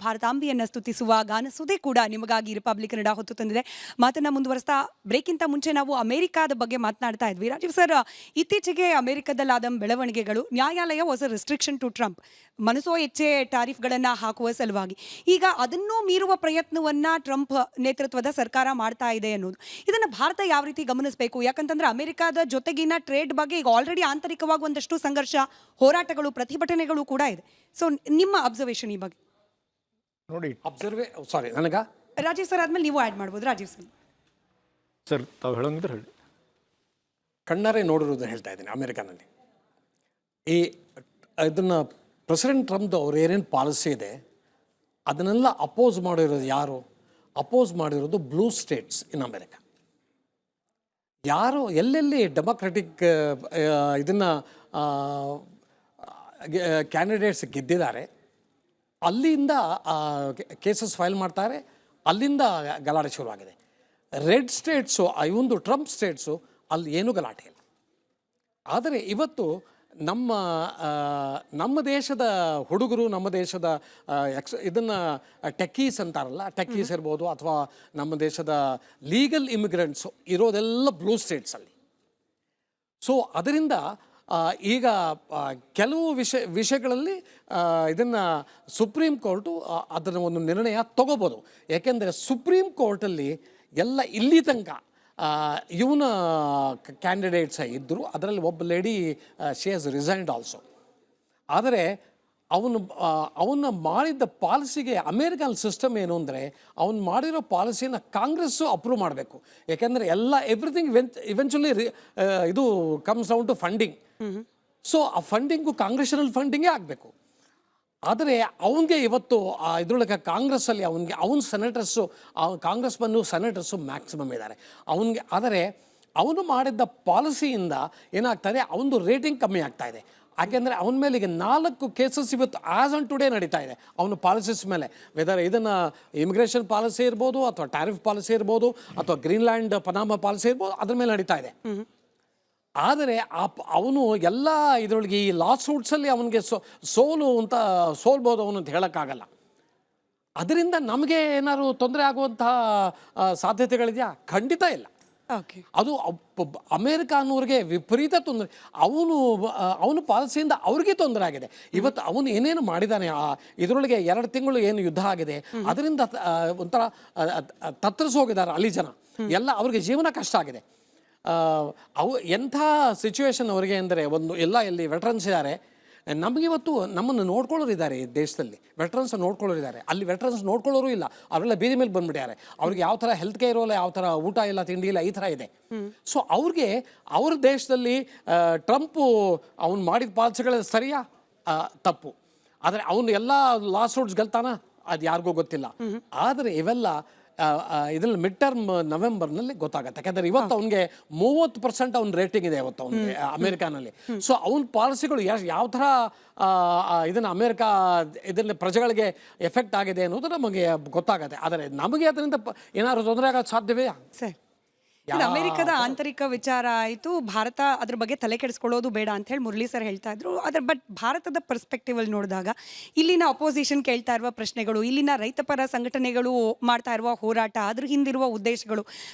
[SPEAKER 2] ಭಾರತಾಂಬೆಯನ್ನು ಸ್ತುತಿಸುವ ಗಾನಸುದೆ ಕೂಡ ನಿಮಗಾಗಿ ರಿಪಬ್ಲಿಕ್ ಕನ್ನಡ ಹೊತ್ತು ತಂದಿದೆ. ಮಾತನ್ನು ಮುಂದುವರಿಸ್ತಾ, ಬ್ರೇಕ್ಗಿಂತ ಮುಂಚೆ ನಾವು ಅಮೆರಿಕಾದ ಬಗ್ಗೆ ಮಾತನಾಡ್ತಾ ಇದ್ವಿ. ರಾಜೀವ್ ಸರ್, ಇತ್ತೀಚೆಗೆ ಅಮೆರಿಕದಲ್ಲಾದ ಬೆಳವಣಿಗೆಗಳು, ನ್ಯಾಯಾಲಯ was a restriction to Trump, ಮನಸೋ ಇಚ್ಛೆ ಟ್ಯಾರಿಫ್ಗಳನ್ನು ಹಾಕುವ ಸಲುವಾಗಿ. ಈಗ ಅದನ್ನೂ ಮೀರುವ ಪ್ರಯತ್ನವನ್ನು ಟ್ರಂಪ್ ನೇತೃತ್ವದ ಸರ್ಕಾರ ಮಾಡ್ತಾ ಇದೆ ಅನ್ನೋದು, ಇದನ್ನು ಭಾರತ ಯಾವ ರೀತಿ ಗಮನಿಸಬೇಕು? ಯಾಕಂತಂದ್ರೆ ಅಮೆರಿಕಾದ ಜೊತೆಗಿನ ಟ್ರೇಡ್ ಬಗ್ಗೆ ಈಗ ಆಲ್ರೆಡಿ ಆಂತರಿಕವಾಗಿ ಒಂದಷ್ಟು ಸಂಘರ್ಷ, ಹೋರಾಟಗಳು, ಪ್ರತಿಭಟನೆಗಳು ಕೂಡ ಇದೆ. ಸೊ ನಿಮ್ಮ ಅಬ್ಸರ್ವೇಷನ್ ಈ ಬಗ್ಗೆ
[SPEAKER 4] ನೋಡಿ.
[SPEAKER 2] ರಾಜೀವ್ ಸರ್ ಆದ್ಮೇಲೆ ನೀವು ಆ್ಯಡ್ ಮಾಡ್ಬೋದು. ರಾಜೀವ್ ಸರ್
[SPEAKER 4] ತಾವು ಹೇಳಂಗಿದ್ರೆ ಹೇಳಿ.
[SPEAKER 3] ಕಣ್ಣಾರೆ ನೋಡಿರೋದು ಹೇಳ್ತಾ ಇದ್ದೀನಿ ಅಮೆರಿಕಾನಲ್ಲಿ. ಇದನ್ನು ಪ್ರೆಸಿಡೆಂಟ್ ಟ್ರಂಪ್ದು ಅವ್ರು ಏನೇನು ಪಾಲಿಸಿ ಇದೆ ಅದನ್ನೆಲ್ಲ ಅಪೋಸ್ ಮಾಡಿರೋದು ಯಾರು? ಅಪೋಸ್ ಮಾಡಿರೋದು ಬ್ಲೂ ಸ್ಟೇಟ್ಸ್ ಇನ್ ಅಮೆರಿಕ. ಯಾರು ಎಲ್ಲೆಲ್ಲಿ ಡೆಮೊಕ್ರೆಟಿಕ್ ಇದನ್ನು ಕ್ಯಾಂಡಿಡೇಟ್ಸ್ ಗೆದ್ದಿದ್ದಾರೆ ಅಲ್ಲಿಂದ ಕೇಸಸ್ ಫೈಲ್ ಮಾಡ್ತಾರೆ, ಅಲ್ಲಿಂದ ಗಲಾಟೆ ಶುರುವಾಗಿದೆ. ರೆಡ್ ಸ್ಟೇಟ್ಸು ಇವೊಂದು ಟ್ರಂಪ್ ಸ್ಟೇಟ್ಸು ಅಲ್ಲಿ ಏನೂ ಗಲಾಟೆ ಇಲ್ಲ. ಆದರೆ ಇವತ್ತು ನಮ್ಮ ದೇಶದ ಹುಡುಗರು, ನಮ್ಮ ದೇಶದ ಇದನ್ನು ಟೆಕ್ಕೀಸ್ ಅಂತಾರಲ್ಲ, ಟೆಕ್ಕೀಸ್ ಇರ್ಬೋದು ಅಥವಾ ನಮ್ಮ ದೇಶದ ಲೀಗಲ್ ಇಮಿಗ್ರೆಂಟ್ಸು ಇರೋದೆಲ್ಲ ಬ್ಲೂ ಸ್ಟೇಟ್ಸಲ್ಲಿ. ಸೊ ಅದರಿಂದ ಈಗ ಕೆಲವು ವಿಷಯಗಳಲ್ಲಿ ಇದನ್ನು ಸುಪ್ರೀಂ ಕೋರ್ಟು ಅದನ್ನು ಒಂದು ನಿರ್ಣಯ ತಗೋಬೋದು. ಯಾಕೆಂದರೆ ಸುಪ್ರೀಂ ಕೋರ್ಟಲ್ಲಿ ಎಲ್ಲ ಇಲ್ಲಿ ತನಕ ಇವನ ಕ್ಯಾಂಡಿಡೇಟ್ಸ್ ಇದ್ದರು. ಅದರಲ್ಲಿ ಒಬ್ಬ lady she has resigned also. ಆದರೆ ಅವನು ಮಾಡಿದ್ದ ಪಾಲಿಸಿಗೆ ಅಮೇರಿಕನ್ ಸಿಸ್ಟಮ್ ಏನು ಅಂದರೆ, ಅವನು ಮಾಡಿರೋ ಪಾಲಿಸಿನ ಕಾಂಗ್ರೆಸ್ಸು ಅಪ್ರೂವ್ ಮಾಡಬೇಕು. ಯಾಕೆಂದರೆ ಎವ್ರಿಥಿಂಗ್ ಇವೆಂಚುಲಿ ಇದು comes down to funding. So ಆ ಫಂಡಿಂಗು ಕಾಂಗ್ರೆಷನಲ್ ಫಂಡಿಂಗೇ ಆಗಬೇಕು. ಆದರೆ ಅವನಿಗೆ ಇವತ್ತು ಇದರೊಳಗೆ ಕಾಂಗ್ರೆಸ್ಸಲ್ಲಿ ಅವನ ಸೆನೆಟರ್ಸು, ಕಾಂಗ್ರೆಸ್ ಬಂದು ಸೆನೆಟರ್ಸು ಮ್ಯಾಕ್ಸಿಮಮ್ ಇದ್ದಾರೆ ಅವನಿಗೆ. ಆದರೆ ಅವನು ಮಾಡಿದ್ದ ಪಾಲಿಸಿಯಿಂದ ಏನಾಗ್ತಾಯಿದೆ, ಅವನದು ರೇಟಿಂಗ್ ಕಮ್ಮಿ ಆಗ್ತಾ ಇದೆ. ಯಾಕೆಂದರೆ ಅವನ ಮೇಲೆ ಈಗ 4 ಕೇಸಸ್ ಇವತ್ತು ಆ್ಯಸ್ ಆನ್ ಟುಡೇ ನಡೀತಾ ಇದೆ ಅವನ ಪಾಲಿಸೀಸ್ ಮೇಲೆ. ವೆದರ್ ಇದನ್ನು ಇಮಿಗ್ರೇಷನ್ ಪಾಲಿಸಿ ಇರ್ಬೋದು ಅಥವಾ ಟ್ಯಾರಿಫ್ ಪಾಲಿಸಿ ಇರ್ಬೋದು ಅಥವಾ ಗ್ರೀನ್ಲ್ಯಾಂಡ್ ಪನಾಮ ಪಾಲಿಸಿ ಇರ್ಬೋದು, ಅದ್ರ ಮೇಲೆ ನಡೀತಾ ಇದೆ. ಆದರೆ ಅವನು ಎಲ್ಲ ಇದರೊಳಗೆ ಈ ಲಾ ಸೂಟ್ಸಲ್ಲಿ ಅವನಿಗೆ ಸೋಲ್ಬೋದು ಅವನು ಅಂತ ಹೇಳೋಕ್ಕಾಗಲ್ಲ. ಅದರಿಂದ ನಮಗೆ ಏನಾದ್ರು ತೊಂದರೆ ಆಗುವಂತಹ ಸಾಧ್ಯತೆಗಳಿದೆಯಾ? ಖಂಡಿತ ಇಲ್ಲ. ಅದು ಅಮೇರಿಕ ಅನ್ನೋರಿಗೆ ವಿಪರೀತ ತೊಂದರೆ. ಅವನು ಪಾಲಿಸಿಯಿಂದ ಅವ್ರಿಗೆ ತೊಂದರೆ ಆಗಿದೆ. ಇವತ್ತು ಅವನು ಏನೇನು ಮಾಡಿದ್ದಾನೆ, ಇದರೊಳಗೆ 2 ತಿಂಗಳು ಏನು ಯುದ್ಧ ಆಗಿದೆ, ಅದರಿಂದ ಒಂಥರ ತತ್ತರಿಸಿ ಹೋಗಿದ್ದಾರೆ ಅಲ್ಲಿ ಜನ ಎಲ್ಲ. ಅವ್ರಿಗೆ ಜೀವನ ಕಷ್ಟ ಆಗಿದೆ. ಎಂಥ ಸಿಚುವೇಶನ್ ಅವರಿಗೆ ಅಂದರೆ, ಎಲ್ಲಿ ವೆಟ್ರನ್ಸ್ ಇದ್ದಾರೆ, ನಮಗಿವತ್ತು ನಮ್ಮನ್ನು ನೋಡ್ಕೊಳ್ಳೋರು ಇದ್ದಾರೆ ಈ ದೇಶದಲ್ಲಿ, ವೆಟ್ರನ್ಸ್ ನೋಡ್ಕೊಳ್ಳೋರು ಇದ್ದಾರೆ. ಅಲ್ಲಿ ವೆಟ್ರನ್ಸ್ ನೋಡ್ಕೊಳ್ಳೋರು ಇಲ್ಲ, ಅವರೆಲ್ಲ ಬೀದಿ ಮೇಲೆ ಬಂದುಬಿಟ್ಟಿದ್ದಾರೆ. ಅವ್ರಿಗೆ ಯಾವ ಥರ ಹೆಲ್ತ್ ಕೇರ್ ಇರೋಲ್ಲ, ಯಾವ ಥರ ಊಟ ಇಲ್ಲ, ತಿಂಡಿ ಇಲ್ಲ, ಈ ಥರ ಇದೆ. ಸೊ ಅವ್ರ ದೇಶದಲ್ಲಿ ಟ್ರಂಪು ಅವ್ನು ಮಾಡಿದ ಪಾಲಿಸಿಗಳ ಸರಿಯಾ ತಪ್ಪು. ಆದರೆ ಅವನು ಎಲ್ಲ ಲಾ ಸೂಟ್ಸ್ ಗೆಲ್ತಾನ ಅದು ಯಾರಿಗೂ ಗೊತ್ತಿಲ್ಲ. ಆದರೆ ಇವೆಲ್ಲ ಇದರಲ್ಲಿ ಮಿಡ್ ಟರ್ಮ್ ನವೆಂಬರ್ನಲ್ಲಿ ಗೊತ್ತಾಗುತ್ತೆ. ಯಾಕಂದರೆ ಇವತ್ತು ಅವನಿಗೆ 30% ಅವ್ನ ರೇಟಿಂಗ್ ಇದೆ ಇವತ್ತು ಅವನಿಗೆ ಅಮೇರಿಕಾನಲ್ಲಿ. ಸೊ ಅವನ ಪಾಲಿಸಿಗಳು ಯಾವ ಥರ ಇದನ್ನು ಅಮೇರಿಕಾ ಇದರಲ್ಲಿ ಪ್ರಜೆಗಳಿಗೆ ಎಫೆಕ್ಟ್ ಆಗಿದೆ ಅನ್ನೋದು ನಮಗೆ ಗೊತ್ತಾಗುತ್ತೆ. ಆದರೆ ನಮಗೆ ಅದರಿಂದ ಏನಾದರೂ ತೊಂದರೆ ಆಗೋದು ಸಾಧ್ಯವೇ?
[SPEAKER 2] ಸರ್, ಇದು ಅಮೆರಿಕದ ಆಂತರಿಕ ವಿಚಾರ ಆಯಿತು. ಭಾರತ ಅದ್ರ ಬಗ್ಗೆ ತಲೆ ಕೆಡಿಸ್ಕೊಳ್ಳೋದು ಬೇಡ ಅಂತ ಹೇಳಿ ಮುರಳಿ ಸರ್ ಹೇಳ್ತಾ ಇದ್ರು. ಬಟ್ ಭಾರತದ ಪರ್ಸ್ಪೆಕ್ಟಿವ್ ಅಲ್ಲಿ ನೋಡಿದಾಗ ಇಲ್ಲಿನ ಅಪೋಸಿಷನ್ ಕೇಳ್ತಾ ಇರುವ ಪ್ರಶ್ನೆಗಳು, ಇಲ್ಲಿನ ರೈತಪರ ಸಂಘಟನೆಗಳು ಮಾಡ್ತಾ ಇರುವ ಹೋರಾಟ, ಅದ್ರ ಹಿಂದಿರುವ ಉದ್ದೇಶಗಳು,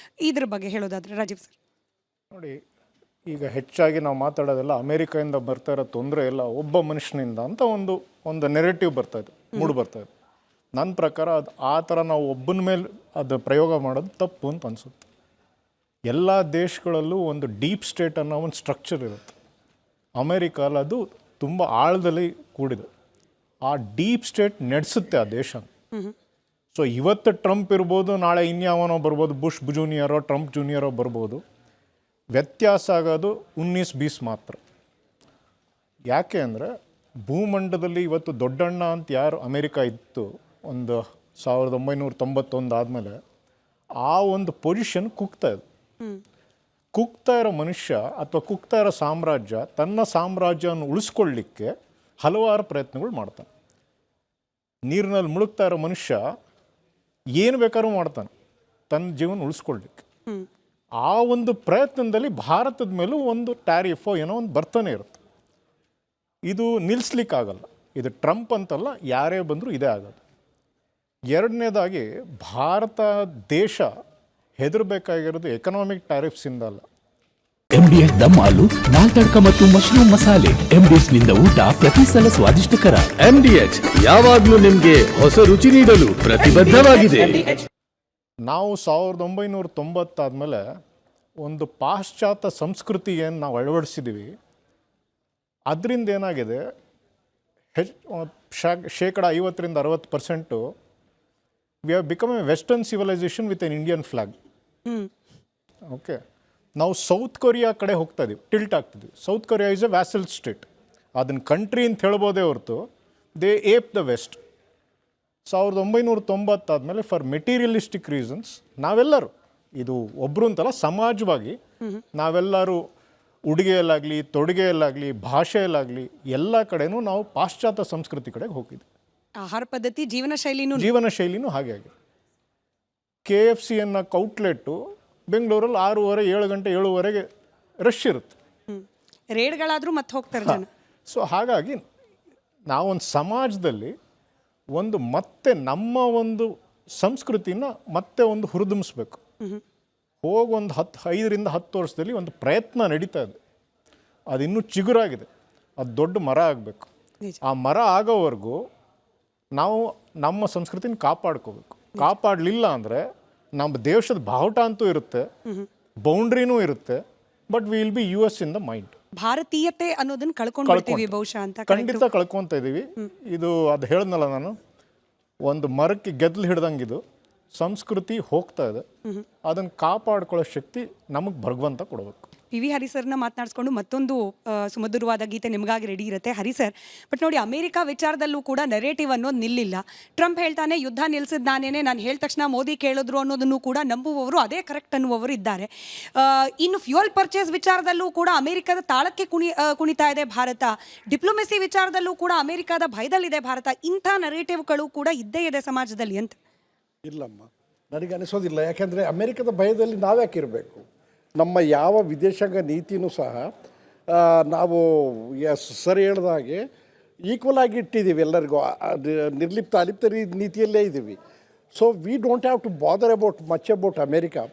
[SPEAKER 2] ಇದ್ರ ಬಗ್ಗೆ ಹೇಳೋದಾದ್ರೆ ರಾಜೀವ್ ಸರ್.
[SPEAKER 4] ನೋಡಿ, ಈಗ ಹೆಚ್ಚಾಗಿ ನಾವು ಮಾತಾಡೋದೆಲ್ಲ ಅಮೇರಿಕೆಯಿಂದ ಬರ್ತಾ ಇರೋ ತೊಂದರೆ ಎಲ್ಲ ಒಬ್ಬ ಮನುಷ್ಯನಿಂದ ಅಂತ ಒಂದು ನೆರೆಟಿವ್ ಬರ್ತಾ ಇದೆ, ಮೂಡ್ ಬರ್ತಾ ಇದೆ. ನನ್ನ ಪ್ರಕಾರ ಆ ಥರ ನಾವು ಒಬ್ಬನ ಮೇಲೆ ಅದು ಪ್ರಯೋಗ ಮಾಡೋದು ತಪ್ಪು ಅಂತ ಅನಿಸುತ್ತೆ. ಎಲ್ಲ ದೇಶಗಳಲ್ಲೂ ಒಂದು ಡೀಪ್ ಸ್ಟೇಟ್ ಅನ್ನೋ ಒಂದು ಸ್ಟ್ರಕ್ಚರ್ ಇರುತ್ತೆ. ಅಮೇರಿಕಲ್ಲಿ ಅದು ತುಂಬ ಆಳದಲ್ಲಿ ಕೂಡಿದೆ. ಆ ಡೀಪ್ ಸ್ಟೇಟ್ ನಡೆಸುತ್ತೆ ಆ ದೇಶ. ಸೊ ಇವತ್ತು ಟ್ರಂಪ್ ಇರ್ಬೋದು, ನಾಳೆ ಇನ್ಯಾವನೋ ಬರ್ಬೋದು, ಬುಷ್ ಜೂನಿಯರೋ ಟ್ರಂಪ್ ಜೂನಿಯರೋ ಬರ್ಬೋದು. ವ್ಯತ್ಯಾಸ ಆಗೋದು 19-20 ಮಾತ್ರ. ಯಾಕೆ ಅಂದರೆ ಭೂಮಂಡಲದಲ್ಲಿ ಇವತ್ತು ದೊಡ್ಡಣ್ಣ ಅಂತ ಯಾರು ಅಮೇರಿಕ ಇತ್ತು ಒಂದು 1991 ಆದಮೇಲೆ, ಆ ಒಂದು ಪೊಸಿಷನ್ ಕುಗ್ತಾ ಇದೆ. ಕುಗ್ತಾ ಇರೋ ಮನುಷ್ಯ ಅಥವಾ ಕುಗ್ತಾ ಇರೋ ಸಾಮ್ರಾಜ್ಯ ತನ್ನ ಸಾಮ್ರಾಜ್ಯವನ್ನು ಉಳಿಸ್ಕೊಳ್ಳಿಕ್ಕೆ ಹಲವಾರು ಪ್ರಯತ್ನಗಳು ಮಾಡ್ತಾನೆ. ನೀರಿನಲ್ಲಿ ಮುಳುಗ್ತಾ ಇರೋ ಮನುಷ್ಯ ಏನು ಬೇಕಾದ್ರೂ ಮಾಡ್ತಾನೆ ತನ್ನ ಜೀವನ ಉಳಿಸ್ಕೊಳ್ಳಿಕ್ಕೆ. ಆ ಒಂದು ಪ್ರಯತ್ನದಲ್ಲಿ ಭಾರತದ ಮೇಲೂ ಒಂದು ಟ್ಯಾರಿಫೋ ಏನೋ ಒಂದು ಬರ್ತಾನೆ ಇರುತ್ತೆ. ಇದು ನಿಲ್ಲಿಸ್ಲಿಕ್ಕಾಗಲ್ಲ. ಇದು ಟ್ರಂಪ್ ಅಂತಲ್ಲ, ಯಾರೇ ಬಂದರೂ ಇದೇ ಆಗೋದು. ಎರಡನೇದಾಗಿ ಭಾರತ ದೇಶ ಹೆದರಬೇಕಾಗಿರೋದು ಎಕನಾಮಿಕ್ ಟ್ಯಾರಿಫ್ಸಿಂದ ಅಲ್ಲ.
[SPEAKER 8] MDH ದಮ್ ಆಲು, ನಾಲ್ ತಡ್ಕ ಮತ್ತು ಮಶ್ರೂಮ್ ಮಸಾಲೆ. MDH ನಿಂದ ಊಟ ಪ್ರತಿ ಸಲ ಸ್ವಾದಿಷ್ಟಕರ.
[SPEAKER 1] MDH ಯಾವಾಗಲೂ ನಿಮ್ಗೆ ಹೊಸ ರುಚಿ ನೀಡಲು ಪ್ರತಿಬದ್ಧವಾಗಿದೆ.
[SPEAKER 4] ನಾವು 1990 ಆದಮೇಲೆ ಒಂದು ಪಾಶ್ಚಾತ್ಯ ಸಂಸ್ಕೃತಿ ಏನು ನಾವು ಅಳವಡಿಸಿದ್ದೀವಿ, ಅದರಿಂದ ಏನಾಗಿದೆ, 50-60% we have become a western civilisation with an Indian flag. Okay, ನಾವು ಸೌತ್ ಕೊರಿಯಾ ಕಡೆ ಹೋಗ್ತಾ ಇದೀವಿ, ಟಿಲ್ಟ್ ಆಗ್ತಿದ್ವಿ. South Korea is a vassal state. ಅದನ್ನು ಕಂಟ್ರಿ ಅಂತ ಹೇಳ್ಬೋದೇ ಹೊರತು ದೇ ಏಪ್ ದ ವೆಸ್ಟ್. 1990 ಆದಮೇಲೆ ಫಾರ್ ಮೆಟೀರಿಯಲಿಸ್ಟಿಕ್ ರೀಸನ್ಸ್ ನಾವೆಲ್ಲರೂ, ಇದು ಒಬ್ಬರು ಅಂತಲ್ಲ, ಸಮಾಜವಾಗಿ ನಾವೆಲ್ಲರೂ ಉಡುಗೆಯಲ್ಲಾಗಲಿ, ತೊಡುಗೆಯಲ್ಲಾಗಲಿ, ಭಾಷೆಯಲ್ಲಾಗಲಿ ಎಲ್ಲ ಕಡೆನೂ ನಾವು ಪಾಶ್ಚಾತ್ಯ ಸಂಸ್ಕೃತಿ ಕಡೆಗೆ ಹೋಗಿದ್ವಿ.
[SPEAKER 2] ಆಹಾರ ಪದ್ಧತಿ, ಜೀವನ ಶೈಲಿನೂ
[SPEAKER 4] ಹಾಗೆ ಆಗಿದೆ. KFC ಅನ್ನೋ ಔಟ್ಲೆಟ್ಟು ಬೆಂಗಳೂರಲ್ಲಿ 6:30, 7 ಗಂಟೆ 7:30ಗೆ ರಶ್ ಇರುತ್ತೆ.
[SPEAKER 2] ರೇಡ್ಗಳಾದ್ರೂ ಮತ್ತೆ ಹೋಗ್ತಾರೆ ಜನ.
[SPEAKER 4] ಸೊ ಹಾಗಾಗಿ ನಾವೊಂದು ಸಮಾಜದಲ್ಲಿ ಮತ್ತೆ ನಮ್ಮ ಒಂದು ಸಂಸ್ಕೃತಿನ ಮತ್ತೆ ಒಂದು ಹುರಿದುಂಬಿಸ್ಬೇಕು. ಹೋಗೊಂದು 5ರಿಂದ 10 ವರ್ಷದಲ್ಲಿ ಒಂದು ಪ್ರಯತ್ನ ನಡೀತಾ ಇದೆ. ಅದು ಇನ್ನೂ ಚಿಗುರಾಗಿದೆ, ಅದು ದೊಡ್ಡ ಮರ ಆಗಬೇಕು. ಆ ಮರ ಆಗೋವರೆಗೂ ನಾವು ನಮ್ಮ ಸಂಸ್ಕೃತಿನ ಕಾಪಾಡ್ಕೋಬೇಕು. ಕಾಪಾಡಲಿಲ್ಲ ಅಂದರೆ ನಮ್ಮ ದೇಶದ ಬಾವುಟ ಅಂತೂ ಇರುತ್ತೆ, ಬೌಂಡ್ರಿನೂ ಇರುತ್ತೆ, but will be US in the mind.
[SPEAKER 2] ಭಾರತೀಯತೆ ಅನ್ನೋದನ್ನ ಕಳ್ಕೊಂಡ್ಬಿಡ್ತೀವಿ ಬಹುಶಃ ಅಂತ.
[SPEAKER 4] ಖಂಡಿತ ಕಳ್ಕೊತ ಇದ್ದೀವಿ. ಇದು ಅದು ಹೇಳಿದ್ನಲ್ಲ ನಾನು, ಒಂದು ಮರಕ್ಕೆ ಗೆದ್ಲು ಹಿಡ್ದಂಗಿದು ಸಂಸ್ಕೃತಿ ಹೋಗ್ತಾ ಇದೆ. ಅದನ್ನು ಕಾಪಾಡ್ಕೊಳ್ಳೋ ಶಕ್ತಿ ನಮಗೆ ಭಗವಂತ ಕೊಡಬೇಕು.
[SPEAKER 2] PV ಹರಿ ಸರ್ನ ಮಾತನಾಡಿಸ್ಕೊಂಡು ಮತ್ತೊಂದು ಸುಮಧುರವಾದ ಗೀತೆ ನಿಮಗಾಗಿ ರೆಡಿ ಇರುತ್ತೆ ಹರಿ ಸರ್. ಬಟ್ ನೋಡಿ, ಅಮೆರಿಕ ವಿಚಾರದಲ್ಲೂ ಕೂಡ ನೆರೇಟಿವ್ ಅನ್ನೋದು ನಿಲ್ಲಿಲ್ಲ. ಟ್ರಂಪ್ ಹೇಳ್ತಾನೆ ಯುದ್ಧ ನಿಲ್ಸಿದ್ ನಾನೇನೆ, ನಾನು ಹೇಳಿದ ತಕ್ಷಣ ಮೋದಿ ಕೇಳಿದ್ರು ಅನ್ನೋದನ್ನು ಕೂಡ ನಂಬುವವರು, ಅದೇ ಕರೆಕ್ಟ್ ಅನ್ನುವವರು ಇದ್ದಾರೆ. ಇನ್ನು ಫ್ಯೂಯಲ್ ಪರ್ಚೇಸ್ ವಿಚಾರದಲ್ಲೂ ಕೂಡ ಅಮೆರಿಕದ ತಾಳಕ್ಕೆ ಕುಣಿತಾ ಇದೆ ಭಾರತ. ಡಿಪ್ಲೊಮೆಸಿ ವಿಚಾರದಲ್ಲೂ ಕೂಡ ಅಮೆರಿಕದ ಭಯದಲ್ಲಿದೆ ಭಾರತ. ಇಂಥ ನೆರೇಟಿವ್ಗಳು ಕೂಡ ಇದ್ದೇ ಇದೆ ಸಮಾಜದಲ್ಲಿ ಅಂತ.
[SPEAKER 6] ಇಲ್ಲಮ್ಮ, ನನಗೆ ಅನಿಸೋದಿಲ್ಲ. ಯಾಕೆಂದರೆ ಅಮೆರಿಕದ ಭಯದಲ್ಲಿ ನಾವ್ಯಾಕೆ ಇರಬೇಕು? ನಮ್ಮ ಯಾವ ವಿದೇಶಾಂಗ ನೀತಿನೂ ಸಹ ನಾವು ಸರಿ ಹೇಳಿದ ಹಾಗೆ ಈಕ್ವಲ್ ಆಗಿ ಇಟ್ಟಿದ್ದೀವಿ ಎಲ್ಲರಿಗೂ. ನಿರ್ಲಿಪ್ತ ಅಲಿಪ್ತ ನೀತಿಯಲ್ಲೇ ಇದ್ದೀವಿ. So we don't have to bother much about America.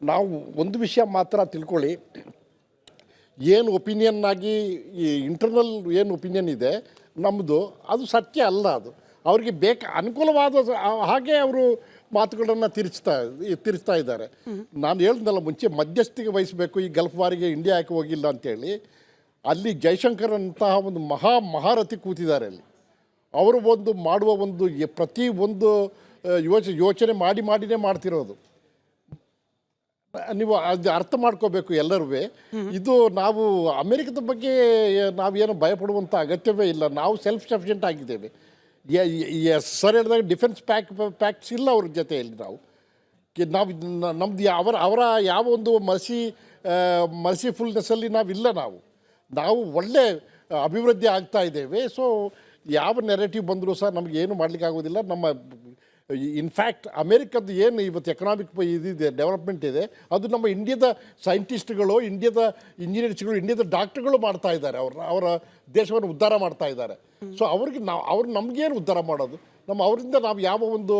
[SPEAKER 6] ನಾವು ಒಂದು ವಿಷಯ ಮಾತ್ರ ತಿಳ್ಕೊಳ್ಳಿ, ಏನು ಒಪಿನಿಯನ್ ಆಗಿ ಈ ಇಂಟರ್ನಲ್ ಏನು ಒಪಿನಿಯನ್ ಇದೆ ನಮ್ಮದು, ಅದು ಸತ್ಯ ಅಲ್ಲ. ಅದು ಅವ್ರಿಗೆ ಅನುಕೂಲವಾದ ಹಾಗೆ ಅವರು ಮಾತುಗಳನ್ನು ತಿರ್ಸ್ತಾ ಇದ್ದಾರೆ. ನಾನು ಹೇಳ್ದಲ್ಲ ಮುಂಚೆ, ಮಧ್ಯಸ್ಥಿಗೆ ವಹಿಸಬೇಕು, ಈ ಗಲ್ಫ್ ವಾರಿಗೆ ಇಂಡಿಯಾ ಯಾಕೆ ಹೋಗಿಲ್ಲ ಅಂತೇಳಿ. ಅಲ್ಲಿ ಜೈಶಂಕರ್ ಅಂತಹ ಒಂದು ಮಹಾರಥಿ ಕೂತಿದ್ದಾರೆ ಅಲ್ಲಿ. ಅವರು ಮಾಡುವ ಪ್ರತಿ ಒಂದು ಯೋಚನೆ ಮಾಡಿನೇ ಮಾಡ್ತಿರೋದು. ನೀವು ಅದು ಅರ್ಥ ಮಾಡ್ಕೋಬೇಕು ಎಲ್ಲರೂ. ಇದು ನಾವು ಅಮೆರಿಕದ ಬಗ್ಗೆ ನಾವೇನು ಭಯಪಡುವಂಥ ಅಗತ್ಯವೇ ಇಲ್ಲ. ನಾವು ಸೆಲ್ಫ್ ಸಫಿಷಿಯೆಂಟ್ ಆಗಿದ್ದೇವೆ. ಸರ್ ಹೇಳಿದಾಗ ಡಿಫೆನ್ಸ್ ಪ್ಯಾಕ್ಟ್ಸ್ ಇಲ್ಲ ಅವ್ರ ಜೊತೆಯಲ್ಲಿ. ನಮ್ದು ಅವರ ಯಾವ ಒಂದು ಮರ್ಸಿಫುಲ್ನೆಸ್ಸಲ್ಲಿ ನಾವಿಲ್ಲ. ನಾವು ಒಳ್ಳೆ ಅಭಿವೃದ್ಧಿ ಆಗ್ತಾ ಇದ್ದೇವೆ. ಸೊ ಯಾವ ನೆರೇಟಿವ್ ಬಂದರೂ ಸಹ ನಮಗೆ ಏನು ಮಾಡಲಿಕ್ಕೆ ಆಗೋದಿಲ್ಲ. ನಮ್ಮ ಇನ್ಫ್ಯಾಕ್ಟ್ ಅಮೇರಿಕದ್ದು ಏನು ಇವತ್ತು ಎಕನಾಮಿಕ್ ಇದಿದೆ, ಡೆವಲಪ್ಮೆಂಟ್ ಇದೆ, ಅದು ನಮ್ಮ ಇಂಡಿಯಾದ ಸೈಂಟಿಸ್ಟ್ಗಳು, ಇಂಡಿಯಾದ ಇಂಜಿನಿಯರ್ಸ್ಗಳು, ಇಂಡಿಯಾದ ಡಾಕ್ಟ್ರುಗಳು ಮಾಡ್ತಾ ಇದ್ದಾರೆ. ಅವರ ದೇಶವನ್ನು ಉದ್ಧಾರ ಮಾಡ್ತಾ ಇದ್ದಾರೆ. ಸೊ ಅವ್ರು ನಮಗೇನು ಉದ್ಧಾರ ಮಾಡೋದು? ಅವರಿಂದ ನಾವು ಯಾವ ಒಂದು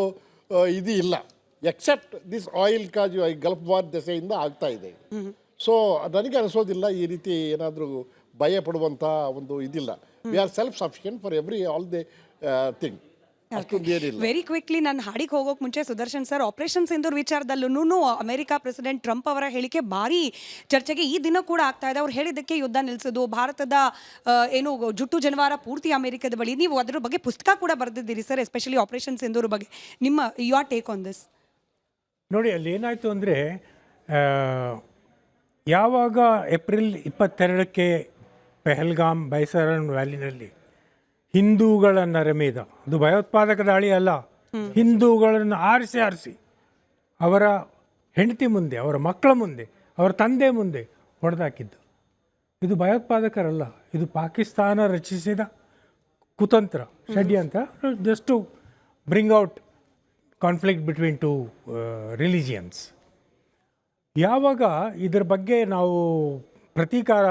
[SPEAKER 6] ಇದು ಇಲ್ಲ, except this oil gulf war ದೆಸೆಯಿಂದ ಆಗ್ತಾ ಇದೆ. ಸೊ ನನಗೆ ಅನಿಸೋದಿಲ್ಲ ಈ ರೀತಿ ಏನಾದರೂ ಭಯ ಪಡುವಂಥ ಒಂದು ಇದಿಲ್ಲ. We are self sufficient for all the thing.
[SPEAKER 2] Very quickly ನಾನು ಹಾಡಿಗೆ ಹೋಗೋಕೆ ಮುಂಚೆ ಸುದರ್ಶನ್ ಸರ್, ಆಪರೇಷನ್ ಸಿಂಧೂರ್ ವಿಚಾರದಲ್ಲೂ ಅಮೆರಿಕ ಪ್ರೆಸಿಡೆಂಟ್ ಟ್ರಂಪ್ ಅವರ ಹೇಳಿಕೆ ಭಾರಿ ಚರ್ಚೆಗೆ ಈ ದಿನ ಕೂಡ ಆಗ್ತಾ ಇದೆ. ಅವ್ರು ಹೇಳಿದ್ದಕ್ಕೆ ಯುದ್ಧ ನಿಲ್ಲಿಸೋದು, ಭಾರತದ ಏನು ಜುಟ್ಟು ಜನವಾರ ಪೂರ್ತಿ ಅಮೆರಿಕದ ಬಳಿ. ನೀವು ಅದರ ಬಗ್ಗೆ ಪುಸ್ತಕ ಕೂಡ ಬರೆದಿದ್ದೀರಿ ಸರ್, ಎಸ್ಪೆಷಲಿ ಆಪರೇಷನ್ ಸಿಂಧೂರ್ ಬಗ್ಗೆ. ನಿಮ್ಮ ಯುವರ್ ಟೇಕ್ ಆನ್ ದಿಸ್?
[SPEAKER 5] ನೋಡಿ, ಅಲ್ಲಿ ಏನಾಯಿತು ಅಂದರೆ, ಯಾವಾಗ ಏಪ್ರಿಲ್ 22ಕ್ಕೆ ಪೆಹಲ್ಗಾಮ್ ಬೈಸರನ್ ವ್ಯಾಲಿನಲ್ಲಿ ಹಿಂದೂಗಳ ನರಮೇಧ, ಅದು ಭಯೋತ್ಪಾದಕ ದಾಳಿ ಅಲ್ಲ, ಹಿಂದೂಗಳನ್ನು ಆರಿಸಿ ಅವರ ಹೆಂಡತಿ ಮುಂದೆ, ಅವರ ಮಕ್ಕಳ ಮುಂದೆ, ಅವರ ತಂದೆ ಮುಂದೆ ಹೊಡೆದಾಕಿದ್ದು. ಇದು ಭಯೋತ್ಪಾದಕರಲ್ಲ, ಇದು ಪಾಕಿಸ್ತಾನ ರಚಿಸಿದ ಕುತಂತ್ರ, ಷಡ್ಯಂತ್ರ, just to bring out conflict between two religions. ಯಾವಾಗ ಇದರ ಬಗ್ಗೆ ನಾವು ಪ್ರತೀಕಾರ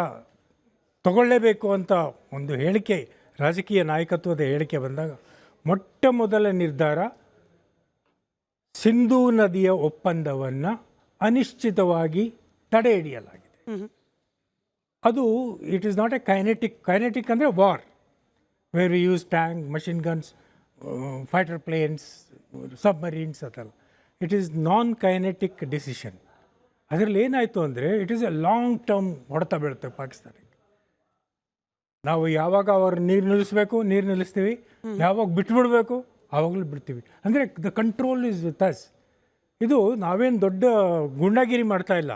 [SPEAKER 5] ತಗೊಳ್ಳೇಬೇಕು ಅಂತ ಒಂದು ಹೇಳಿಕೆ, ರಾಜಕೀಯ ನಾಯಕತ್ವದ ಹೇಳಿಕೆ ಬಂದಾಗ, ಮೊಟ್ಟ ಮೊದಲ ನಿರ್ಧಾರ ಸಿಂಧೂ ನದಿಯ ಒಪ್ಪಂದವನ್ನು ಅನಿಶ್ಚಿತವಾಗಿ ತಡೆ ಹಿಡಿಯಲಾಗಿದೆ. ಅದು it is not a kinetic ಅಂದರೆ war, where we use tank, machine guns, fighter planes, submarines ಅದಲ್ಲ. It is non kinetic decision. ಅದರಲ್ಲಿ ಏನಾಯಿತು ಅಂದರೆ, it is a long term ಹೊಡೆತ ಬೀಳುತ್ತೆ ಪಾಕಿಸ್ತಾನಕ್ಕೆ. ನಾವು ಯಾವಾಗ ಅವ್ರು ನೀರು ನಿಲ್ಲಿಸ್ತೀವಿ, ಯಾವಾಗ ಬಿಟ್ಬಿಡ್ಬೇಕು ಆವಾಗಲೂ ಬಿಡ್ತೀವಿ. ಅಂದರೆ the control is with us. ಇದು ನಾವೇನು ದೊಡ್ಡ ಗುಂಡಾಗಿರಿ ಮಾಡ್ತಾ ಇಲ್ಲ.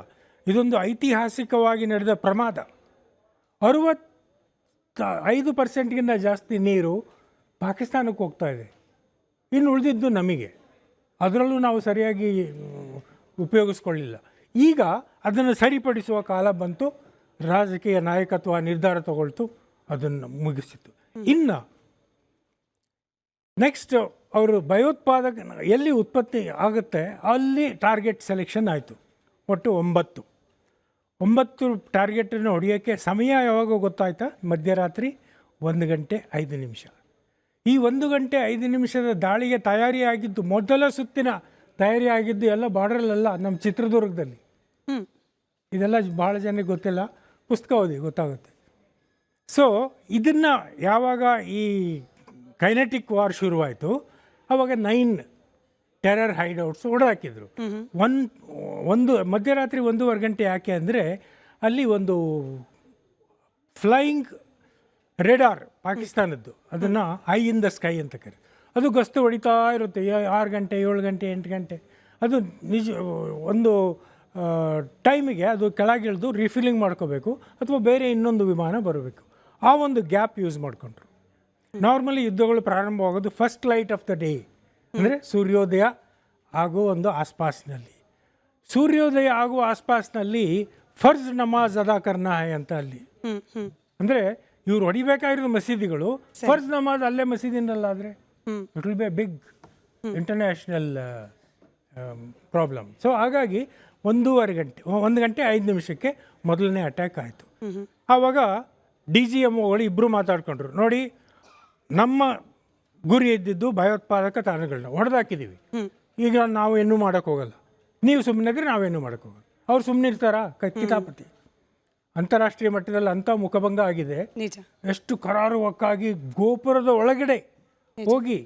[SPEAKER 5] ಇದೊಂದು ಐತಿಹಾಸಿಕವಾಗಿ ನಡೆದ ಪ್ರಮಾದ. 65% ಜಾಸ್ತಿ ನೀರು ಪಾಕಿಸ್ತಾನಕ್ಕೆ ಹೋಗ್ತಾ ಇದೆ, ಇನ್ನು ಉಳಿದಿದ್ದು ನಮಗೆ. ಅದರಲ್ಲೂ ನಾವು ಸರಿಯಾಗಿ ಉಪಯೋಗಿಸ್ಕೊಳ್ಳಿಲ್ಲ. ಈಗ ಅದನ್ನು ಸರಿಪಡಿಸುವ ಕಾಲ ಬಂತು, ರಾಜಕೀಯ ನಾಯಕತ್ವ ನಿರ್ಧಾರ ತಗೊಳ್ತು, ಅದನ್ನು ಮುಗಿಸಿತು. ಇನ್ನು ನೆಕ್ಸ್ಟ್ ಅವರು ಭಯೋತ್ಪಾದಕ ಎಲ್ಲಿ ಉತ್ಪತ್ತಿ ಆಗುತ್ತೆ ಅಲ್ಲಿ ಟಾರ್ಗೆಟ್ ಸೆಲೆಕ್ಷನ್ ಆಯಿತು. ಒಟ್ಟು 9 ಟಾರ್ಗೆಟನ್ನು ಹೊಡೆಯೋಕ್ಕೆ ಸಮಯ ಯಾವಾಗ ಗೊತ್ತಾಯ್ತಾ? ಮಧ್ಯರಾತ್ರಿ 1 ಗಂಟೆ 5 ನಿಮಿಷ. ಈ 1 ಗಂಟೆ 5 ನಿಮಿಷದ ದಾಳಿಗೆ ತಯಾರಿಯಾಗಿದ್ದು, ಮೊದಲ ಸುತ್ತಿನ ತಯಾರಿ ಆಗಿದ್ದು ಎಲ್ಲ ಬಾರ್ಡ್ರಲ್ಲೆಲ್ಲ ನಮ್ಮ ಚಿತ್ರದುರ್ಗದಲ್ಲಿ. ಇದೆಲ್ಲ ಭಾಳ ಜನಕ್ಕೆ ಗೊತ್ತಿಲ್ಲ, ಪುಸ್ತಕ ಓದಿ ಗೊತ್ತಾಗುತ್ತೆ. ಸೊ ಇದನ್ನು ಯಾವಾಗ ಈ ಕೈನೆಟಿಕ್ ವಾರ್ ಶುರುವಾಯಿತು ಆವಾಗ 9 ಟೆರರ್ ಹೈಡ್ಔಟ್ಸ್ ಹೊಡೆದಾಕಿದ್ರು. ಒಂದು ಮಧ್ಯರಾತ್ರಿ 1:15 ಗಂಟೆ. ಯಾಕೆ ಅಂದರೆ ಅಲ್ಲಿ ಒಂದು ಫ್ಲೈಯಿಂಗ್ ರೆಡಾರ್ ಪಾಕಿಸ್ತಾನದ್ದು, ಅದನ್ನು ಐ ಇನ್ ದ ಸ್ಕೈ ಅಂತ ಕರೆ, ಅದು ಗಸ್ತು ಹೊಡಿತಾ ಇರುತ್ತೆ 6 ಗಂಟೆ 7 ಗಂಟೆ 8 ಗಂಟೆ. ಅದು ನಿಜ ಒಂದು ಟೈಮಿಗೆ ಅದು ಕೆಳಗಿಳಿದು ರಿಫಿಲ್ಲಿಂಗ್ ಮಾಡ್ಕೋಬೇಕು ಅಥವಾ ಬೇರೆ ಇನ್ನೊಂದು ವಿಮಾನ ಬರಬೇಕು. ಆ ಒಂದು ಗ್ಯಾಪ್ ಯೂಸ್ ಮಾಡಿಕೊಂಡ್ರು. ನಾರ್ಮಲಿ ಯುದ್ಧಗಳು ಪ್ರಾರಂಭವಾಗೋದು first light of the day, ಅಂದರೆ ಸೂರ್ಯೋದಯ ಆಗುವ ಒಂದು ಆಸ್ಪಾಸ್ನಲ್ಲಿ. ಸೂರ್ಯೋದಯ ಆಗುವ ಆಸ್ಪಾಸ್ನಲ್ಲಿ ಫರ್ಜ್ ನಮಾಜ್ ಅದಾ ಕರ್ನಾ ಹೈ ಅಂತ ಅಲ್ಲಿ. ಅಂದರೆ ಇವ್ರು ಹೊಡಿಬೇಕಾಗಿರೋದು ಮಸೀದಿಗಳು, ಫರ್ಜ್ ನಮಾಜ್ ಅಲ್ಲೇ ಮಸೀದಿನಲ್ಲಾದರೆ it will be a big international problem. So ಹಾಗಾಗಿ 1 ಗಂಟೆ 5 ನಿಮಿಷಕ್ಕೆ ಮೊದಲನೇ ಅಟ್ಯಾಕ್ ಆಯಿತು. ಆವಾಗ DGMOಗಳು ಇಬ್ಬರು ಮಾತಾಡ್ಕೊಂಡ್ರು, ನೋಡಿ ನಮ್ಮ ಗುರಿ ಇದ್ದಿದ್ದು ಭಯೋತ್ಪಾದಕ ತಾಣಗಳನ್ನ ಹೊಡೆದಾಕಿದ್ದೀವಿ, ಈಗ ನಾವು ಏನೂ ಮಾಡೋಕ್ಕೋಗಲ್ಲ, ನೀವು ಸುಮ್ಮನಿದ್ರೆ ನಾವೇನು ಮಾಡೋಕ್ಕೋಗಲ್ಲ. ಅವ್ರು ಸುಮ್ಮನೆ ಇರ್ತಾರಾ? ಕಿತಾಪತಿ. ಅಂತಾರಾಷ್ಟ್ರೀಯ ಮಟ್ಟದಲ್ಲಿ ಅಂಥ ಮುಖಭಂಗ ಆಗಿದೆ. ಎಷ್ಟು ಕರಾರುವಕ್ಕಾಗಿ ಗೋಪುರದ ಒಳಗಡೆ ಹೋಗಿ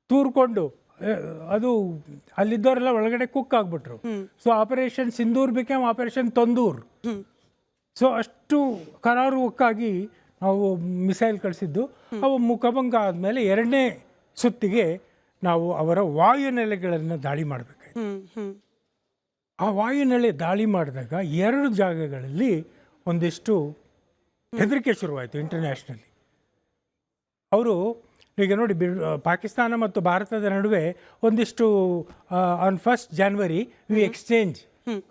[SPEAKER 5] ತೂರ್ಕೊಂಡು ಅದು ಅಲ್ಲಿದ್ದವರೆಲ್ಲ ಒಳಗಡೆ ಕುಕ್ ಆಗಿಬಿಟ್ರು. So operation Sindoor became operation Tandoor. So ಅಷ್ಟು ಕರಾರುವಕ್ಕಾಗಿ ನಾವು ಮಿಸೈಲ್ ಕಳಿಸಿದ್ದು. ಅವು ಮುಖಭಂಗ ಆದಮೇಲೆ 2ನೇ ಸುತ್ತಿಗೆ ನಾವು ಅವರ ವಾಯುನೆಲೆಗಳನ್ನು ದಾಳಿ ಮಾಡಬೇಕಾಯ್ತು. ಆ ವಾಯುನೆಲೆ ದಾಳಿ ಮಾಡಿದಾಗ 2 ಜಾಗಗಳಲ್ಲಿ ಒಂದಿಷ್ಟು ಹೆದರಿಕೆ ಶುರುವಾಯಿತು ಇಂಟರ್ನ್ಯಾಷನಲಿ. ಅವರು ಈಗ ನೋಡಿ, ಪಾಕಿಸ್ತಾನ ಮತ್ತು ಭಾರತದ ನಡುವೆ ಒಂದಿಷ್ಟು on 1st January we exchange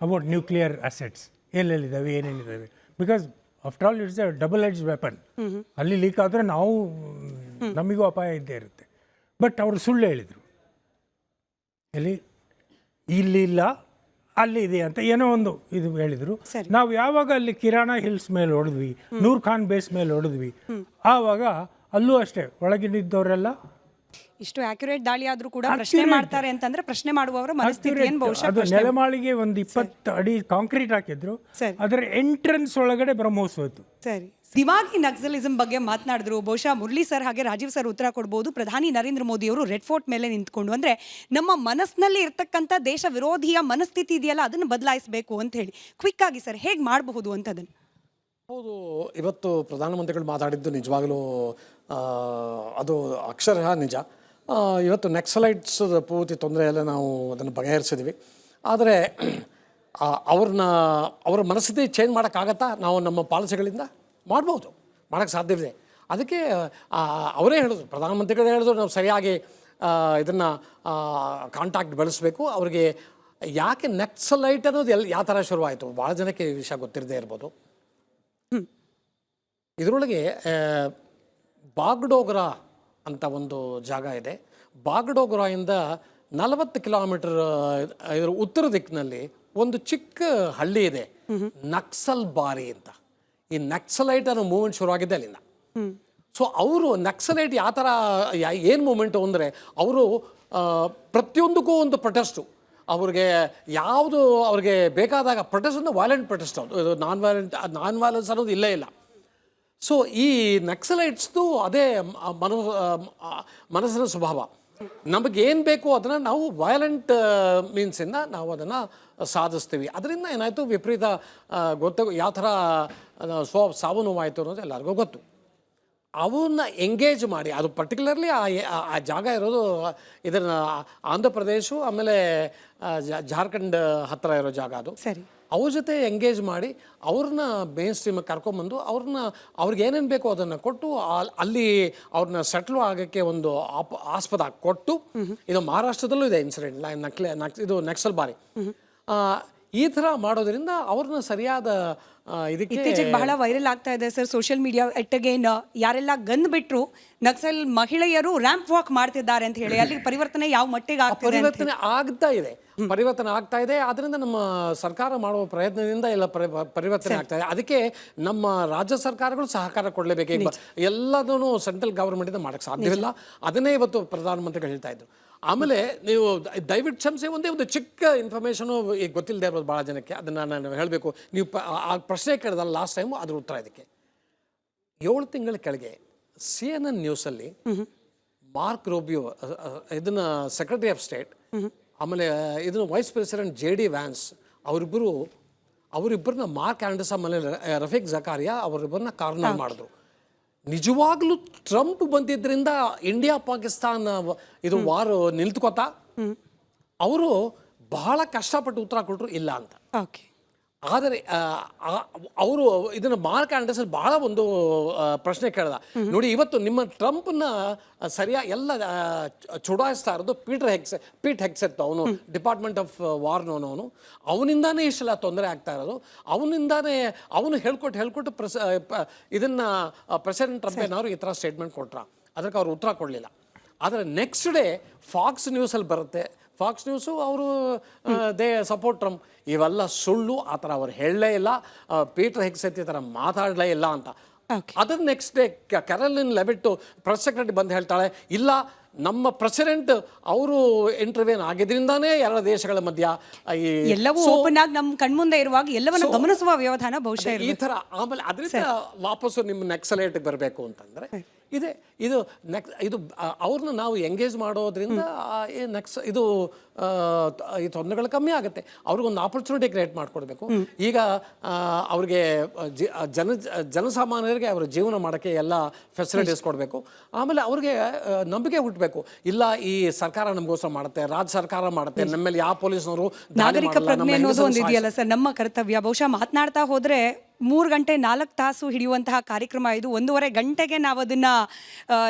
[SPEAKER 5] about nuclear assets, ಎಲ್ಲೆಲ್ಲಿದ್ದಾವೆ ಏನೇನಿದ್ದಾವೆ. Because after all it's a double edge weapon. ಅಲ್ಲಿ ಲೀಕ್ ಆದರೆ ನಮಗೂ ಅಪಾಯ ಇದ್ದೇ ಇರುತ್ತೆ. ಬಟ್ ಅವರು ಸುಳ್ಳು ಹೇಳಿದರು, ಇಲ್ಲಿಲ್ಲ ಅಲ್ಲಿ ಇದೆ ಅಂತ ಏನೋ ಒಂದು ಇದು ಹೇಳಿದರು. ನಾವು ಯಾವಾಗ ಅಲ್ಲಿ ಕಿರಾಣ ಹಿಲ್ಸ್ ಮೇಲೆ ಹೊಡೆದ್ವಿ, ನೂರ್ ಖಾನ್ ಬೇಸ್ ಮೇಲೆ ಹೊಡೆದ್ವಿ, ಆವಾಗ ಅಲ್ಲೂ ಅಷ್ಟೇ ಒಳಗಿನಿದ್ದವರೆಲ್ಲ
[SPEAKER 2] ಇಷ್ಟು ಆಕ್ಯುರೇಟ್ ದಾಳಿ ಆದ್ರೂ ಕೂಡ ಪ್ರಶ್ನೆ ಮಾಡ್ತಾರೆ ಅಂತಂದ್ರೆ ಪ್ರಶ್ನೆ ಮಾಡುವವರ ಮನಸ್ಥಿತಿ ಏನು ಬಹುಶಃ.
[SPEAKER 5] ಅದು ನೆಲಮಾಳಿಗೆ ಒಂದು 20 ಅಡಿ ಕಾಂಕ್ರೀಟ್ ಹಾಕಿದ್ರು, ಅದರ ಎಂಟ್ರೆನ್ಸ್ ಒಳಗಡೆ ಬ್ರಹ್ಮೋಸ್ ಹೋಯ್ತು.
[SPEAKER 2] ಸರಿ, ದಿಮಾಗಿ ನಕ್ಸಲಿಸಂ ಬಗ್ಗೆ ಮಾತನಾಡಿದ್ರು. ಬಹುಶಃ ಮುರಳಿ ಸರ್ ಹಾಗೆ ರಾಜೀವ್ ಸರ್ ಉತ್ತರ ಕೊಡ್ಬೋದು. ಪ್ರಧಾನಿ ನರೇಂದ್ರ ಮೋದಿ ಅವರು ರೆಡ್ ಫೋರ್ಟ್ ಮೇಲೆ ನಿಂತ್ಕೊಂಡು ಅಂದ್ರೆ ನಮ್ಮ ಮನಸ್ಸಿನಲ್ಲಿ ಇರ್ತಕ್ಕಂಥ ದೇಶ ವಿರೋಧಿಯ ಮನಸ್ಥಿತಿ ಇದೆಯಲ್ಲ ಅದನ್ನು ಬದಲಾಯಿಸಬೇಕು ಅಂತ ಹೇಳಿ ಕ್ವಿಕ್ ಆಗಿ ಸರ್ ಹೇಗೆ ಮಾಡಬಹುದು ಅಂತದನ್ನು?
[SPEAKER 3] ಹೌದು, ಇವತ್ತು ಪ್ರಧಾನಮಂತ್ರಿಗಳು ಮಾತಾಡಿದ್ದು ನಿಜವಾಗಲೂ ಅದು ಅಕ್ಷರಶಃ ನಿಜ. ಇವತ್ತು ನಕ್ಸಲೈಟ್ಸ್ ಪೂರ್ತಿ ತೊಂದರೆ ಎಲ್ಲ ನಾವು ಅದನ್ನು ಬಗೆಹರಿಸಿದ್ವಿ. ಆದರೆ ಅವ್ರ ಮನಸ್ಥಿತಿ ಚೇಂಜ್ ಮಾಡೋಕ್ಕಾಗತ್ತಾ? ನಾವು ನಮ್ಮ ಪಾಲಿಸಿಗಳಿಂದ ಮಾಡ್ಬೋದು, ಮಾಡೋಕ್ಕೆ ಸಾಧ್ಯವಿದೆ. ಅದಕ್ಕೆ ಅವರೇ ಹೇಳಿದ್ರು, ಪ್ರಧಾನಮಂತ್ರಿಗಳೇ ಹೇಳಿದ್ರು, ನಾವು ಸರಿಯಾಗಿ ಇದನ್ನು ಕಾಂಟ್ಯಾಕ್ಟ್ ಬೆಳೆಸಬೇಕು. ಅವ್ರಿಗೆ ಯಾಕೆ ನಕ್ಸಲೈಟ್ ಅನ್ನೋದು ಯಾವ ಥರ ಶುರುವಾಯಿತು, ಭಾಳ ಜನಕ್ಕೆ ಈ ವಿಷಯ ಗೊತ್ತಿರದೇ ಇರ್ಬೋದು. ಇದರೊಳಗೆ ಬಾಗ್ಡೋಗ್ರಾ ಅಂತ ಒಂದು ಜಾಗ ಇದೆ. ಬಾಗ್ಡೋಗ್ರಾಯಿಂದ 40 ಕಿಲೋಮೀಟರ್ ಇದರ ಉತ್ತರ ದಿಕ್ಕಿನಲ್ಲಿ ಒಂದು ಚಿಕ್ಕ ಹಳ್ಳಿ ಇದೆ, ನಕ್ಸಲ್ ಬಾರಿ ಅಂತ. ಈ ನಕ್ಸಲೈಟ್ ಅನ್ನೋ ಮೂವ್ಮೆಂಟ್ ಶುರುವಾಗಿದ್ದೆ ಅಲ್ಲಿಂದ. ಸೊ ಅವರು ನಕ್ಸಲೈಟ್ ಯಾವ ಥರ ಏನು ಮೂಮೆಂಟು ಅಂದರೆ, ಅವರು ಪ್ರತಿಯೊಂದಕ್ಕೂ ಒಂದು ಪ್ರೊಟೆಸ್ಟು. ಅವ್ರಿಗೆ ಯಾವುದು ಅವ್ರಿಗೆ ಬೇಕಾದಾಗ ಪ್ರೊಟೆಸ್ಟ್ ಅಂದರೆ ವೈಲೆಂಟ್ ಪ್ರೊಟೆಸ್ಟ್, ಅದು ನಾನ್ ವೈಲೆನ್ಸ್ ಅನ್ನೋದು ಇಲ್ಲೇ ಇಲ್ಲ. ಸೊ ಈ ನಕ್ಸಲೈಟ್ಸ್ದು ಅದೇ ಮನಸ್ಸಿನ ಸ್ವಭಾವ. ನಮಗೇನು ಬೇಕು ಅದನ್ನು ನಾವು ವೈಲೆಂಟ್ ಮೀನ್ಸಿಂದ ನಾವು ಅದನ್ನು ಸಾಧಿಸ್ತೀವಿ. ಅದರಿಂದ ಏನಾಯಿತು, ವಿಪರೀತ ಯಾವ ಥರ ಸಾವು ನೋವಾಯಿತು ಅನ್ನೋದು ಎಲ್ಲರಿಗೂ ಗೊತ್ತು. ಅವನ್ನ ಎಂಗೇಜ್ ಮಾಡಿ, ಅದು ಪರ್ಟಿಕ್ಯುಲರ್ಲಿ ಆ ಜಾಗ ಇರೋದು ಇದನ್ನು ಆಂಧ್ರ ಪ್ರದೇಶ ಆಮೇಲೆ ಜಾರ್ಖಂಡ್ ಹತ್ತಿರ ಇರೋ ಜಾಗ ಅದು.
[SPEAKER 2] ಸರಿ.
[SPEAKER 3] ಅವ್ರ ಜೊತೆ ಎಂಗೇಜ್ ಮಾಡಿ ಅವ್ರನ್ನ ಮೇನ್ ಸ್ಟ್ರೀಮಿಗೆ ಕರ್ಕೊಂಬಂದು ಅವ್ರಿಗೆ ಏನೇನು ಬೇಕೋ ಅದನ್ನು ಕೊಟ್ಟು ಅಲ್ಲಿ ಅವ್ರನ್ನ ಸೆಟ್ಲ್ ಆಗೋಕ್ಕೆ ಒಂದು ಆಸ್ಪದ ಕೊಟ್ಟು, ಇದು ಮಹಾರಾಷ್ಟ್ರದಲ್ಲೂ ಇದೆ ಇನ್ಸಿಡೆಂಟ್, ಇದು ನಕ್ಸಲ್ ಬಾರಿ. ಈ ಥರ ಮಾಡೋದ್ರಿಂದ ಅವ್ರನ್ನ ಸರಿಯಾದ ಇದಕ್ಕೆ
[SPEAKER 2] ಇತ್ತೀಚೆಗೆ ಬಹಳ ವೈರಲ್ ಆಗ್ತಾ ಇದೆ ಸರ್ ಸೋಷಿಯಲ್ ಮೀಡಿಯಾ. ಎಟ್ಟಗೇನ್ ಯಾರೆಲ್ಲ ಗನ್ ಬಿಟ್ರು ನಕ್ಸಲ್ ಮಹಿಳೆಯರು ರ್ಯಾಂಪ್ ವಾಕ್ ಮಾಡ್ತಿದ್ದಾರೆ ಅಂತ ಹೇಳಿ ಅಲ್ಲಿ ಪರಿವರ್ತನೆ ಯಾವ ಮಟ್ಟಿಗೆ
[SPEAKER 3] ಪರಿವರ್ತನೆ ಆಗ್ತಾ ಇದೆ. ಅದರಿಂದ ನಮ್ಮ ಸರ್ಕಾರ ಮಾಡುವ ಪ್ರಯತ್ನದಿಂದ ಎಲ್ಲ ಪರಿವರ್ತನೆ ಆಗ್ತಾ ಇದೆ. ಅದಕ್ಕೆ ನಮ್ಮ ರಾಜ್ಯ ಸರ್ಕಾರಗಳು ಸಹಕಾರ ಕೊಡಲೇಬೇಕು. ಎಲ್ಲದೂ ಸೆಂಟ್ರಲ್ ಗವರ್ಮೆಂಟ್ ಇಂದ ಮಾಡಕ್ಕೆ ಸಾಧ್ಯವಿಲ್ಲ. ಅದನ್ನೇ ಇವತ್ತು ಪ್ರಧಾನಮಂತ್ರಿಗಳು ಹೇಳ್ತಾ ಇದ್ರು. ಆಮೇಲೆ ನೀವು ದಯವಿಟ್ಟು ಕ್ಷಮಿಸಿ, ಒಂದೇ ಒಂದು ಚಿಕ್ಕ ಇನ್ಫಾರ್ಮೇಷನು ಈಗ ಗೊತ್ತಿಲ್ಲದೆ ಇರೋದು ಭಾಳ ಜನಕ್ಕೆ, ಅದನ್ನು ನಾನು ಹೇಳಬೇಕು. ನೀವು ಆ ಪ್ರಶ್ನೆ ಕೇಳಿದಲ್ಲ ಲಾಸ್ಟ್ ಟೈಮು, ಅದ್ರ ಉತ್ತರ ಇದಕ್ಕೆ. 7 ತಿಂಗಳ ಕೆಳಗೆ CNN ನ್ಯೂಸಲ್ಲಿ ಮಾರ್ಕ್ ರೂಬಿಯೋ, ಇದನ್ನ ಸೆಕ್ರೆಟರಿ ಆಫ್ ಸ್ಟೇಟ್, ಆಮೇಲೆ ಇದನ್ನ ವೈಸ್ ಪ್ರೆಸಿಡೆಂಟ್ JD ವ್ಯಾನ್ಸ್, ಅವರಿಬ್ಬರನ್ನ ಮಾರ್ಕ್ ಆಂಡರ್ಸನ್ ಮೇಲೆ ರಫೀಕ್ ಜಕಾರಿಯಾ ಅವರಿಬ್ಬರನ್ನ ಕಾರ್ನರ್ ಮಾಡಿದ್ರು. ನಿಜವಾಗ್ಲೂ ಟ್ರಂಪ್ ಬಂದಿದ್ದರಿಂದ ಇಂಡಿಯಾ ಪಾಕಿಸ್ತಾನ ಇದು ವಾರ್ ನಿಲ್ತ್ಕೋತಾ, ಅವರು ಬಹಳ ಕಷ್ಟಪಟ್ಟು ಉತ್ತರ ಕೊಟ್ಟರು ಇಲ್ಲ ಅಂತ. ಆದರೆ ಅವರು ಇದನ್ನು ಮಾರ್ಕ್ ಆಂಡರ್ಸನ್ ಬಹಳ ಒಂದು ಪ್ರಶ್ನೆ ಕೇಳ್ದ. ನೋಡಿ, ಇವತ್ತು ನಿಮ್ಮ ಟ್ರಂಪ್ನ ಎಲ್ಲ ಚುಡಾಯಿಸ್ತಾ ಇರೋದು ಪೀಟ್ ಹೆಕ್ಸೆಟ್, ಅವನು ಡಿಪಾರ್ಟ್ಮೆಂಟ್ ಆಫ್ ವಾರ್ನವನು. ಅವನಿಂದಾನೇ ಇಷ್ಟೆಲ್ಲ ತೊಂದರೆ ಆಗ್ತಾ ಇರೋದು. ಅವನು ಹೇಳ್ಕೊಟ್ಟು ಇದನ್ನ ಪ್ರೆಸಿಡೆಂಟ್ ಟ್ರಂಪ್ ಏನವರು ಈ ಥರ ಸ್ಟೇಟ್ಮೆಂಟ್ ಕೊಟ್ರ. ಅದಕ್ಕೆ ಅವ್ರು ಉತ್ತರ ಕೊಡಲಿಲ್ಲ. ಆದರೆ ನೆಕ್ಸ್ಟ್ ಡೇ ಫಾಕ್ಸ್ ನ್ಯೂಸಲ್ಲಿ ಬರುತ್ತೆ. ಫಾಕ್ಸ್ ನ್ಯೂಸು ಅವರು ದೇ ಸಪೋರ್ಟ್ ಟ್ರಂಪ್. ಇವೆಲ್ಲ ಸುಳ್ಳು, ಆ ಥರ ಅವ್ರು ಹೇಳಲೇ ಇಲ್ಲ, ಪೀಟರ್ ಹೆಗ್ಸೆಟ್ ಈ ಥರ ಮಾತಾಡಲೇ ಇಲ್ಲ ಅಂತ. ಅದನ್ನ next day Caroline Leavitt press secretary ಬಂದು ಹೇಳ್ತಾಳೆ, ಇಲ್ಲ ನಮ್ಮ ಪ್ರೆಸಿಡೆಂಟ್ ಅವರು ಇಂಟರ್ವ್ಯೂನ್ ಆಗಿದ್ರಿಂದಾನೇ ಎರಡು ದೇಶಗಳ ಮಧ್ಯ
[SPEAKER 2] ಎಲ್ಲವೂ ಓಪನ್ ಆಗಿ ನಮ್ಮ ಕಣ್ಮುಂದೆ ಇರುವಾಗ ಎಲ್ಲವನ್ನ ಗಮನಿಸುವ ವ್ಯವಧಾನ ಬಹುಶಃ
[SPEAKER 3] ಈ ಥರ. ಆಮೇಲೆ ಅದರಿಂದ ವಾಪಸ್ಸು ನಿಮ್ಮ ನೆಕ್ಸಲೇಟ್ಗೆ ಬರಬೇಕು ಅಂತಂದರೆ ಇದು ಅವ್ರನ್ನ ನಾವು ಎಂಗೇಜ್ ಮಾಡೋದ್ರಿಂದ ಇದು ಈ ತೊಂದರೆಗಳು ಕಮ್ಮಿ ಆಗುತ್ತೆ. ಅವ್ರಿಗೊಂದು ಆಪರ್ಚುನಿಟಿ ಕ್ರಿಯೇಟ್ ಮಾಡಿಕೊಡ್ಬೇಕು. ಈಗ ಅವ್ರಿಗೆ ಜನಸಾಮಾನ್ಯರಿಗೆ ಅವರ ಜೀವನ ಮಾಡೋಕ್ಕೆ ಎಲ್ಲ ಫೆಸಿಲಿಟೀಸ್ ಕೊಡಬೇಕು. ಆಮೇಲೆ ಅವ್ರಿಗೆ ನಂಬಿಕೆ ಹುಟ್ಟಬೇಕು, ಇಲ್ಲ ಈ ಸರ್ಕಾರ ನಮಗೋಸ್ಕರ ಮಾಡುತ್ತೆ, ರಾಜ್ಯ ಸರ್ಕಾರ ಮಾಡುತ್ತೆ, ನಮ್ಮಲ್ಲಿ ಯಾವ ಪೊಲೀಸ್ನವರು.
[SPEAKER 2] ನಾಗರಿಕ ಪ್ರಜ್ಞೆ ಅನ್ನೋದು ಒಂದು ಇದೆಯಲ್ಲ ಸರ್, ನಮ್ಮ ಕರ್ತವ್ಯ. ಬಹುಶಃ ಮಾತನಾಡ್ತಾ ಹೋದ್ರೆ 3 ಗಂಟೆ 4 ತಾಸು ಹಿಡಿಯುವಂತಹ ಕಾರ್ಯಕ್ರಮ ಇದು. 1.5 ಗಂಟೆಗೆ ನಾವು ಅದನ್ನ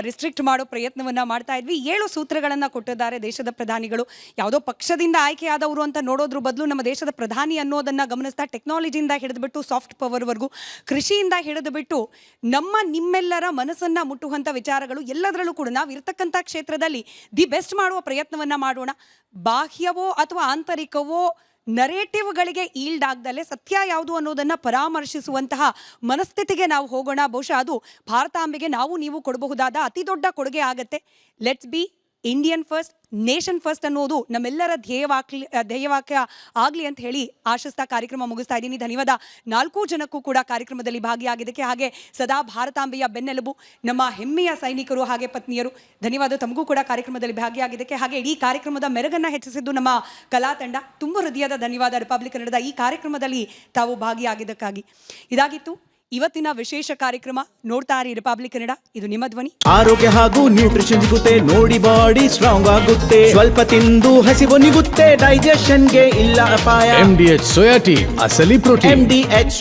[SPEAKER 2] ರಿಸ್ಟ್ರಿಕ್ಟ್ ಮಾಡೋ ಪ್ರಯತ್ನವನ್ನ ಮಾಡ್ತಾ ಇದ್ವಿ. 7 ಸೂತ್ರಗಳನ್ನ ಕೊಟ್ಟಿದ್ದಾರೆ ದೇಶದ ಪ್ರಧಾನಿಗಳು. ಯಾವುದೋ ಪಕ್ಷದಿಂದ ಆಯ್ಕೆಯಾದವರು ಅಂತ ನೋಡೋದ್ರ ಬದಲು ನಮ್ಮ ದೇಶದ ಪ್ರಧಾನಿ ಅನ್ನೋದನ್ನ ಗಮನಿಸ್ತಾ ಟೆಕ್ನಾಲಜಿಯಿಂದ ಹಿಡಿದುಬಿಟ್ಟು ಸಾಫ್ಟ್ ಪವರ್ವರೆಗೂ, ಕೃಷಿಯಿಂದ ಹಿಡಿದುಬಿಟ್ಟು ನಿಮ್ಮೆಲ್ಲರ ಮನಸ್ಸನ್ನ ಮುಟ್ಟುವಂಥ ವಿಚಾರಗಳು ಎಲ್ಲದರಲ್ಲೂ ಕೂಡ ನಾವು ಇರ್ತಕ್ಕಂಥ ಕ್ಷೇತ್ರದಲ್ಲಿ ದಿ ಬೆಸ್ಟ್ ಮಾಡುವ ಪ್ರಯತ್ನವನ್ನ ಮಾಡೋಣ. ಬಾಹ್ಯವೋ ಅಥವಾ ಆಂತರಿಕವೋ ನರೇಟಿವ್ಗಳಿಗೆ ಈಲ್ಡ್ ಆಗದಲ್ಲೇ ಸತ್ಯ ಯಾವುದು ಅನ್ನೋದನ್ನ ಪರಾಮರ್ಶಿಸುವಂತಹ ಮನಸ್ಥಿತಿಗೆ ನಾವು ಹೋಗೋಣ. ಬಹುಶಃ ಅದು ಭಾರತಾಂಬೆಗೆ ನೀವು ಕೊಡಬಹುದಾದ ಅತಿ ದೊಡ್ಡ ಕೊಡುಗೆ ಆಗತ್ತೆ. Let's be Indian first, nation first ಅನ್ನೋದು ನಮ್ಮೆಲ್ಲರ ಧ್ಯೇಯವಾಕ್ಯ ಆಗಲಿ ಅಂತ ಹೇಳಿ ಆಶಿಸ್ತಾ ಕಾರ್ಯಕ್ರಮ ಮುಗಿಸ್ತಾ ಇದ್ದೀನಿ. ಧನ್ಯವಾದ 4 ಜನಕ್ಕೂ ಕೂಡ ಕಾರ್ಯಕ್ರಮದಲ್ಲಿ ಭಾಗಿಯಾಗಿದ್ದಕ್ಕೆ. ಹಾಗೆ ಸದಾ ಭಾರತಾಂಬೆಯ ಬೆನ್ನೆಲುಬು ನಮ್ಮ ಹೆಮ್ಮೆಯ ಸೈನಿಕರು ಹಾಗೆ ಪತ್ನಿಯರು, ಧನ್ಯವಾದ ತಮಗೂ ಕೂಡ ಕಾರ್ಯಕ್ರಮದಲ್ಲಿ ಭಾಗಿಯಾಗಿದ್ದಕ್ಕೆ. ಹಾಗೆ ಇಡೀ ಕಾರ್ಯಕ್ರಮದ ಮೆರುಗನ್ನು ಹೆಚ್ಚಿಸಿದ್ದು ನಮ್ಮ ಕಲಾ ತಂಡ. ತುಂಬ ಹೃದಯದ ಧನ್ಯವಾದ ರಿಪಬ್ಲಿಕ್ ಕನ್ನಡದ ಈ ಕಾರ್ಯಕ್ರಮದಲ್ಲಿ ತಾವು ಭಾಗಿಯಾಗಿದ್ದಕ್ಕಾಗಿ. ಇದಾಗಿತ್ತು ಇವತ್ತಿನ ವಿಶೇಷ ಕಾರ್ಯಕ್ರಮ. ನೋಡ್ತಾ ಇರಿ ರಿಪಬ್ಲಿಕ್ ಕನ್ನಡ, ಇದು ನಿಮ್ಮ ಧ್ವನಿ.
[SPEAKER 7] ಆರೋಗ್ಯ ಹಾಗೂ ನ್ಯೂಟ್ರಿಷನ್ ಸಿಗುತ್ತೆ, ನೋಡಿ ಬಾಡಿ ಸ್ಟ್ರಾಂಗ್ ಆಗುತ್ತೆ, ಸ್ವಲ್ಪ ತಿಂದು ಹಸಿವು ನಿಗುತ್ತೆ, ಡೈಜೆಷನ್ಗೆ ಇಲ್ಲ ಅಪಾಯ.
[SPEAKER 1] MDH ಸೋಯಾ ಟೀ, ಅಸಲಿ ಪ್ರೋಟೀನ್.
[SPEAKER 7] MDH